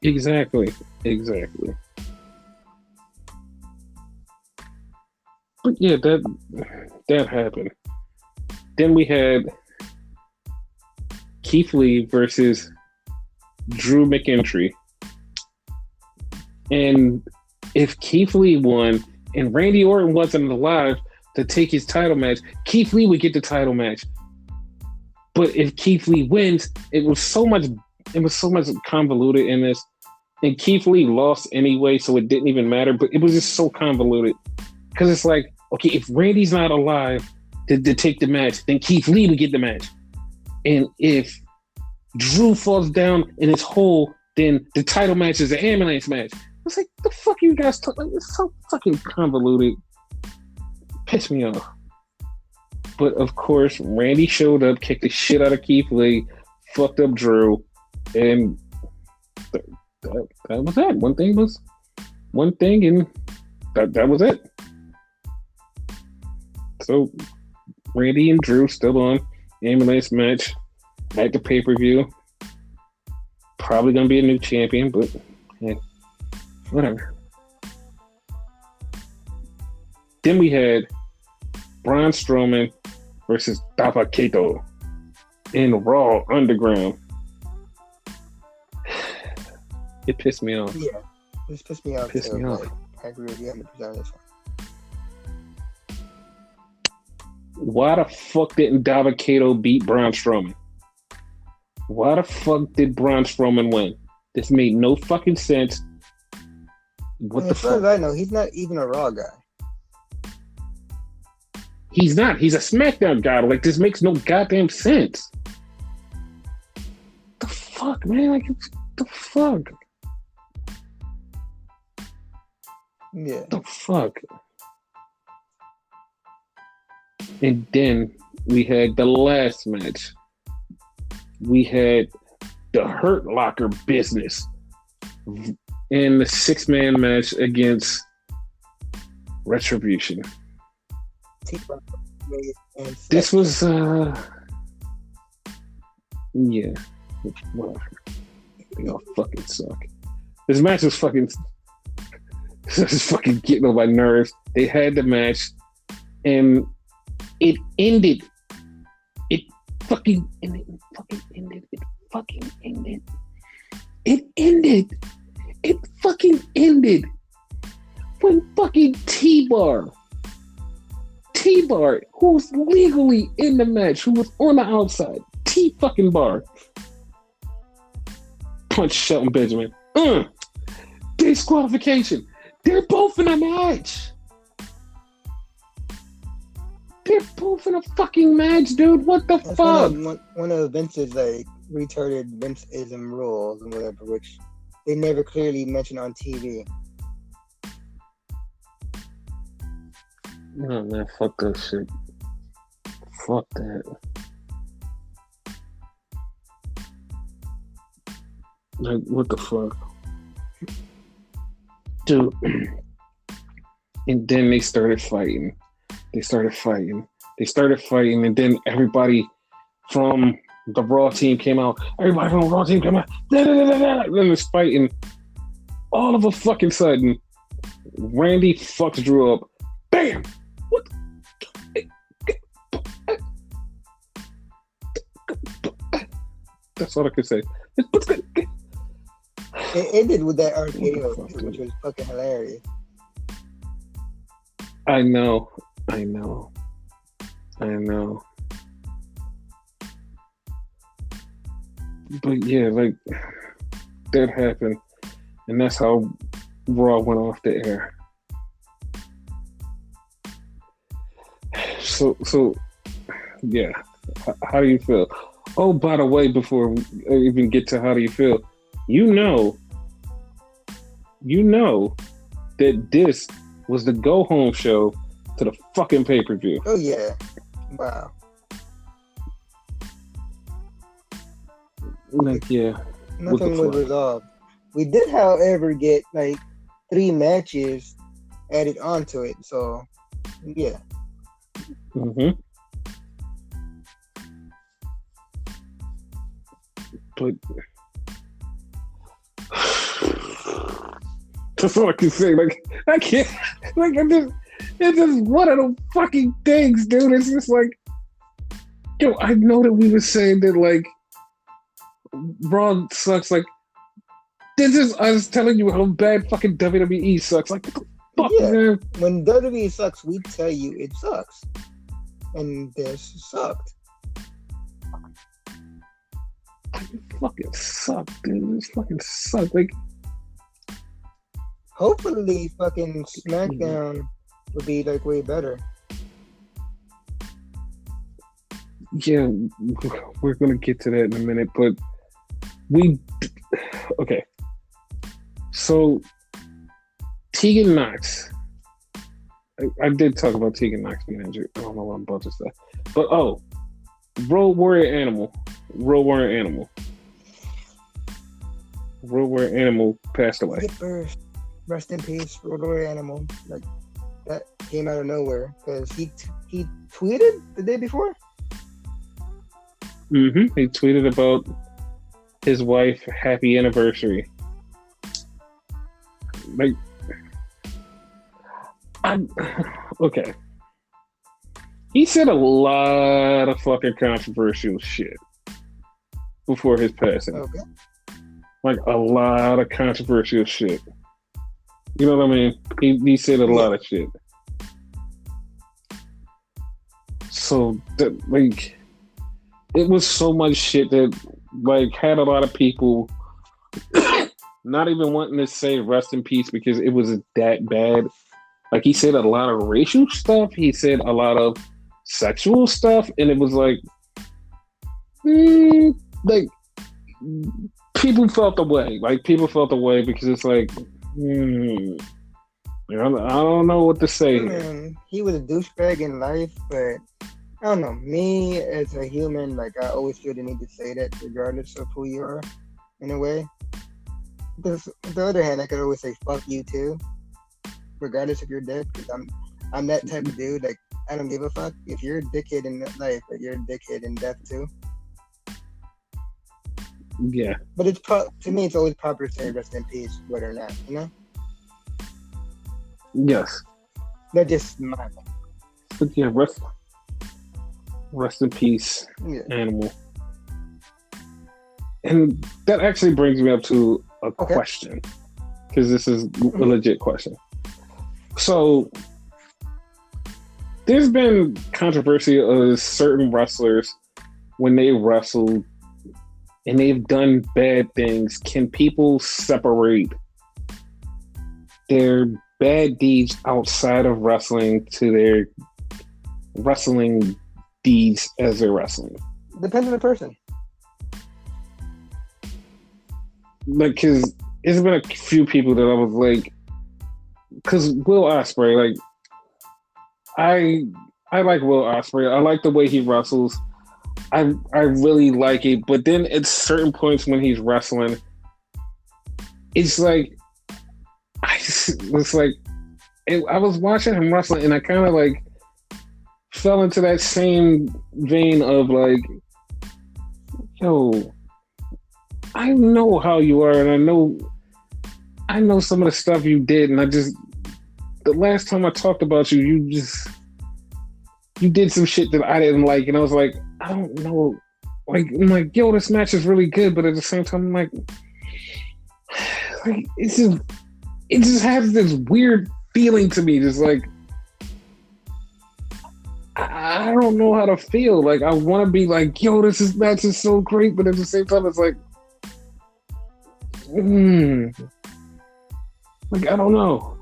exactly. But yeah, that happened. Then we had Keith Lee versus Drew McIntyre. And if Keith Lee won and Randy Orton wasn't alive to take his title match, Keith Lee would get the title match. But if Keith Lee wins, it was so much convoluted in this. And Keith Lee lost anyway, so it didn't even matter. But it was just so convoluted. Because it's like, okay, if Randy's not alive to take the match, then Keith Lee would get the match. And if Drew falls down in his hole, then the title match is an ambulance match. It's like, the fuck you guys talking? Like, it's so fucking convoluted. Pissed me off. But of course, Randy showed up, kicked the shit out of Keith Lee, fucked up Drew, and that was that. One thing, and that was it. So Randy and Drew still on ambulance match at the pay-per-view. Probably gonna be a new champion, but yeah, whatever. Then we had Braun Strowman versus Dabba-Kato in Raw Underground. It pissed me off. Yeah, this pissed me off. I agree with you 100% on this one. Why the fuck didn't Dabba-Kato beat Braun Strowman? Why the fuck did Braun Strowman win? This made no fucking sense. What the fuck? As far as I know, he's not even a Raw guy. He's not. He's a SmackDown guy. Like, this makes no goddamn sense. The fuck, man? Like, the fuck? Yeah. The fuck? And then we had the last match. We had the Hurt Locker business in the 6-man match against Retribution. This was yeah, whatever. They all fucking suck. This match was fucking getting on my nerves. They had the match and it ended. It fucking ended. It fucking ended when fucking T-Bar, who's legally in the match, who was on the outside, T-fucking-Bar, punch Shelton Benjamin. Disqualification. They're both in a match. They're both in a fucking match, dude. What the That's fuck? one of Vince's like retarded Vince-ism rules and whatever, which they never clearly mention on TV. Oh man, fuck that shit. Fuck that. Like, what the fuck? Dude. And then they started fighting. And then everybody from the Raw team came out. Then it's fighting. All of a fucking sudden, Randy fucks Drew up. Bam! What? That's all I can say. It ended with that RKO, which was fucking hilarious. I know. But yeah, like, that happened. And that's how Raw went off the air. So yeah. How do you feel? Oh, by the way, before we even get to how do you feel, you know that this was the go home show to the fucking pay-per-view. Oh yeah. Wow. Like, yeah. Nothing was resolved. We did, however, get like 3 matches added onto it. So yeah. Mm-hmm. But that's all I can say. Like, I can't. Like, it's just one of the fucking things, dude. It's just like, yo, I know that we were saying that like Raw sucks. Like, this is us telling you how bad fucking WWE sucks. Like, what the fuck, man? When WWE sucks, we tell you it sucks, and this sucked. It fucking sucked, dude. This fucking sucked. Like, hopefully, fucking SmackDown would be like way better. Yeah, we're gonna get to that in a minute, but okay. So Tegan Knox, I did talk about Tegan Knox being injured. I don't know what I'm about to say, but Road Warrior Animal passed away. Yippers. Rest in peace, Road Warrior Animal. Like, that came out of nowhere because he tweeted the day before. Mm-hmm. He tweeted about his wife, happy anniversary. Like, okay. He said a lot of fucking controversial shit before his passing. Okay. Like, a lot of controversial shit. You know what I mean? He said a lot of shit. So, like, it was so much shit that, like, had a lot of people not even wanting to say rest in peace because it was that bad. Like, he said a lot of racial stuff. He said a lot of sexual stuff. And it was like, like, people felt the way. Like, people felt the way because it's like, I don't know what to say. Man, he was a douchebag in life, but I don't know. Me as a human, like, I always feel the need to say that regardless of who you are, in a way. Because on the other hand, I could always say fuck you too, regardless if you're dead. Because I'm that type of dude. Like, I don't give a fuck if you're a dickhead in life, but you're a dickhead in death too. Yeah. But it's to me, it's always proper to say rest in peace, whether or not, you know. Yes. That's just my. But yeah, rest in peace, Animal. And that actually brings me up to a question, because this is a legit question. So, there's been controversy of certain wrestlers when they wrestled and they've done bad things, can people separate their bad deeds outside of wrestling to their wrestling deeds as they're wrestling? Depends on the person. Like, because there's been a few people that I was like, because Will Ospreay, like, I like Will Ospreay. I like the way he wrestles. I really like it. But then at certain points when he's wrestling, it's like I was watching him wrestling, and I kind of like fell into that same vein of like, yo, I know how you are, and I know some of the stuff you did, and the last time I talked about you, you did some shit that I didn't like, and I was like, I don't know, like, I'm like, yo, this match is really good, but at the same time, I'm like it just has this weird feeling to me, just like I don't know how to feel. Like, I want to be like, yo, this match is so great, but at the same time, it's like, like, I don't know,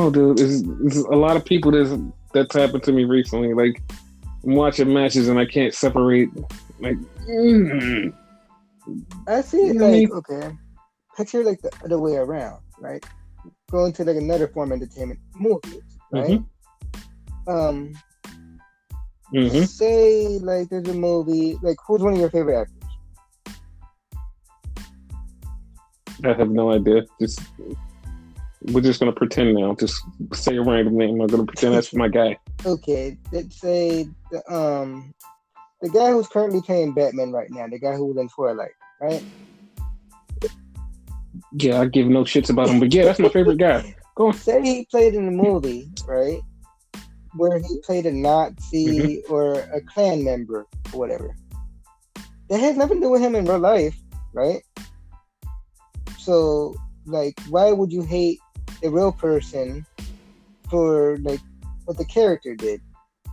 dude. It's a lot of people that's happened to me recently. Like, I'm watching matches and I can't separate. Like, I see it like, okay, picture like the other way around, right? Going to like another form of entertainment, movies, right? Say like there's a movie, like, who's one of your favorite actors? I have no idea. We're just gonna pretend now. Just say a random name. I'm gonna pretend that's my guy. Okay, let's say the guy who's currently playing Batman right now, the guy who was in Twilight, right? Yeah, I give no shits about him, but yeah, that's my favorite guy. Go on. Say he played in a movie, right, where he played a Nazi or a Klan member or whatever. That has nothing to do with him in real life, right? So, like, why would you hate a real person for, like, what the character did?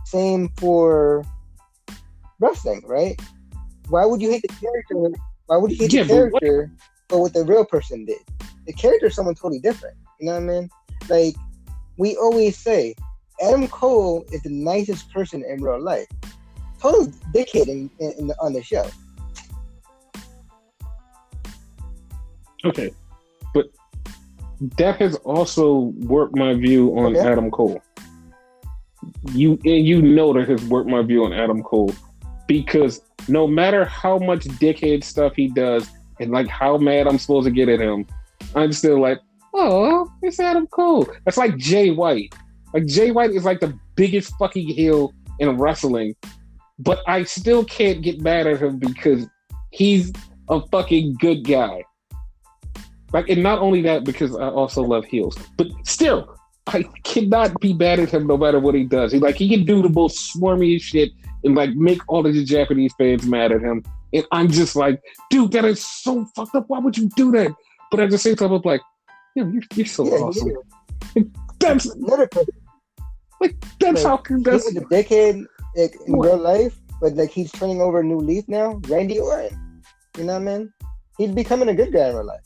Same for wrestling, right? Why would you hate the character? Why would you hate the character for what the real person did? The character is someone totally different. You know what I mean? Like, we always say, Adam Cole is the nicest person in real life. Total dickhead on the show. Okay, but that has also worked my view on Adam Cole. You know that has worked my view on Adam Cole, because no matter how much dickhead stuff he does and like how mad I'm supposed to get at him, I'm still like, oh, it's Adam Cole. That's like Jay White. Like, Jay White is like the biggest fucking heel in wrestling, but I still can't get mad at him because he's a fucking good guy. Like, and not only that, because I also love heels, but still, I cannot be mad at him no matter what he does. He can do the most swarmy shit and like make all of the Japanese fans mad at him. And I'm just like, dude, that is so fucked up. Why would you do that? But at the same time, I'm like, yeah, you're so awesome. That's another person. Like, that's like, how that's a dickhead like, in real life, but like he's turning over a new leaf now. Randy Orton, you know what I mean? He's becoming a good guy in real life.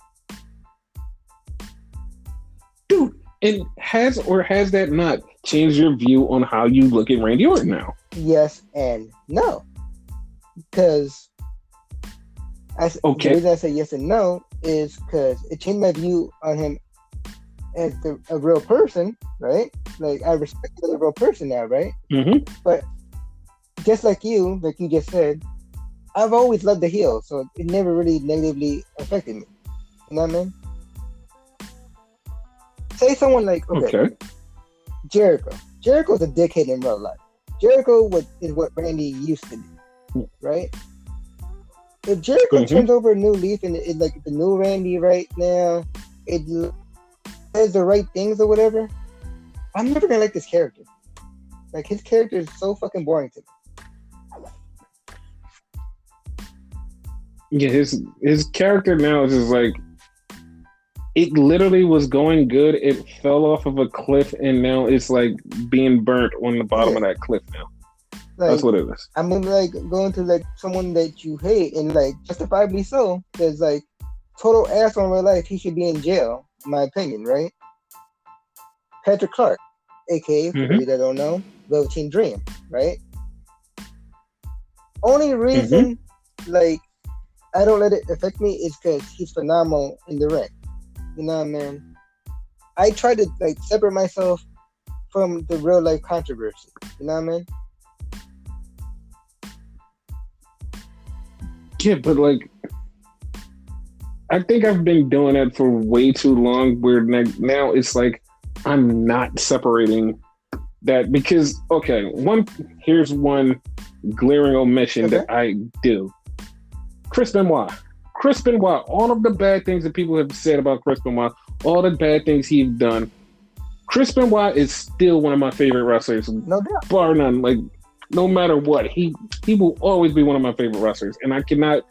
Dude, and has that not changed your view on how you look at Randy Orton now? Yes and no. Because the reason I say yes and no is because it changed my view on him as a real person, right? Like, I respect him as a real person now, right? But just like you just said, I've always loved the heel, so it never really negatively affected me. You know what I mean? Say someone like, Jericho. Jericho's a dickhead in real life. Jericho is what Randy used to do, right? If Jericho turns over a new leaf and it like the new Randy right now, it says the right things or whatever, I'm never gonna like this character. Like, his character is so fucking boring to me. Yeah, his character now is just like, it literally was going good. It fell off of a cliff, and now it's like being burnt on the bottom of that cliff now. That's like what it is. I'm gonna like going to like someone that you hate and like justifiably so. There's like total ass on real life. He should be in jail, in my opinion, right? Patrick Clark, aka for those that don't know, Velveteen Dream, right? Only reason like I don't let it affect me is because he's phenomenal in the ring. You know what I mean? I try to like separate myself from the real life controversy. You know what I mean? Yeah, but like, I think I've been doing that for way too long. Where now it's like I'm not separating that because here's one glaring omission that I do. Chris Benoit. All of the bad things that people have said about Chris Benoit, all the bad things he's done. Chris Benoit is still one of my favorite wrestlers, no doubt, bar none. Like, no matter what, he will always be one of my favorite wrestlers, and I cannot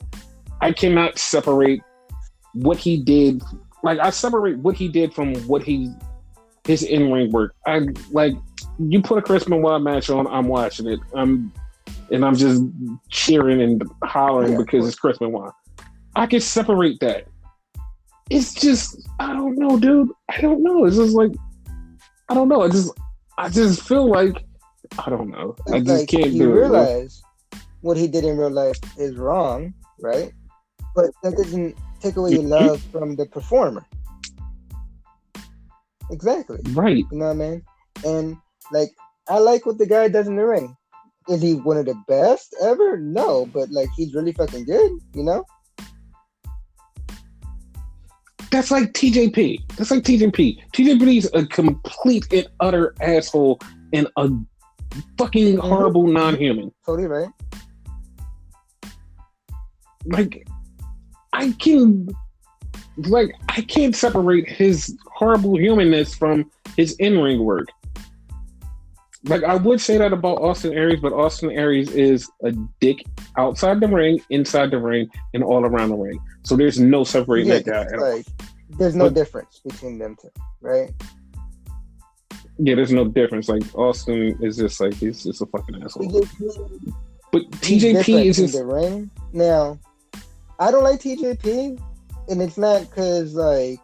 separate what he did. Like, I separate what he did from his in-ring work. I like you put a Chris Benoit match on, I'm watching it. I'm just cheering and hollering because it's Chris Benoit. I can separate that. It's just I don't know, dude. I don't know. It's just like I don't know. I just feel like I don't know. I just like, can't do it. You realize what he did in real life is wrong, right? But that doesn't take away your love from the performer. Exactly. Right. You know what I mean? And like I like what the guy does in the ring. Is he one of the best ever? No, but like he's really fucking good, you know? That's like TJP. TJP is a complete and utter asshole and a fucking horrible non-human. Totally right. Like, I can't separate his horrible humanness from his in-ring work. Like, I would say that about Austin Aries, but Austin Aries is a dick outside the ring, inside the ring, and all around the ring. So there's no separating that guy at all. There's no difference between them two, right? Yeah, there's no difference. Like, Austin is just like, he's just a fucking asshole. But TJP is just... in the ring. Now, I don't like TJP, and it's not because, like,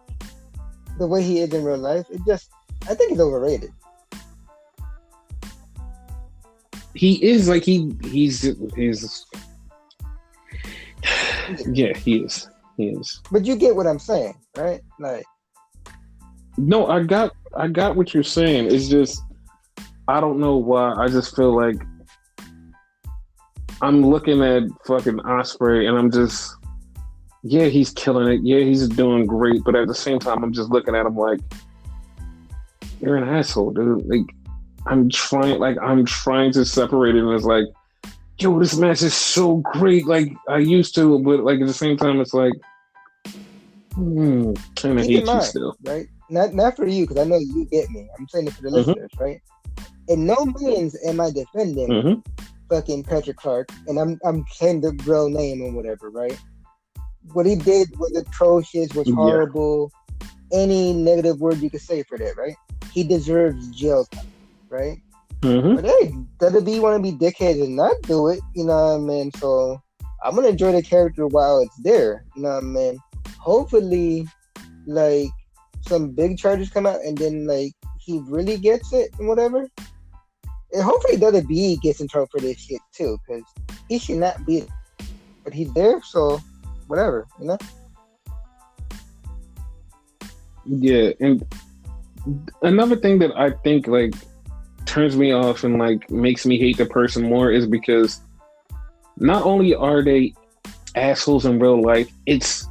the way he is in real life. It just, I think he's overrated. He is like he's yeah, he is. But you get what I'm saying, right? Like, no, I got what you're saying. It's just I don't know why. I just feel like I'm looking at fucking Ospreay and I'm just he's killing it. Yeah, he's doing great. But at the same time, I'm just looking at him like you're an asshole, dude. Like I'm trying to separate it, and it's like, yo, this match is so great, like I used to, but like at the same time, it's like, kind of hate you still, right? Not for you, because I know you get me. I'm saying it for the listeners, right? In no means am I defending fucking Patrick Clark, and I'm saying the real name or whatever, right? What he did was atrocious, was horrible. Any negative word you could say for that, right? He deserves jail time. Right? But hey, WWE want to be dickheads and not do it, you know what I mean? So I'm gonna enjoy the character while it's there, you know what I mean? Hopefully, like some big charges come out and then like he really gets it and whatever. And hopefully WWE gets in trouble for this shit too, because he should not be it. But he's there, so whatever, you know? Yeah, and another thing that I think like turns me off and like makes me hate the person more is because not only are they assholes in real life, it's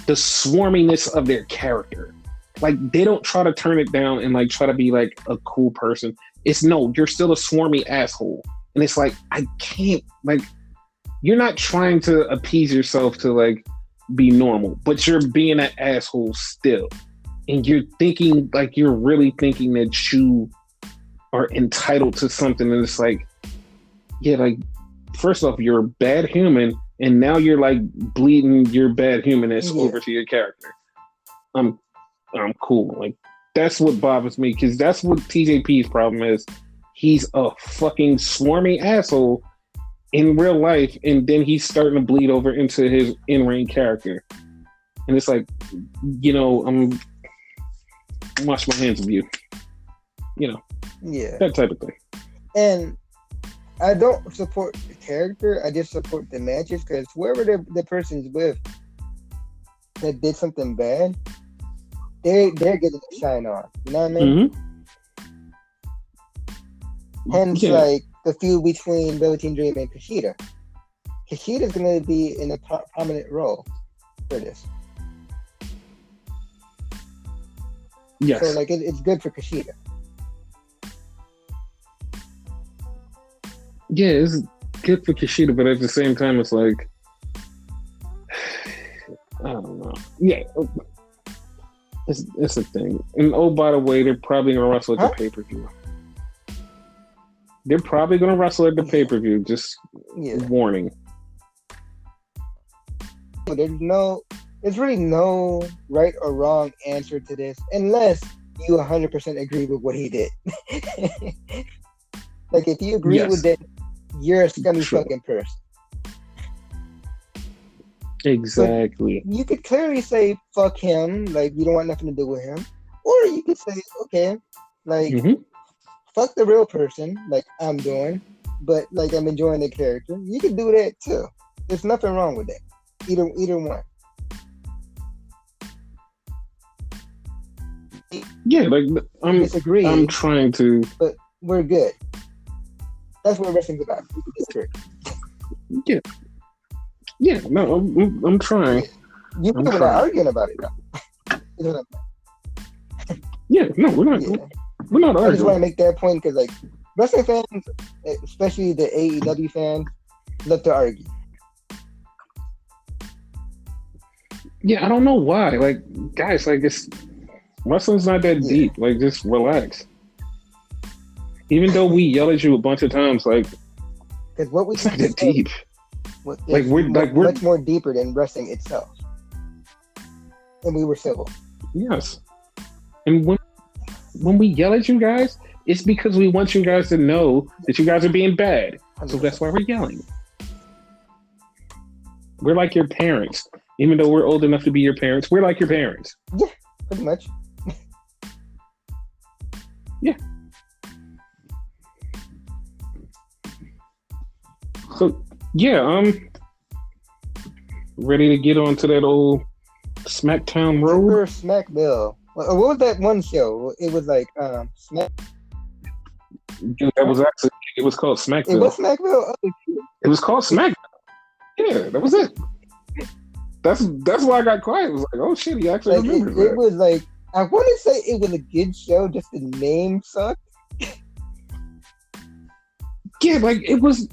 the swarminess of their character. Like they don't try to turn it down and like try to be like a cool person. It's no, you're still a swarmy asshole. And it's like, I can't, like, you're not trying to appease yourself to like be normal, but you're being an asshole still. And you're thinking, like, you're really thinking that you are entitled to something, and it's like, yeah, like, first off, you're a bad human, and now you're like bleeding your bad humanness over to your character. I'm cool. Like, that's what bothers me, because that's what TJP's problem is. he's a fucking swarmy asshole in real life, and then he's starting to bleed over into his in-ring character. And it's like, I'm wash my hands of you. Yeah. That type of thing. And I don't support the character. I just support the matches, because whoever the person's with that did something bad, they're getting a shine on. You know what I mean? Mm-hmm. Hence, like the feud between Velveteen Dream and Kushida. Kushida's going to be in a prominent role for this. Yes. So like it's good for Kushida. Yeah, it's good for Kushida, but at the same time, it's like, I don't know. Yeah, it's a thing. And oh, by the way, they're probably gonna wrestle at the pay-per-view. They're probably gonna wrestle at the pay-per-view. Just warning. There's really no right or wrong answer to this, unless you 100% agree with what he did. Like, if you agree with it, you're a scummy fucking person. Exactly. But you could clearly say, fuck him, like, you don't want nothing to do with him. Or you could say, okay, like, fuck the real person, like I'm doing, but, like, I'm enjoying the character. You could do that, too. There's nothing wrong with that. Either one. Yeah, like, I'm trying to... But we're good. That's what wrestling's about. We can disagree. Yeah. Yeah, no, I'm trying. You people are not arguing about it, though. Yeah, no, we're not. Yeah. We're not arguing. I just want to make that point, because, like, wrestling fans, especially the AEW fans, love to argue. Yeah, I don't know why. Like, guys, like, wrestling's not that deep. Like, just relax. Even though we yell at you a bunch of times, like, because what we it's not that deep. We're much more deeper than wrestling itself, and we were civil. Yes, and when we yell at you guys, it's because we want you guys to know that you guys are being bad. 100%. So that's why we're yelling. We're like your parents, even though we're old enough to be your parents. We're like your parents. Yeah, pretty much. Yeah. So, yeah, ready to get on to that old SmackDown road? Or Smackville. What was that one show? It was like Smack. Dude, it was called SmackVille. It was SmackVille? Oh, it was called SmackVille. Yeah, that was it. That's why I got quiet. It was like, oh shit, he actually remembers that. It was like, I want to say it was a good show, just the name sucked. Yeah, like it was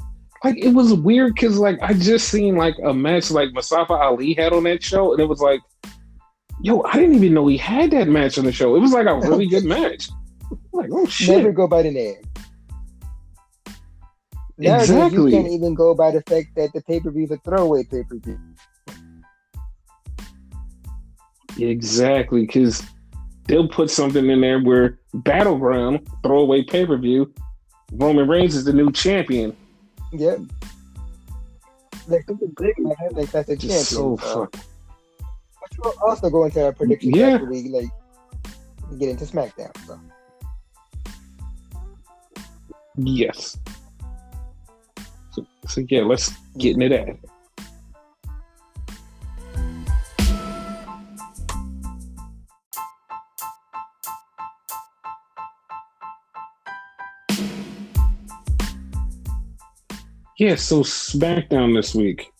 weird because like I just seen like a match like Mustafa Ali had on that show, and it was like, yo, I didn't even know he had that match on the show. It was like a really good match. I'm like, oh shit. Never go by the name. Nowadays, exactly. You can't even go by the fact that the pay-per-view is a throwaway pay-per-view. Exactly, because they'll put something in there where Battleground, throwaway pay-per-view, Roman Reigns is the new champion. Yep. Like something big like that, like that's a champion. So fuck. Which will also go into our predictions after we get into SmackDown. So. Yes. So yeah, let's get into that. Yeah, so SmackDown this week.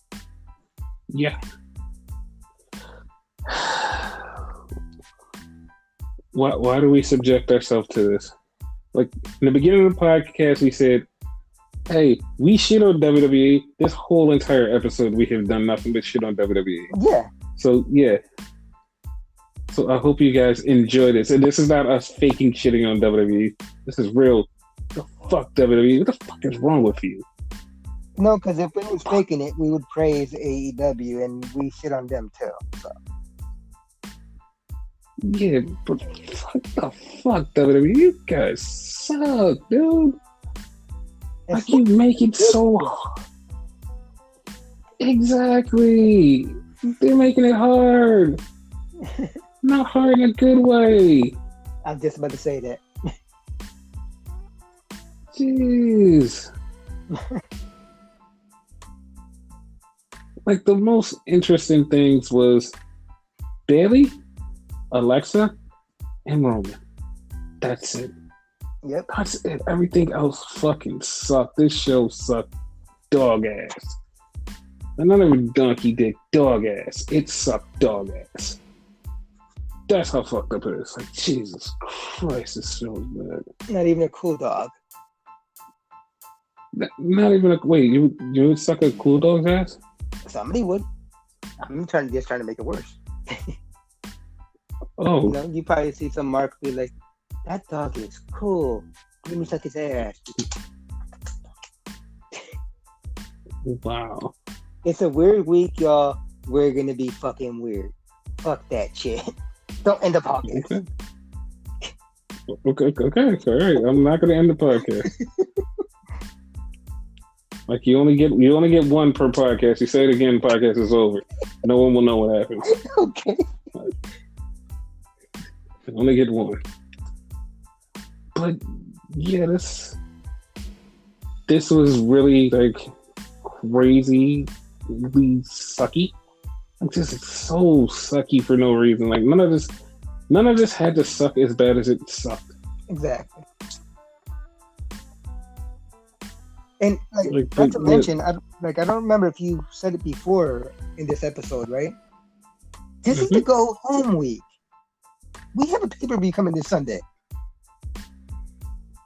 Yeah. Why do we subject ourselves to this? Like, in the beginning of the podcast, we said, hey, we shit on WWE. This whole entire episode, we have done nothing but shit on WWE. Yeah. So, yeah. So, I hope you guys enjoy this. And this is not us faking shitting on WWE. This is real. The fuck, WWE? What the fuck is wrong with you? No, because if we was faking it, we would praise AEW, and we shit on them, too. So. Yeah, but what the fuck, WWE? You guys suck, dude. And Like you make it so exactly. They're making it hard. Not hard in a good way. I'm just about to say that. Jeez. Like the most interesting things was Bailey, Alexa, and Roman. That's it. Yep. That's it. Everything else fucking sucked. This show sucked dog ass. And not even donkey dick dog ass. It sucked dog ass. That's how fucked up it is. Like, Jesus Christ, this show is bad. Not even a cool dog. Not even a wait. You would suck a cool dog's ass? Somebody would. I'm trying to make it worse. Oh, You know, you probably see some mark be like, that dog is cool. Let me suck his ass. wow. It's a weird week, y'all. We're gonna be fucking weird. Fuck that shit. Don't end the podcast. Okay. All right. I'm not gonna end the podcast. Like you only get one per podcast. You say it again, podcast is over. No one will know what happens. Okay. You only get one. But yeah, this was really like crazy, really sucky. Like just so sucky for no reason. Like none of this had to suck as bad as it sucked. Exactly. And not to mention, I don't remember if you said it before in this episode, right? This is the go home week. We have a pay-per-view coming this Sunday.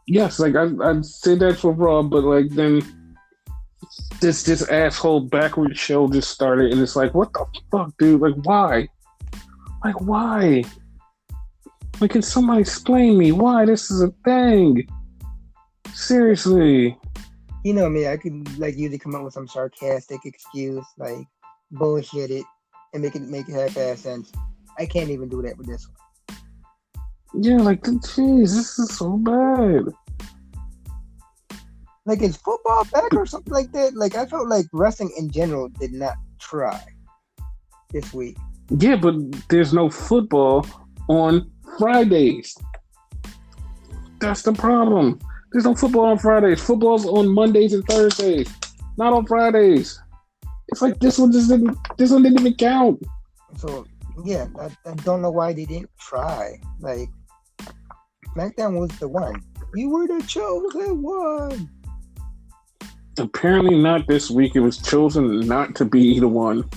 Yes, like I'd say that for Raw, but like then this asshole backward show just started, and it's like, what the fuck, dude? Like why? Like why? Like can somebody explain me why this is a thing? Seriously. You know me, I could usually come up with some sarcastic excuse, like bullshit it, and make it half-ass sense. I can't even do that with this one. Yeah, like jeez, this is so bad. Like is football back or something like that? Like I felt like wrestling in general did not try this week. Yeah, but there's no football on Fridays. That's the problem. There's no football on Fridays. Football's on Mondays and Thursdays, not on Fridays. It's like this one didn't even count. So yeah, I don't know why they didn't try. Like SmackDown was the one. You were the chosen one. Apparently not this week. It was chosen not to be the one.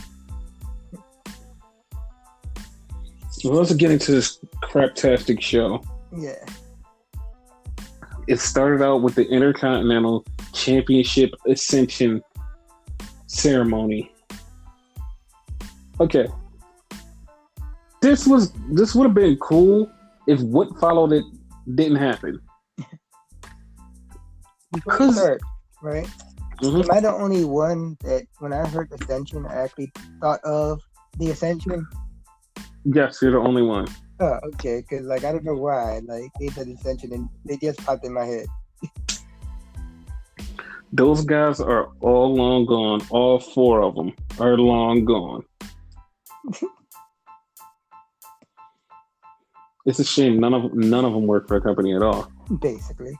Well, let's get into this craptastic show. Yeah. It started out with the Intercontinental Championship Ascension ceremony. Okay. This would have been cool if what followed it didn't happen. Because right? Mm-hmm. Am I the only one that when I heard Ascension I actually thought of the Ascension? Yes, you're the only one. Oh, okay, because I don't know why. Like they said Ascension and they just popped in my head. Those guys are all long gone. All four of them are long gone. It's a shame none of them work for a company at all. Basically.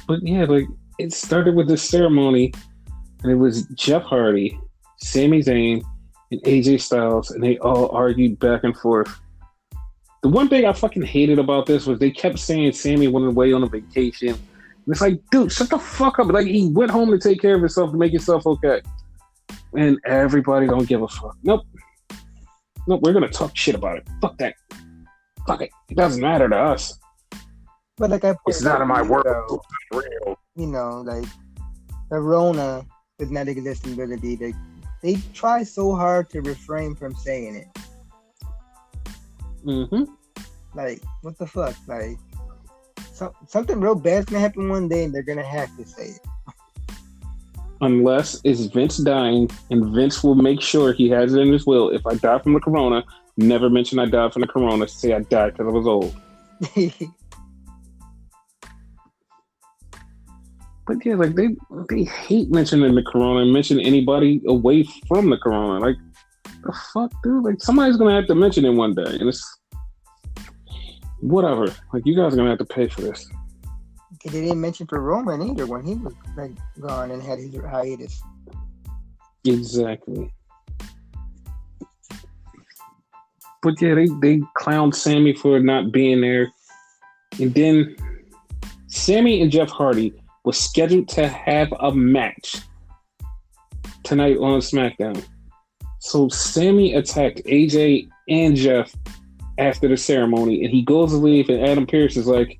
But yeah, like it started with this ceremony, and it was Jeff Hardy, Sami Zayn, and AJ Styles, and they all argued back and forth. The one thing I fucking hated about this was they kept saying Sami went away on a vacation. And it's like, dude, shut the fuck up. Like, he went home to take care of himself, to make himself okay. And everybody don't give a fuck. Nope, we're going to talk shit about it. Fuck that. Fuck it. It doesn't matter to us. But it's not in my world. It's not real. You know, the Rona does not exist in WWE. They try so hard to refrain from saying it. Mm-hmm. Like, what the fuck? Like, something real bad's gonna happen one day, and they're gonna have to say it. Unless it's Vince dying, and Vince will make sure he has it in his will. If I die from the corona, never mention I died from the corona. Say I died because I was old. But yeah, like they hate mentioning the corona and mention anybody away from the corona. Like the fuck, dude. Like somebody's gonna have to mention it one day, and it's whatever. Like you guys are gonna have to pay for this. They didn't mention for Roman either when he was like gone and had his hiatus. Exactly. But yeah, they clowned Sammy for not being there, and then Sammy and Jeff Hardy was scheduled to have a match tonight on SmackDown. So Sammy attacked AJ and Jeff after the ceremony, and he goes to leave, and Adam Pearce is like,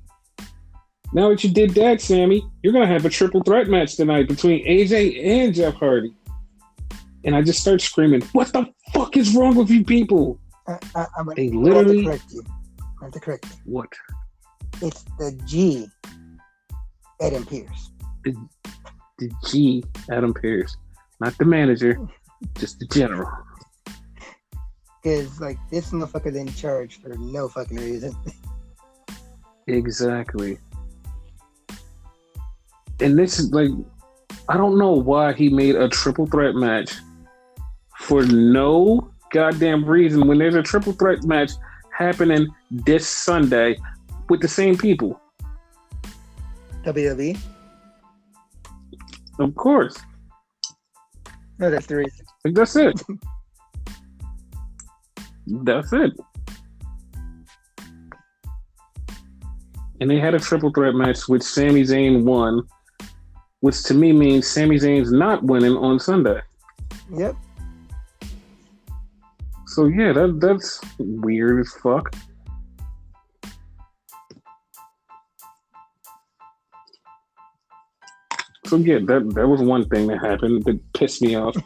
now that you did that, Sammy, you're going to have a triple threat match tonight between AJ and Jeff Hardy. And I just start screaming, what the fuck is wrong with you people? They literally... I have to correct you. What? It's the G, Adam Pearce. The G, Adam Pearce. Not the manager, just the general. Because, like, this motherfucker's in charge for no fucking reason. Exactly. And this is, like, I don't know why he made a triple threat match for no goddamn reason when there's a triple threat match happening this Sunday with the same people. WWE? Of course. No, that's the reason. Like, that's it. That's it. And they had a triple threat match which Sami Zayn won, which to me means Sami Zayn's not winning on Sunday. Yep. So yeah, that's weird as fuck. So yeah, that was one thing that happened that pissed me off.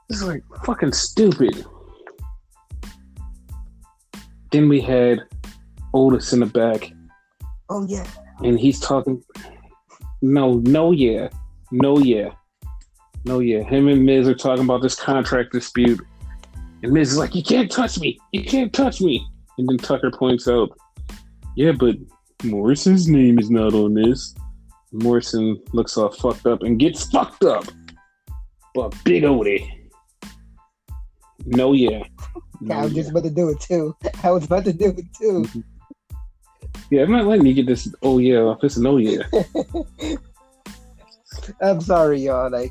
It's like fucking stupid. Then we had Otis in the back. Oh yeah. And he's talking. No, yeah. Him and Miz are talking about this contract dispute. And Miz is like, you can't touch me. And then Tucker points out, yeah, but Morrison's name is not on this. Morrison looks all fucked up and gets fucked up. But Big Odie. No, yeah. I was just about to do it too. Yeah, I'm not letting you get this oh yeah off. It's an oh yeah. I'm sorry, y'all. Like,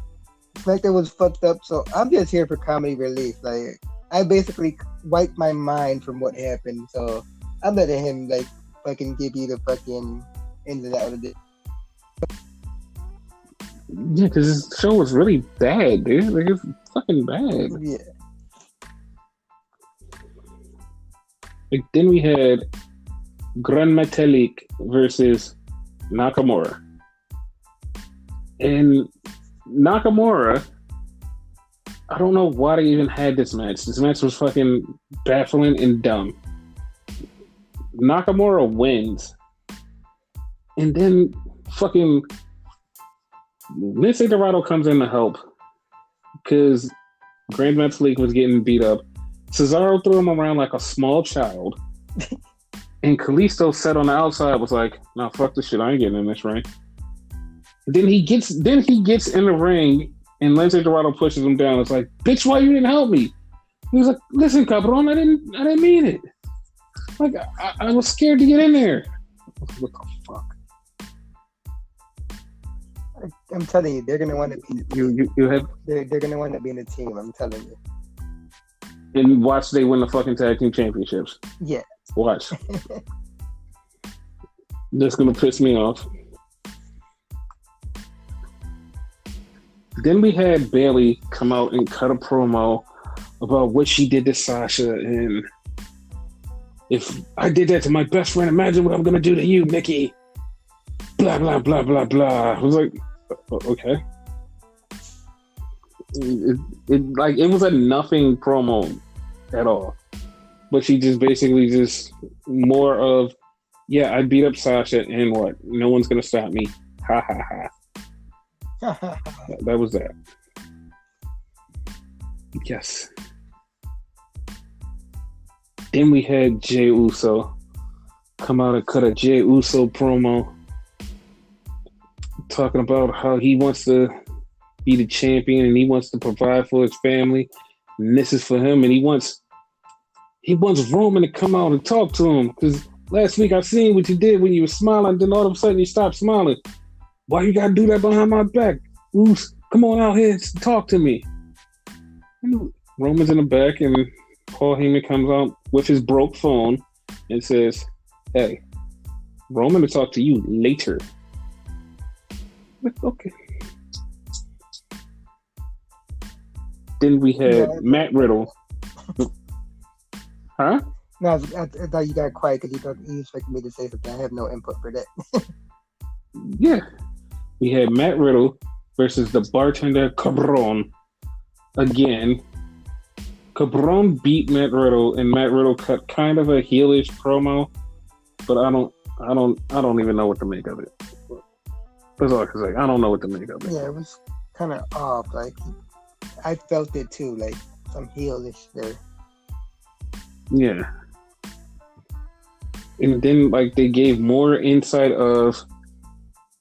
SmackDown was fucked up, so I'm just here for comedy relief. Like, I basically wiped my mind from what happened, so I'm letting him, like, fucking give you the fucking end of that of it. Yeah, because this show was really bad, dude. Like, it's fucking bad. Yeah. Like, then we had Gran Metalik versus Nakamura. And Nakamura, I don't know why they even had this match. This match was fucking baffling and dumb. Nakamura wins. And then fucking Lince Dorado comes in to help because Grand Metalik was getting beat up. Cesaro threw him around like a small child. And Kalisto sat on the outside was like, nah, fuck this shit. I ain't getting in this ring. Then he gets in the ring and Lince Dorado pushes him down. It's like, bitch, why you didn't help me? He was like, listen, Cabron, I didn't mean it. Like, I was scared to get in there. What the fuck? I'm telling you, they're gonna want to be. They're gonna want to be in the team. I'm telling you. And watch they win the fucking tag team championships. Yeah. Watch. That's gonna piss me off. Then we had Bayley come out and cut a promo about what she did to Sasha, and if I did that to my best friend, imagine what I'm gonna do to you, Nikki. Blah blah blah blah blah. I was like, okay. It was a nothing promo at all. But she just basically just more of, yeah, I beat up Sasha and what? No one's gonna stop me. Ha ha ha. That was that. Yes. Then we had Jey Uso come out and cut a Jey Uso promo. talking about how he wants to be the champion and he wants to provide for his family. And this is for him, and he wants Roman to come out and talk to him because last week I seen what you did when you were smiling, then all of a sudden you stopped smiling. Why you gotta do that behind my back? Oos, come on out here and talk to me. And Roman's in the back, and Paul Heyman comes out with his broke phone and says, "Hey, Roman to talk to you later." Okay. Then we had Matt Riddle. Huh? No, I thought you got quiet because you expected me to say something. I have no input for that. Yeah. We had Matt Riddle versus the bartender Cabron. Again, Cabron beat Matt Riddle, and Matt Riddle cut kind of a heelish promo, but I don't even know what to make of it. That's all I can say. I don't know what to make of it. Yeah, it was kind of off. Like, I felt it too, like some heelish there. Yeah. And then, like, they gave more insight of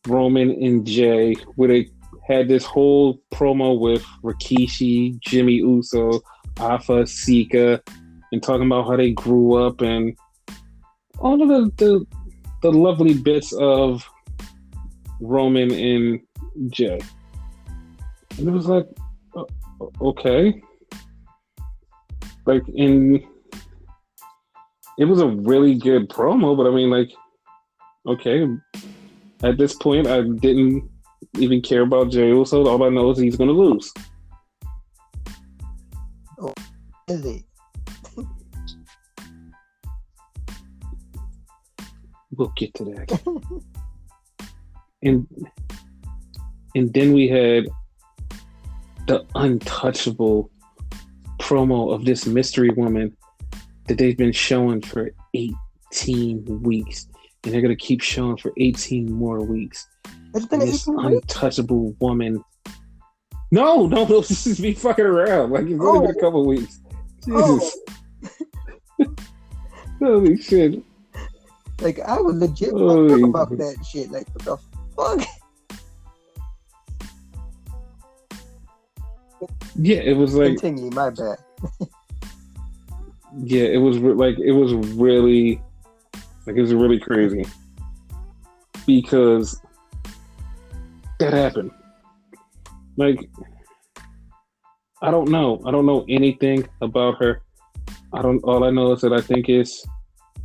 Roman and Jay, where they had this whole promo with Rikishi, Jimmy Uso, Alpha, Sika, and talking about how they grew up and all of the lovely bits of Roman and Jay. And it was like, okay. Like, it was a really good promo, but I mean, like, okay. At this point, I didn't even care about Jey Uso. All I know is he's going to lose. Oh, is he? We'll get to that. and then we had the untouchable promo of this mystery woman that they've been showing for 18 weeks. And they're going to keep showing for 18 more weeks. It's been this 18 weeks? untouchable woman. No, this is me fucking around. Like, it's only been a couple weeks. Jesus. Holy shit. Like, I was legit fucked up about that shit. Like, what the fuck? Yeah, it was like... Continue, my bad. Yeah, it was really crazy because that happened. Like, I don't know anything about her. All I know is that I think it's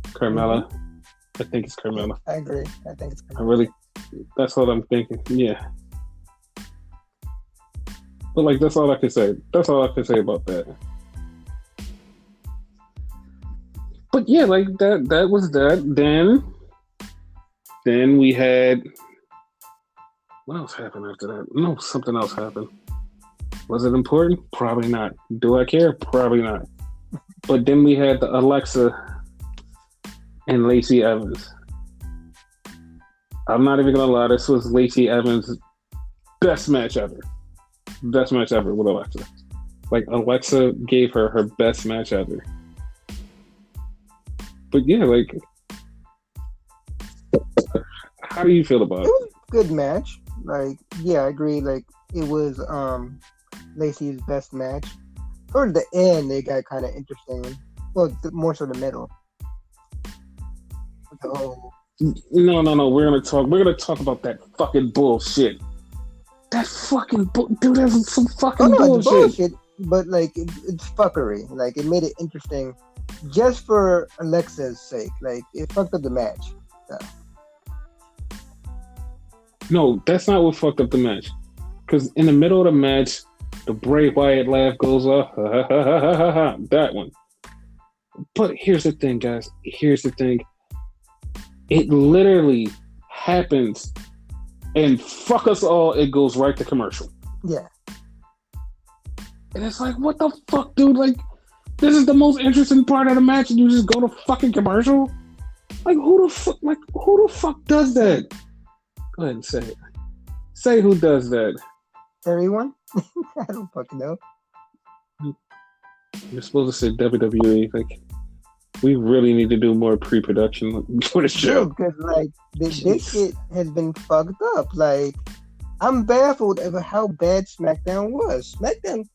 Carmella. I think it's Carmella. I agree. I think it's Carmella. That's what I'm thinking. Yeah. But like, that's all I can say. That's all I can say about that. But yeah, like that was that. Then we had, what else happened after that? No, something else happened. Was it important? Probably not. Do I care? Probably not. But then we had the Alexa and Lacey Evans. I'm not even gonna lie, this was Lacey Evans' best match ever. Best match ever with Alexa. Like, Alexa gave her best match ever. But yeah, like, how do you feel about it? It was a good match. Like, yeah, I agree. Like, it was Lacey's best match. Toward the end, they got kind of interesting. Well, more so the middle. No. We're gonna talk about that fucking bullshit. That fucking dude, that's some fucking bullshit. But like, it's fuckery. Like, it made it interesting. Just for Alexa's sake, like, it fucked up the match. So. No, that's not what fucked up the match. Because in the middle of the match, the Bray Wyatt laugh goes off. That one. But here's the thing, guys. Here's the thing. It literally happens, and fuck us all, it goes right to commercial. Yeah. And it's like, what the fuck, dude? Like, this is the most interesting part of the match, and you just go to fucking commercial? Like, who the fuck does that? Go ahead and say it. Say who does that. Everyone? I don't fucking know. You're supposed to say WWE. Like, We really need to do more pre-production for the show. Dude, because like this Jeez. shit has been fucked up. Like I'm baffled over how bad SmackDown was. SmackDown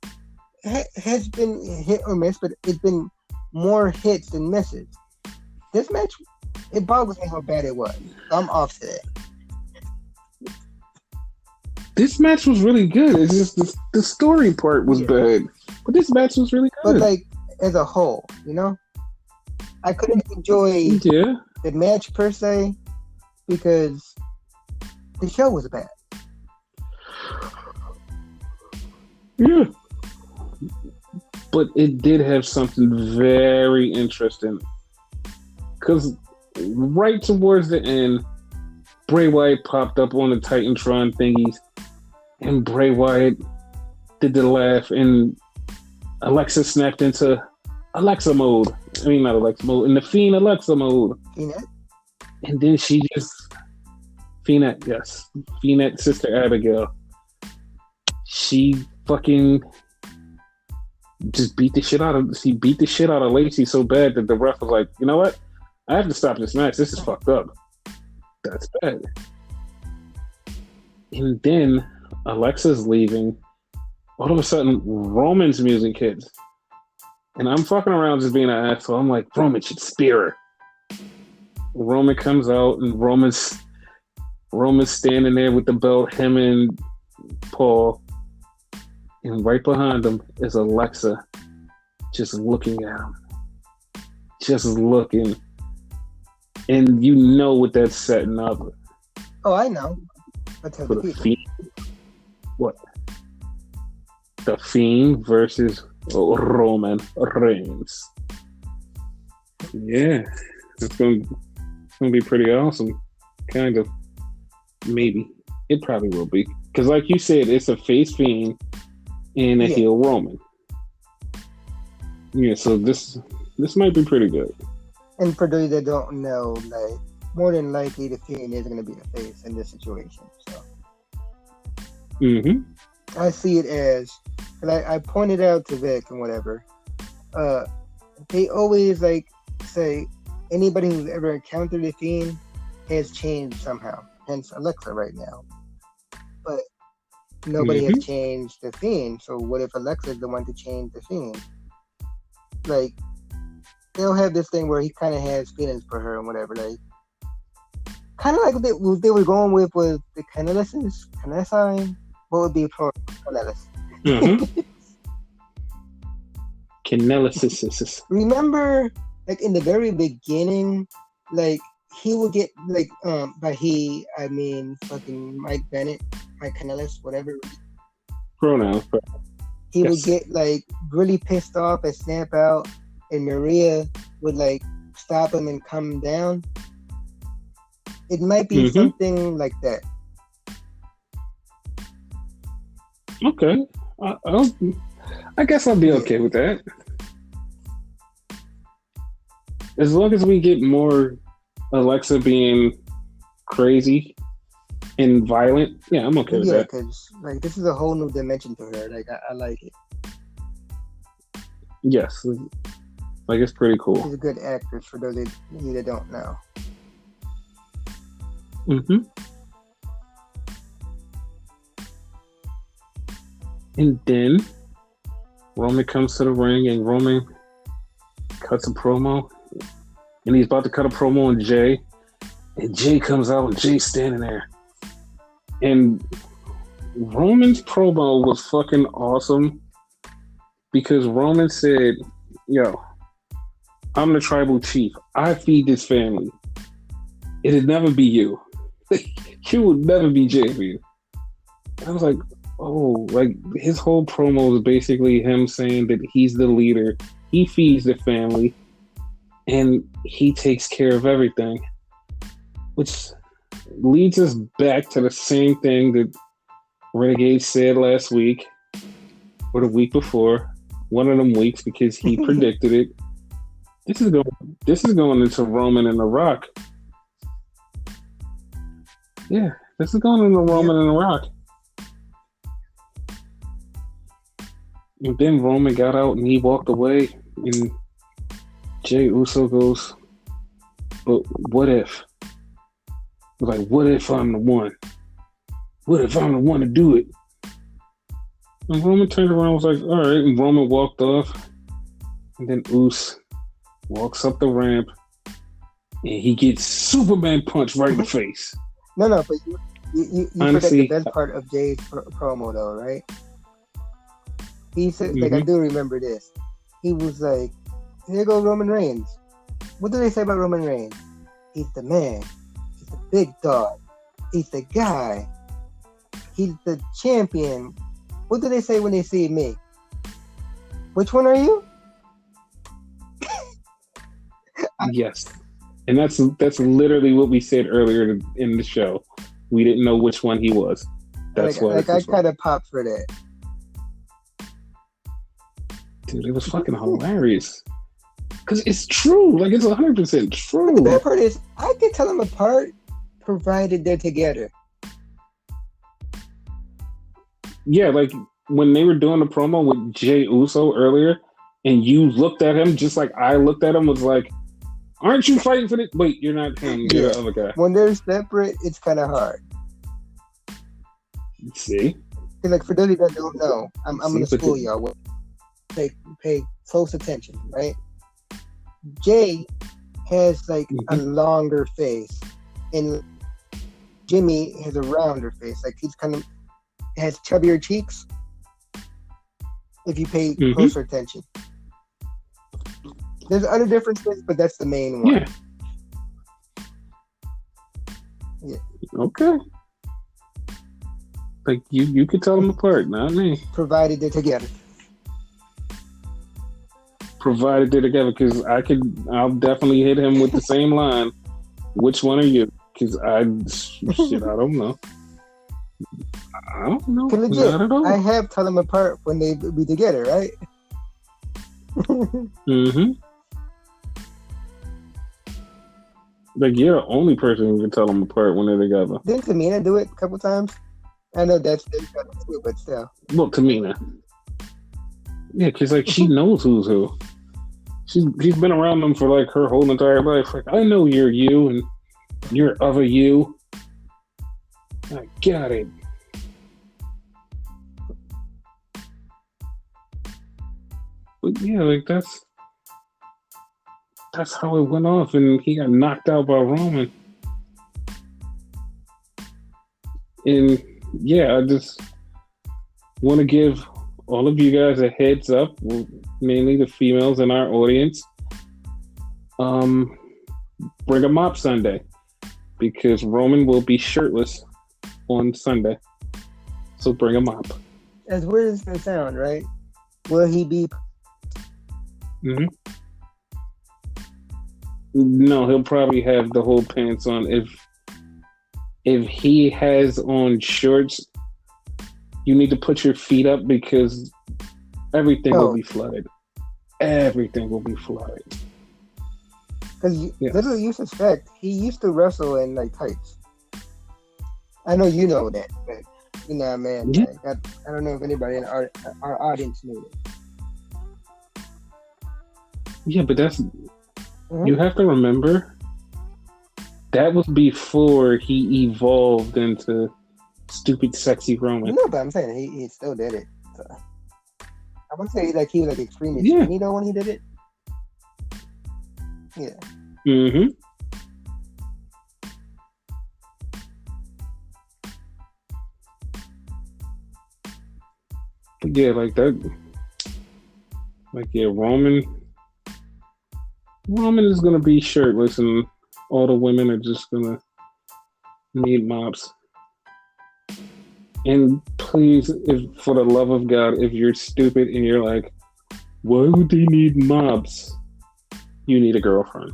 has been hit or miss, but it's been more hits than misses. This match, it boggles me how bad it was. So I'm off today. This match was really good. It's just the story part was bad, but this match was really good. But like as a whole, I couldn't enjoy the match per se because the show was bad. Yeah. But it did have something very interesting. Because right towards the end, Bray Wyatt popped up on the Titantron thingies, and Bray Wyatt did the laugh, and Alexa snapped into Alexa mode. I mean, not Alexa mode, in the Fiend Alexa mode. Fiend? And then she just... Fiend, yes. Fiend, Sister Abigail. She fucking... just beat the shit out of Lacey so bad that the ref was like, you know what? I have to stop this match. This is fucked up. That's bad. And then Alexa's leaving. All of a sudden, Roman's music hits. And I'm fucking around just being an asshole. I'm like, Roman should spear her. Roman comes out and Roman's standing there with the belt, him and Paul. And right behind him is Alexa just looking at him. Just looking. And you know what that's setting up. Oh, I know. For the Fiend. What? The Fiend versus Roman Reigns. Yeah. It's going to be pretty awesome. Kind of. Maybe. It probably will be. Because like you said, it's a face Fiend and a heel Roman. Yeah, so this might be pretty good. And for those that don't know, like more than likely the Fiend is going to be the face in this situation. So I see it as, like I pointed out to Vic and whatever. They always like say anybody who's ever encountered the Fiend has changed somehow. Hence Alexa right now, but nobody has changed the Fiend. So what if Alexa is the one to change the Fiend? Like they'll have this thing where he kind of has feelings for her and whatever. Like kind of like what they were going with was the Canellis. What would be for Canellis? Canellis. Remember, like in the very beginning, like he would get like by he I mean fucking Mike Bennett, Mike Canellis, whatever pronouns. He would get like really pissed off and snap out, and Maria would like stop him and calm down. It might be something like that. Okay, I guess I'll be okay with that. As long as we get more Alexa being crazy and violent, yeah, I'm okay with that. Yeah, because like this is a whole new dimension to her. Like I like it. Yes, like it's pretty cool. She's a good actress for those of you that don't know. And then Roman comes to the ring and Roman cuts a promo. And he's about to cut a promo on Jay. And Jay comes out and Jay's standing there. And Roman's promo was fucking awesome. Because Roman said, yo, I'm the tribal chief. I feed this family. It'll never be you. You will never be champion. I was like, oh, like his whole promo is basically him saying that he's the leader. He feeds the family. And he takes care of everything. Which leads us back to the same thing that Renegade said last week. Or the week before. One of them weeks because he predicted it. This is going into Roman and The Rock. Yeah, this is going into Roman and The Rock. And then Roman got out and he walked away and Jay Uso goes, but what if? Like, what if I'm the one? What if I'm the one to do it? And Roman turned around and was like, all right. And Roman walked off. And then Uso walks up the ramp. And he gets Superman punch right in the face. No, but you Honestly, forget the best part of Jay's promo, though, right? He said, Mm-hmm. like, I do remember this. He was like, here goes Roman Reigns. What do they say about Roman Reigns? He's the man. He's the big dog. He's the guy. He's the champion. What do they say when they see me? Which one are you? Yes. And that's literally what we said earlier in the show. We didn't know which one he was. That's why. I kind of popped for that. Dude, it was fucking hilarious. Because it's true. Like, it's 100% true. The bad part is, I can tell them apart, provided they're together. Yeah, like, when they were doing the promo with Jay Uso earlier, and you looked at him just like I looked at him, was like, aren't you fighting for this? Wait, you're not him. You're the other guy. When they're separate, it's kind of hard. See? Because, like, for those that don't know, I'm going to school y'all. Pay close attention, right? Jay has, like, a longer face, and Jimmy has a rounder face. Like, he's kind of has chubbier cheeks, if you pay closer attention. There's other differences, but that's the main one. Yeah. Okay. Like, you could tell them apart, not me. Provided they're together. Provided they're together, because I'll definitely hit him with the same line. Which one are you? Because I don't know. I don't know. Legit, not at all. I have tell them apart when they be together, right? Mm-hmm. Like, you're the only person who can tell them apart when they're together. Didn't Tamina do it a couple times? I know that's true, but still. Well, Tamina. Yeah, because, like, she knows who's who. She's been around them for, like, her whole entire life. Like, I know you're you, and you're other you. I got it. But, yeah, like, that's how it went off, and he got knocked out by Roman. And yeah, I just want to give all of you guys a heads up, mainly the females in our audience. Bring a mop Sunday, because Roman will be shirtless on Sunday. So bring a mop. As weird as it sound, right? Will he be? Mm-hmm. No, he'll probably have the whole pants on. If he has on shorts, you need to put your feet up, because everything will be flooded. Everything will be flooded. Because literally, you suspect he used to wrestle in, like, tights. I know you know that, but you know, man. Yeah. Like, I don't know if anybody in our audience knew it. Yeah, but that's you have to remember that was before he evolved into stupid, sexy Roman. No, but I'm saying he still did it. So. I would say, like, he was, like, extremely skinny, though, when he did it. Yeah. Mm-hmm. But yeah, like that. Like, yeah, Roman is gonna be shirtless, and all the women are just gonna need mops. And please, if for the love of God, if you're stupid and you're like, why would they need mops? You need a girlfriend.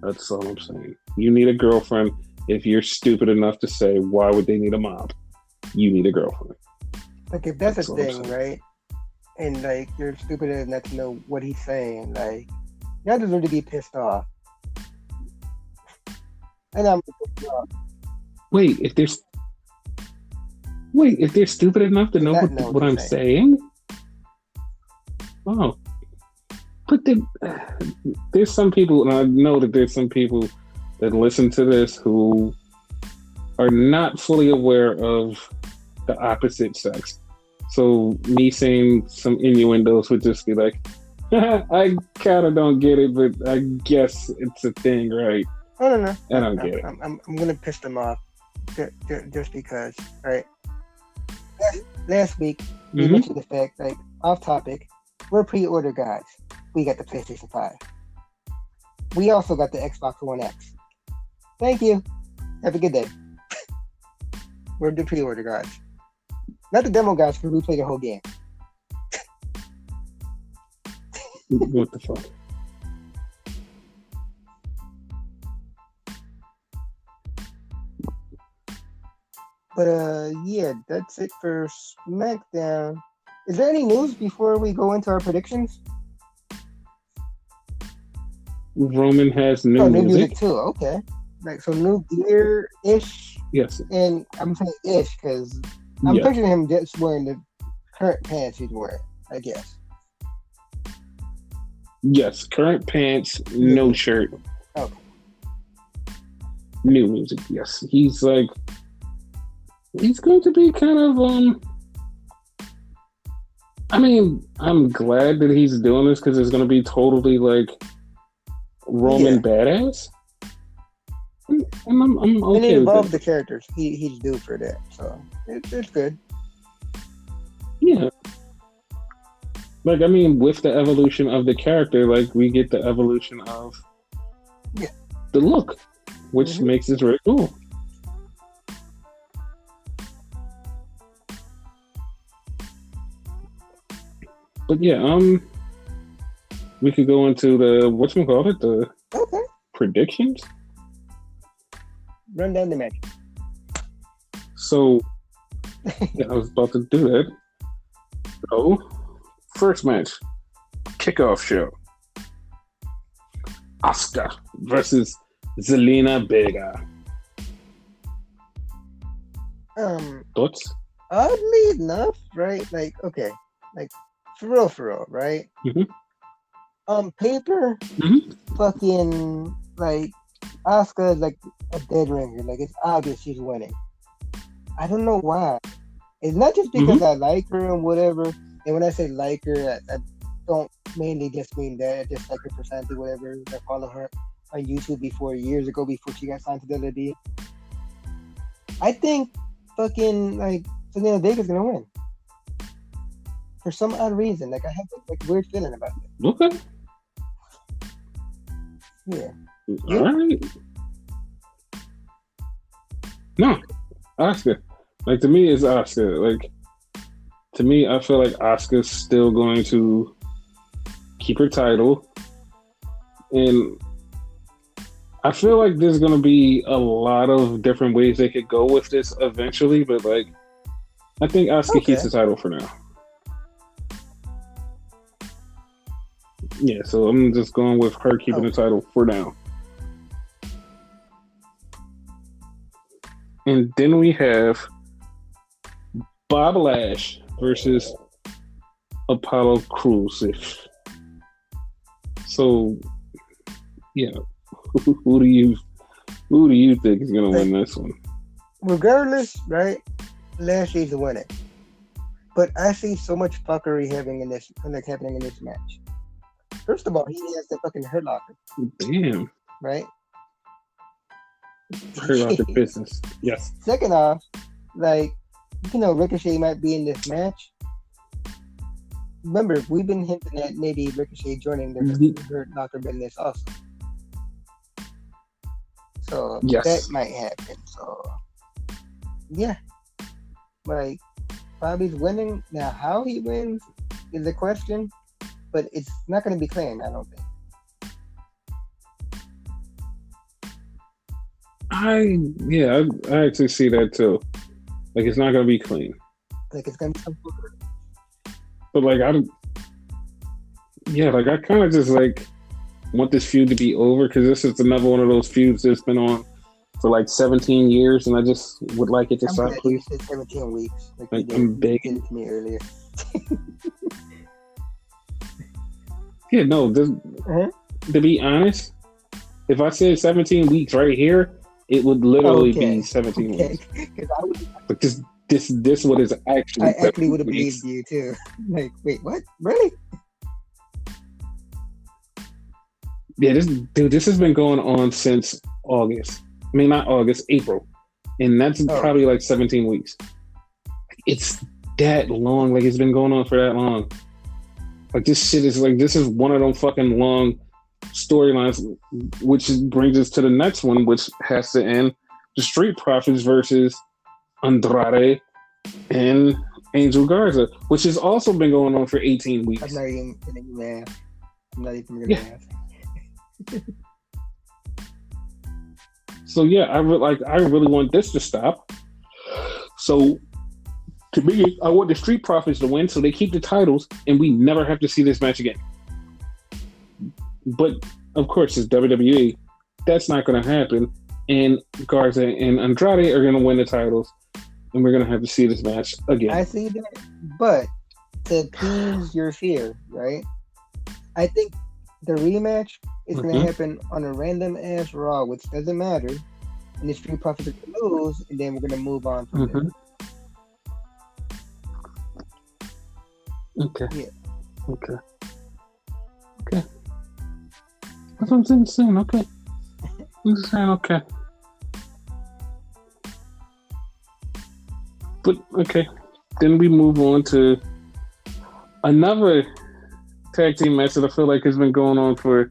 That's all I'm saying. You need a girlfriend if you're stupid enough to say, why would they need a mop? You need a girlfriend. Like, if that's a thing, right? And, like, you're stupid enough to know what he's saying, like, y'all deserve to be pissed off. And I'm pissed off. Wait, if they're stupid enough to know what I'm saying? Oh. But there's some people, and I know that there's some people that listen to this who are not fully aware of the opposite sex. So me saying some innuendos would just be like, I kind of don't get it, but I guess it's a thing, right? Oh, no. I don't get it. I'm gonna piss them off just because, right? Last week we mentioned the fact, like, off topic, we're pre-order guys. We got the PlayStation 5. We also got the Xbox One X. Thank you. Have a good day. We're the pre-order guys. Not the demo guys, because we play the whole game. What the fuck? But yeah, that's it for SmackDown. Is there any news before we go into our predictions? Roman has new new music. music too. Okay, like, so new gear ish. Yes. And I'm saying ish because I'm picturing him just wearing the current pants he's wearing, I guess. Yes, current pants, no shirt. Okay. New music, yes. He's going to be kind of I mean, I'm glad that he's doing this because it's going to be totally like Roman badass. And I'm okay. And he with evolved that. the characters. He's due for that, so it's good. Yeah. Like, I mean, with the evolution of the character, like, we get the evolution of the look, which makes this very cool. But yeah, we could go into the whatchamacallit, the predictions. Run down the match. So, I was about to do that. So, first match, kickoff show. Asuka versus Zelina Vega. Thoughts? Oddly enough, right? Like, okay, like for real, right? On paper, fucking like Asuka is like a dead ringer. Like, it's obvious she's winning. I don't know why. It's not just because I like her and whatever. And when I say like her, I don't mainly just mean that. I just like her personality, whatever. I follow her on YouTube years ago, before she got signed to WWE. I think fucking like Zelina Vega's gonna win for some odd reason. Like, I have this like weird feeling about it. Okay. Yeah. All right. No, Asuka. Like, to me, it's Asuka. Like, to me, I feel like Asuka's still going to keep her title. And I feel like there's going to be a lot of different ways they could go with this eventually. But, like, I think Asuka keeps the title for now. Yeah, so I'm just going with her keeping the title for now. And then we have Bob Lash versus Apollo Crews. So, yeah, who do you think is gonna win this one? Regardless, right? Lash needs to win it, but I see so much fuckery happening in this match. First of all, he has the fucking Hurt Locker. Damn. Right? Hurt Locker business. Yes. Second off, like, Ricochet might be in this match. Remember, we've been hinting at maybe Ricochet joining the Hurt Locker business also. So that might happen. So yeah, like, Bobby's winning now. How he wins is a question, but it's not going to be clean, I don't think. I actually see that too. Like, it's not going to be clean. Like, it's going to be some. But like, I kind of just like want this feud to be over, because this is another one of those feuds that's been on for like 17 years, and I just would like it to stop, please. 17 weeks. Like I'm begging. To me earlier. Yeah, no. Uh-huh. To be honest, if I said 17 weeks right here, it would literally be Okay. 17 Okay. weeks. Because But this what is I actually actually would 17 have believed weeks. you too. Like, wait, what? Really? Yeah, this has been going on since August. I mean, not August, April, and that's Oh, probably like 17 weeks. It's that long. Like it's been going on for that long. Like this shit is like this is one of them fucking long storylines, which brings us to the next one, which has to end: the Street Profits versus Andrade and Angel Garza, which has also been going on for 18 I'm weeks. not even gonna laugh. I'm not even gonna Yeah. laugh. So yeah, I really want this to stop. So to me, I want the Street Profits to win so they keep the titles and we never have to see this match again. But of course, it's WWE. That's not going to happen. And Garza and Andrade are going to win the titles, and we're going to have to see this match again. I see that, but to appease your fear, right? I think the rematch is going to happen on a random ass Raw, which doesn't matter, and the Street Profits are going to lose, and then we're going to move on from there. Okay. Yeah. Okay. That's what I'm saying. Okay. I'm just saying okay. But okay. Then we move on to another tag team match that I feel like has been going on for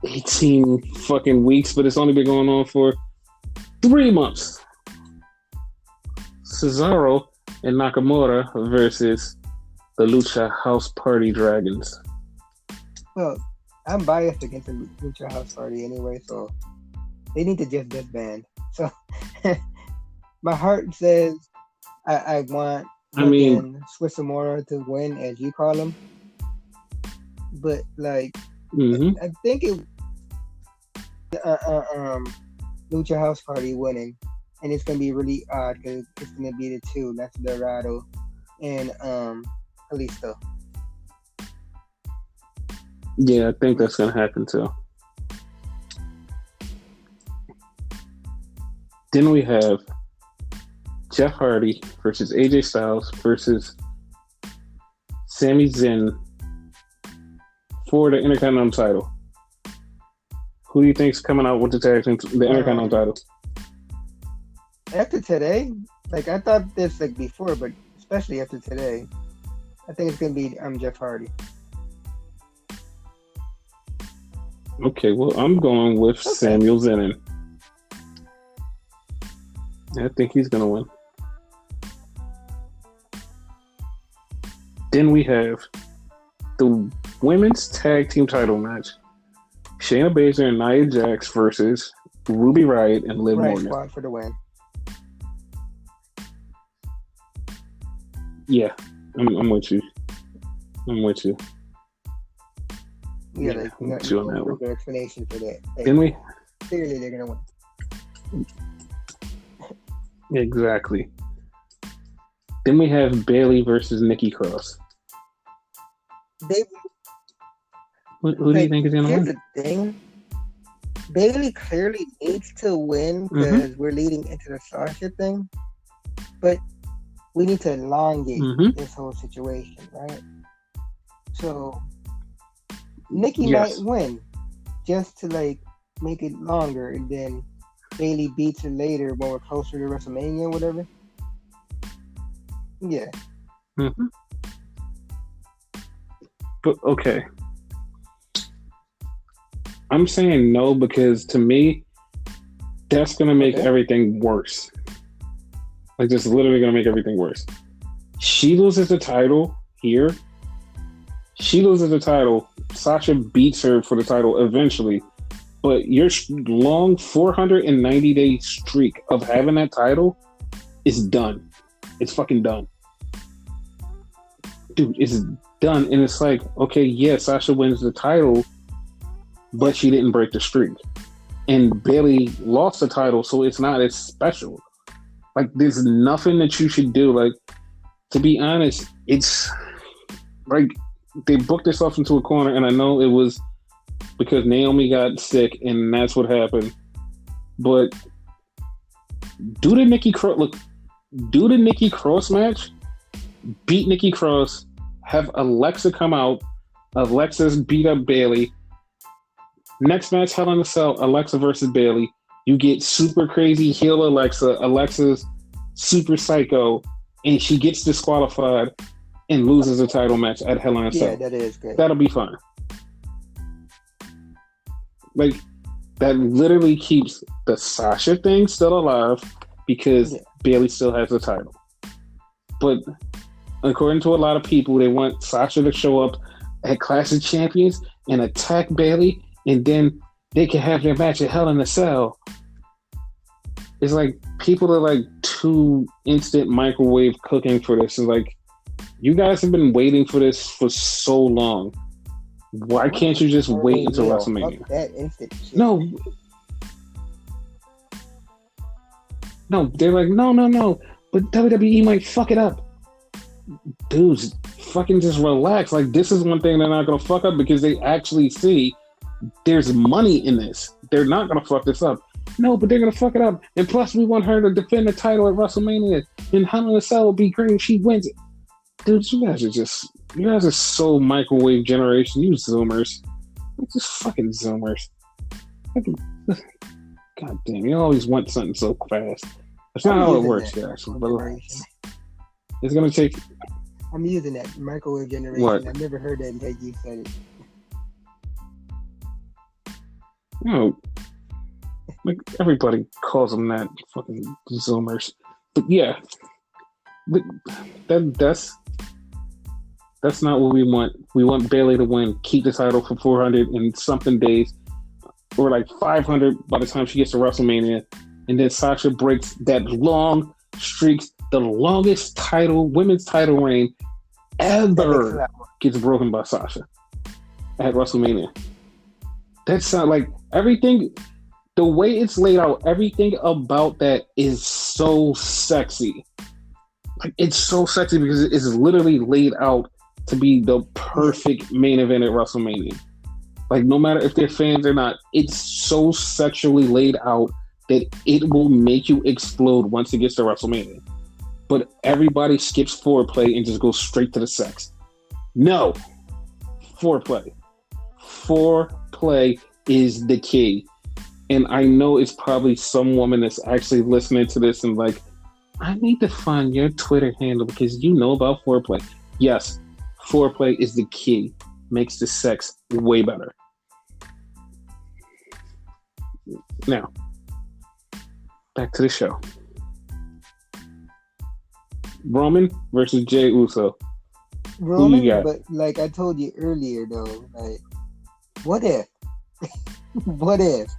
18 fucking weeks, but it's only been going on for 3 months. Cesaro and Nakamura versus the Lucha House Party Dragons. Well, I'm biased against the Lucha House Party anyway, so they need to just disband. So my heart says I want Swiss Amora to win, as you call him. But like, I think it Lucha House Party winning, and it's gonna be really odd because it's gonna be the two, that's Dorado and Kalisto. Yeah, I think that's gonna happen too. Then we have Jeff Hardy versus AJ Styles versus Sami Zayn for the Intercontinental title. Who do you think's coming out with the Intercontinental title? After today, like I thought this like before, but especially after today, I think it's gonna be Jeff Hardy. Okay, well I'm going with Samuel Zayn. I think he's gonna win. Then we have the women's tag team title match: Shayna Baszler and Nia Jax versus Ruby Riott and Liv Morgan. Squad for the win. Yeah, I'm with you. I'm with you. Yeah, like, I'm with you on that one. Explanation for that. Like, Then we clearly they're gonna win. Exactly. Then we have Bayley versus Nikki Cross. Who do you think is going to win? Here's the thing. Bayley clearly needs to win because we're leading into the Sasha thing. But we need to elongate this whole situation, right? So Nikki might win just to like make it longer, and then Bayley beats her later when we're closer to WrestleMania or whatever. Yeah. But okay. I'm saying no because to me, that's going to make everything worse. Like, just literally going to make everything worse. She loses the title here. She loses the title. Sasha beats her for the title eventually. But your long 490-day streak of having that title is done. It's fucking done. Dude, it's done. And it's like, okay, yeah, Sasha wins the title, but she didn't break the streak. And Bayley lost the title, so it's not as special. Like, there's nothing that you should do. Like, to be honest, it's like they booked themselves into a corner, and I know it was because Naomi got sick, and that's what happened. But do the Nikki Cross match, beat Nikki Cross, have Alexa come out, Alexa's beat up Bayley. Next match, Hell in a Cell, Alexa versus Bayley. You get super crazy heel Alexa. Alexa's super psycho, and she gets disqualified and loses a title match at Hell in a Cell. Yeah, that is great. That'll be fun. Like, that literally keeps the Sasha thing still alive because Bayley still has the title. But according to a lot of people, they want Sasha to show up at Clash of Champions and attack Bayley, and then they can have their match at Hell in a Cell. It's like people are like too instant microwave cooking for this. It's like, you guys have been waiting for this for so long. Why can't you just wait until WrestleMania? That instant shit. No, they're like, no. But WWE might fuck it up. Dudes, fucking just relax. Like, this is one thing they're not gonna fuck up because they actually see there's money in this. They're not gonna fuck this up. No, but they're gonna fuck it up. And plus, we want her to defend the title at WrestleMania. And Hell in a Cell will be great if she wins it. Dude, you guys are so microwave generation. You Zoomers. You're just fucking Zoomers. God damn, you always want something so fast. That's not how it works, guys. It's gonna take. I'm using that microwave generation. What? I've never heard that until you said it. No, like everybody calls them that, fucking Zoomers. But yeah, that's not what we want. We want Bayley to win, keep the title for 400 and something days, or like 500 by the time she gets to WrestleMania, and then Sasha breaks that long streak, the longest women's title reign ever gets broken by Sasha at WrestleMania. That sounds like everything, the way it's laid out, everything about that is so sexy. Like, it's so sexy because it's literally laid out to be the perfect main event at WrestleMania. Like, no matter if they're fans or not, it's so sexually laid out that it will make you explode once it gets to WrestleMania. But everybody skips foreplay and just goes straight to the sex. No. Foreplay. Foreplay is the key. And I know it's probably some woman that's actually listening to this and like, I need to find your Twitter handle because you know about foreplay. Yes, foreplay is the key. Makes the sex way better. Now, back to the show. Roman versus Jey Uso. Roman, but like I told you earlier, though, like, what if? What if?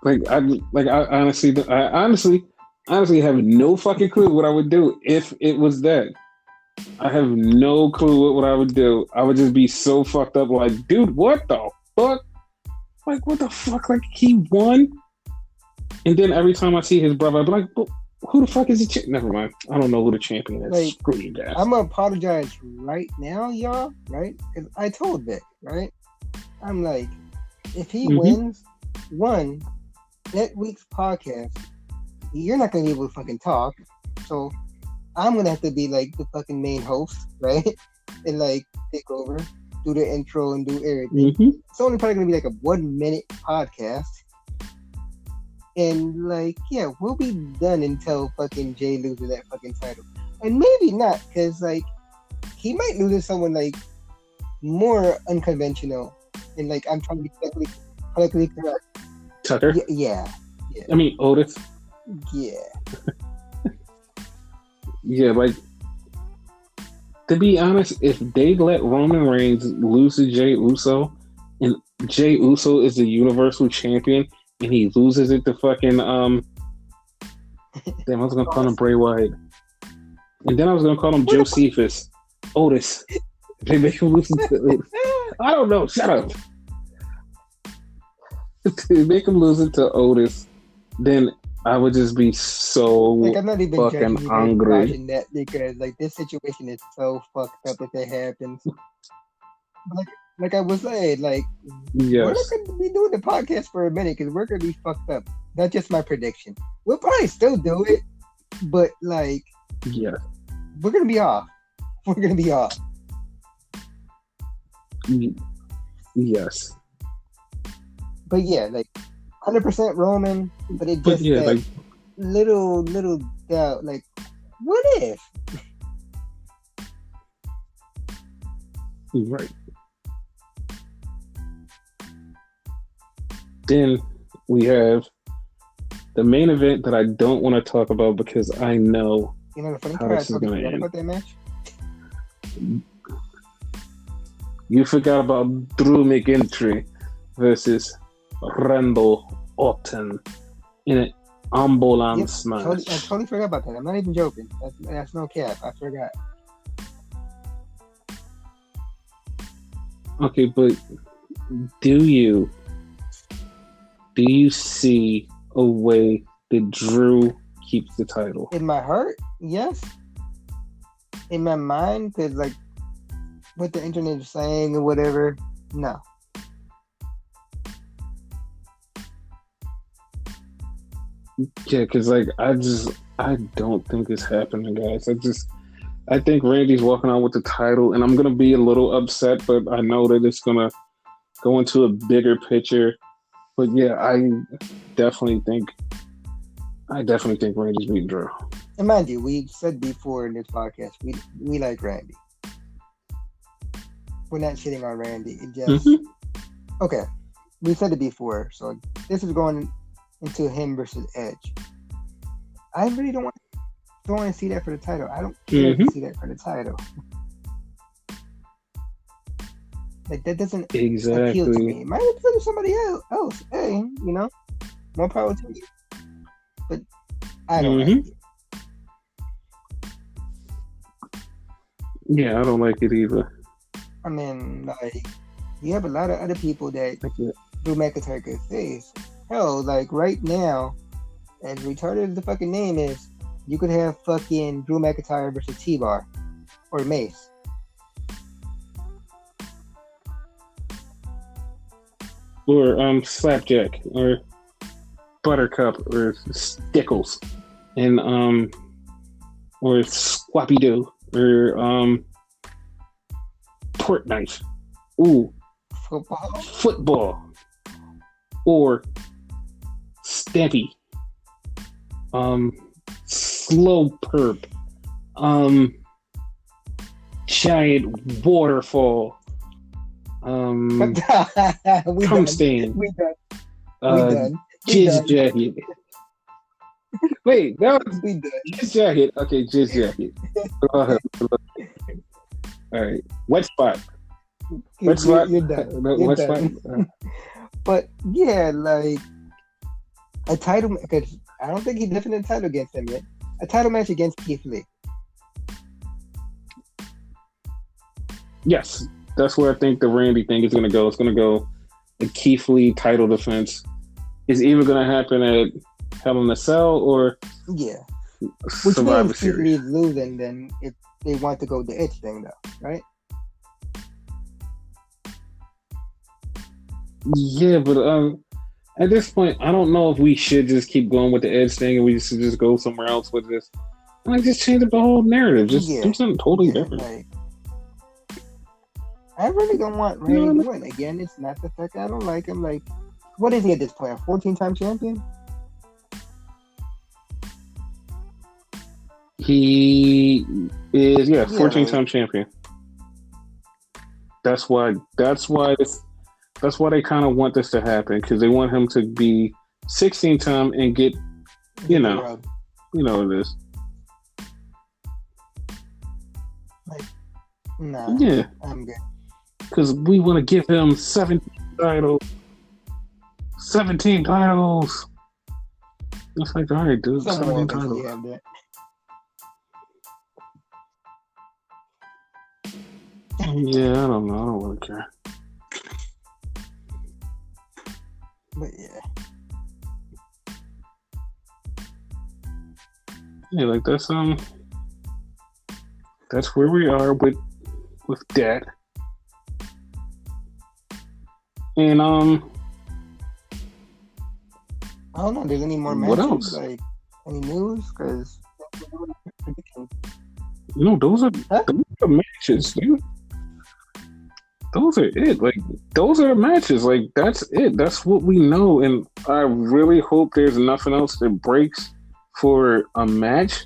I honestly have no fucking clue what I would do if it was that. I have no clue what I would do. I would just be so fucked up, like, dude, what the fuck? Like, what the fuck? Like, he won? And then every time I see his brother, I'd be like, well, who the fuck is the champion? Never mind. I don't know who the champion is. Like, screw you guys. I'm going to apologize right now, y'all, right? Because I told Vic, right? I'm like, if he wins, one, that week's podcast, you're not going to be able to fucking talk. So I'm going to have to be like the fucking main host, right? And like take over, do the intro and do everything. It's only probably going to be like a 1 minute podcast. And like, yeah, we'll be done until fucking Jey loses that fucking title. And maybe not, because like, he might lose to someone like more unconventional. And like, I'm trying to be politically correct. Tucker? Yeah. I mean, Otis? Yeah. Yeah, like, to be honest, if they let Roman Reigns lose to Jey Uso, and Jey Uso is the Universal Champion, and he loses it to fucking, damn, I was going to call him Bray Wyatt. And then I was going to call him Josephus. Otis. They make him lose to Otis. I don't know, shut up. They make him lose it to Otis. Then I would just be Like so I'm not even fucking judging you guys for angry. watching that because like this situation is so fucked up if it happens. Like like I was saying, like we're not Yes, gonna be doing the podcast for a minute because we're gonna be fucked up. That's just my prediction. We'll probably still do it, but like yes, we're gonna be off. We're gonna be off. y- yes. But yeah, like 100% Roman, but it But just yeah, that like little doubt. Like, what if? right. Then we have the main event that I don't want to talk about because I know You know the funny how part, I this is totally going to forgot end. about that match. You forgot about Drew McIntyre versus Randall Orton in an ambulance I match. totally forgot about that. I'm not even joking. That's no cap. I forgot. Okay, but do you see a way that Drew keeps the title? In my heart, yes. In my mind, because like what the internet is saying or whatever, no. Yeah, because like I don't think it's happening, guys. I think Randy's walking out with the title, and I'm gonna be a little upset, but I know that it's gonna go into a bigger picture. But yeah, definitely think Randy's beating Drew. And mind you, we said before in this podcast, we like Randy. We're not shitting on Randy. It just okay. We said it before, so this is going into him versus Edge. I really don't want to see that for the title. I don't care to see that for the title. Like that doesn't appeal to me. It might appeal to somebody else. Hey, you know, more power to you. But I don't like it. Yeah, I don't like it either. I mean, like, you have a lot of other people that Drew McIntyre could face. Hell, like right now, as retarded as the fucking name is, you could have fucking Drew McIntyre versus T-Bar or Mace. Or Slapjack or Buttercup or Stickles and or Squappy Doo or Pork Knife. Ooh. Football. Or Steppy. Slow Perp. Giant Waterfall. Cum Stain. We done. Jizz Jacket. Wait, that was we done. Jizz Jacket. Okay, Jizz Jacket. All right. Wet Spot. Wet Spot. You're done. Wet Spot. But yeah, like a title, because I don't think he's defended a title against him yet. A title match against Keith Lee. Yes, that's where I think the Randy thing is going to go. It's going to go the Keith Lee title defense is either going to happen at Hell in a Cell or Survivor Series. Keith Lee is losing, then if they want to go the Edge thing, though, right? Yeah, but at this point, I don't know if we should just keep going with the Edge thing and we should just go somewhere else with this. Like, just change up the whole narrative. Just do something totally different. Like, I really don't want Randy to win. Again, it's not the fact I don't like him. Like, what is he at this point? A 14-time champion? He is, 14-time champion. That's why they kind of want this to happen, because they want him to be 16-time and get, you know what it is. Like, nah, yeah, I'm good. Because we want to give him 17 titles. 17 titles. It's like, all right, dude, 17 titles. Yeah, I don't know. I don't really care. But yeah. Yeah, like that's where we are with that. And I don't know. There's any more what matches? else? Like any news? Because No, huh? those are matches, dude. Those are it. Like those are the matches. Like that's it. That's what we know. And I really hope there's nothing else that breaks for a match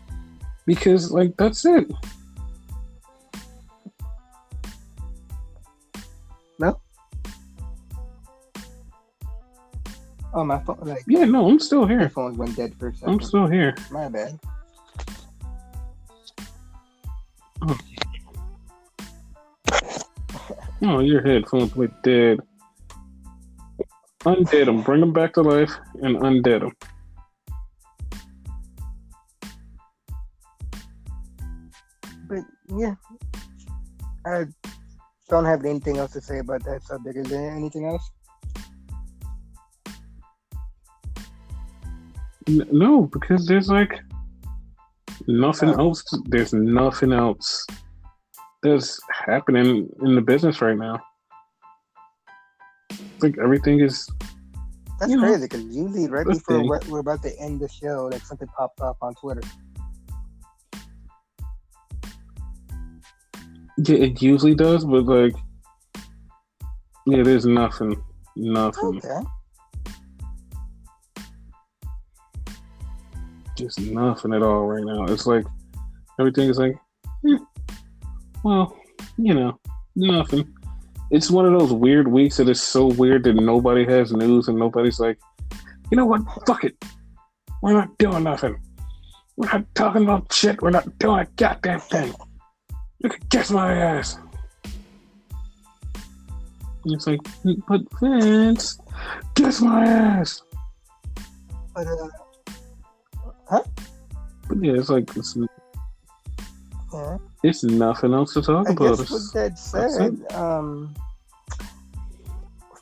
because like that's it. No. Oh, my phone. Like Yeah, no, I'm still my here. phone went dead for a I'm second. still here. My bad. Oh, your headphones went dead. Undead them. Bring them back to life and undead them. But yeah, I don't have anything else to say about that subject. Is there anything else? No, because there's like nothing Oh. else. There's nothing else that's happening in the business right now. Like everything is. That's You know, crazy because usually right let's before see. we're about to end the show, like something popped up on Twitter. Yeah, it usually does, but like, yeah, there's nothing. Okay. Just nothing at all right now. It's like everything is like, well, nothing. It's one of those weird weeks that is so weird that nobody has news and nobody's like, you know what? Fuck it. We're not doing nothing. We're not talking about shit. We're not doing a goddamn thing. You can kiss my ass. And it's like, but Vince, kiss my ass. But But yeah, it's like yeah. it's nothing else to talk I about. guess with that That's said, it.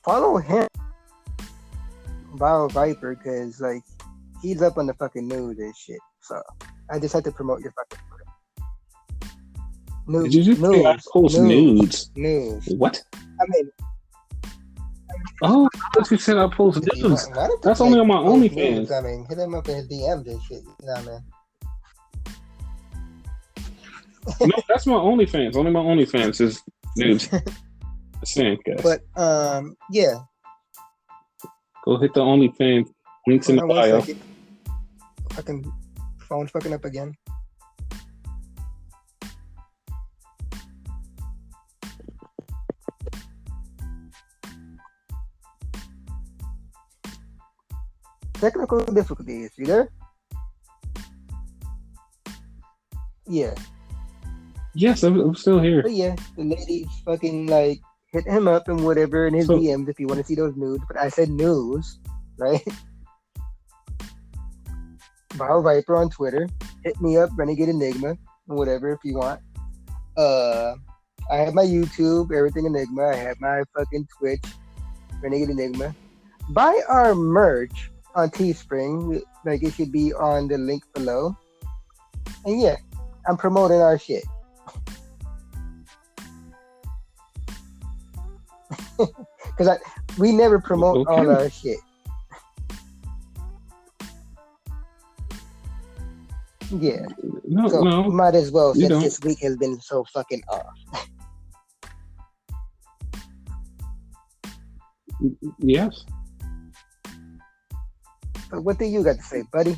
follow him, Bio Viper, because like he's up on the fucking news and shit. So I just had to promote your fucking news. Did you just say I post nudes? News. What? I mean, Oh, I thought you said I post nudes. why don't That's you, only on my post OnlyFans. news? I mean, hit him up in his DMs and shit. Nah, man. No, that's my OnlyFans. Only my OnlyFans is nudes. Same, guys. But yeah. Go hit the OnlyFans. Links in the Hold on bio. 1 second. Fucking phone's fucking up again. Technical difficulties. You there? Yeah. Yes, I'm still here. But yeah, the ladies fucking like hit him up and whatever in his So- DMs if you want to see those nudes. But I said news, right? Bio Viper on Twitter. Hit me up, Renegade Enigma, and whatever if you want. I have my YouTube, Everything Enigma. I have my fucking Twitch, Renegade Enigma. Buy our merch on Teespring. Like it should be on the link below. And yeah, I'm promoting our shit. Because we never promote Okay. all our shit. Yeah. No, So no. might as well you since don't. this week has been so fucking off. Yes. But what do you got to say, buddy?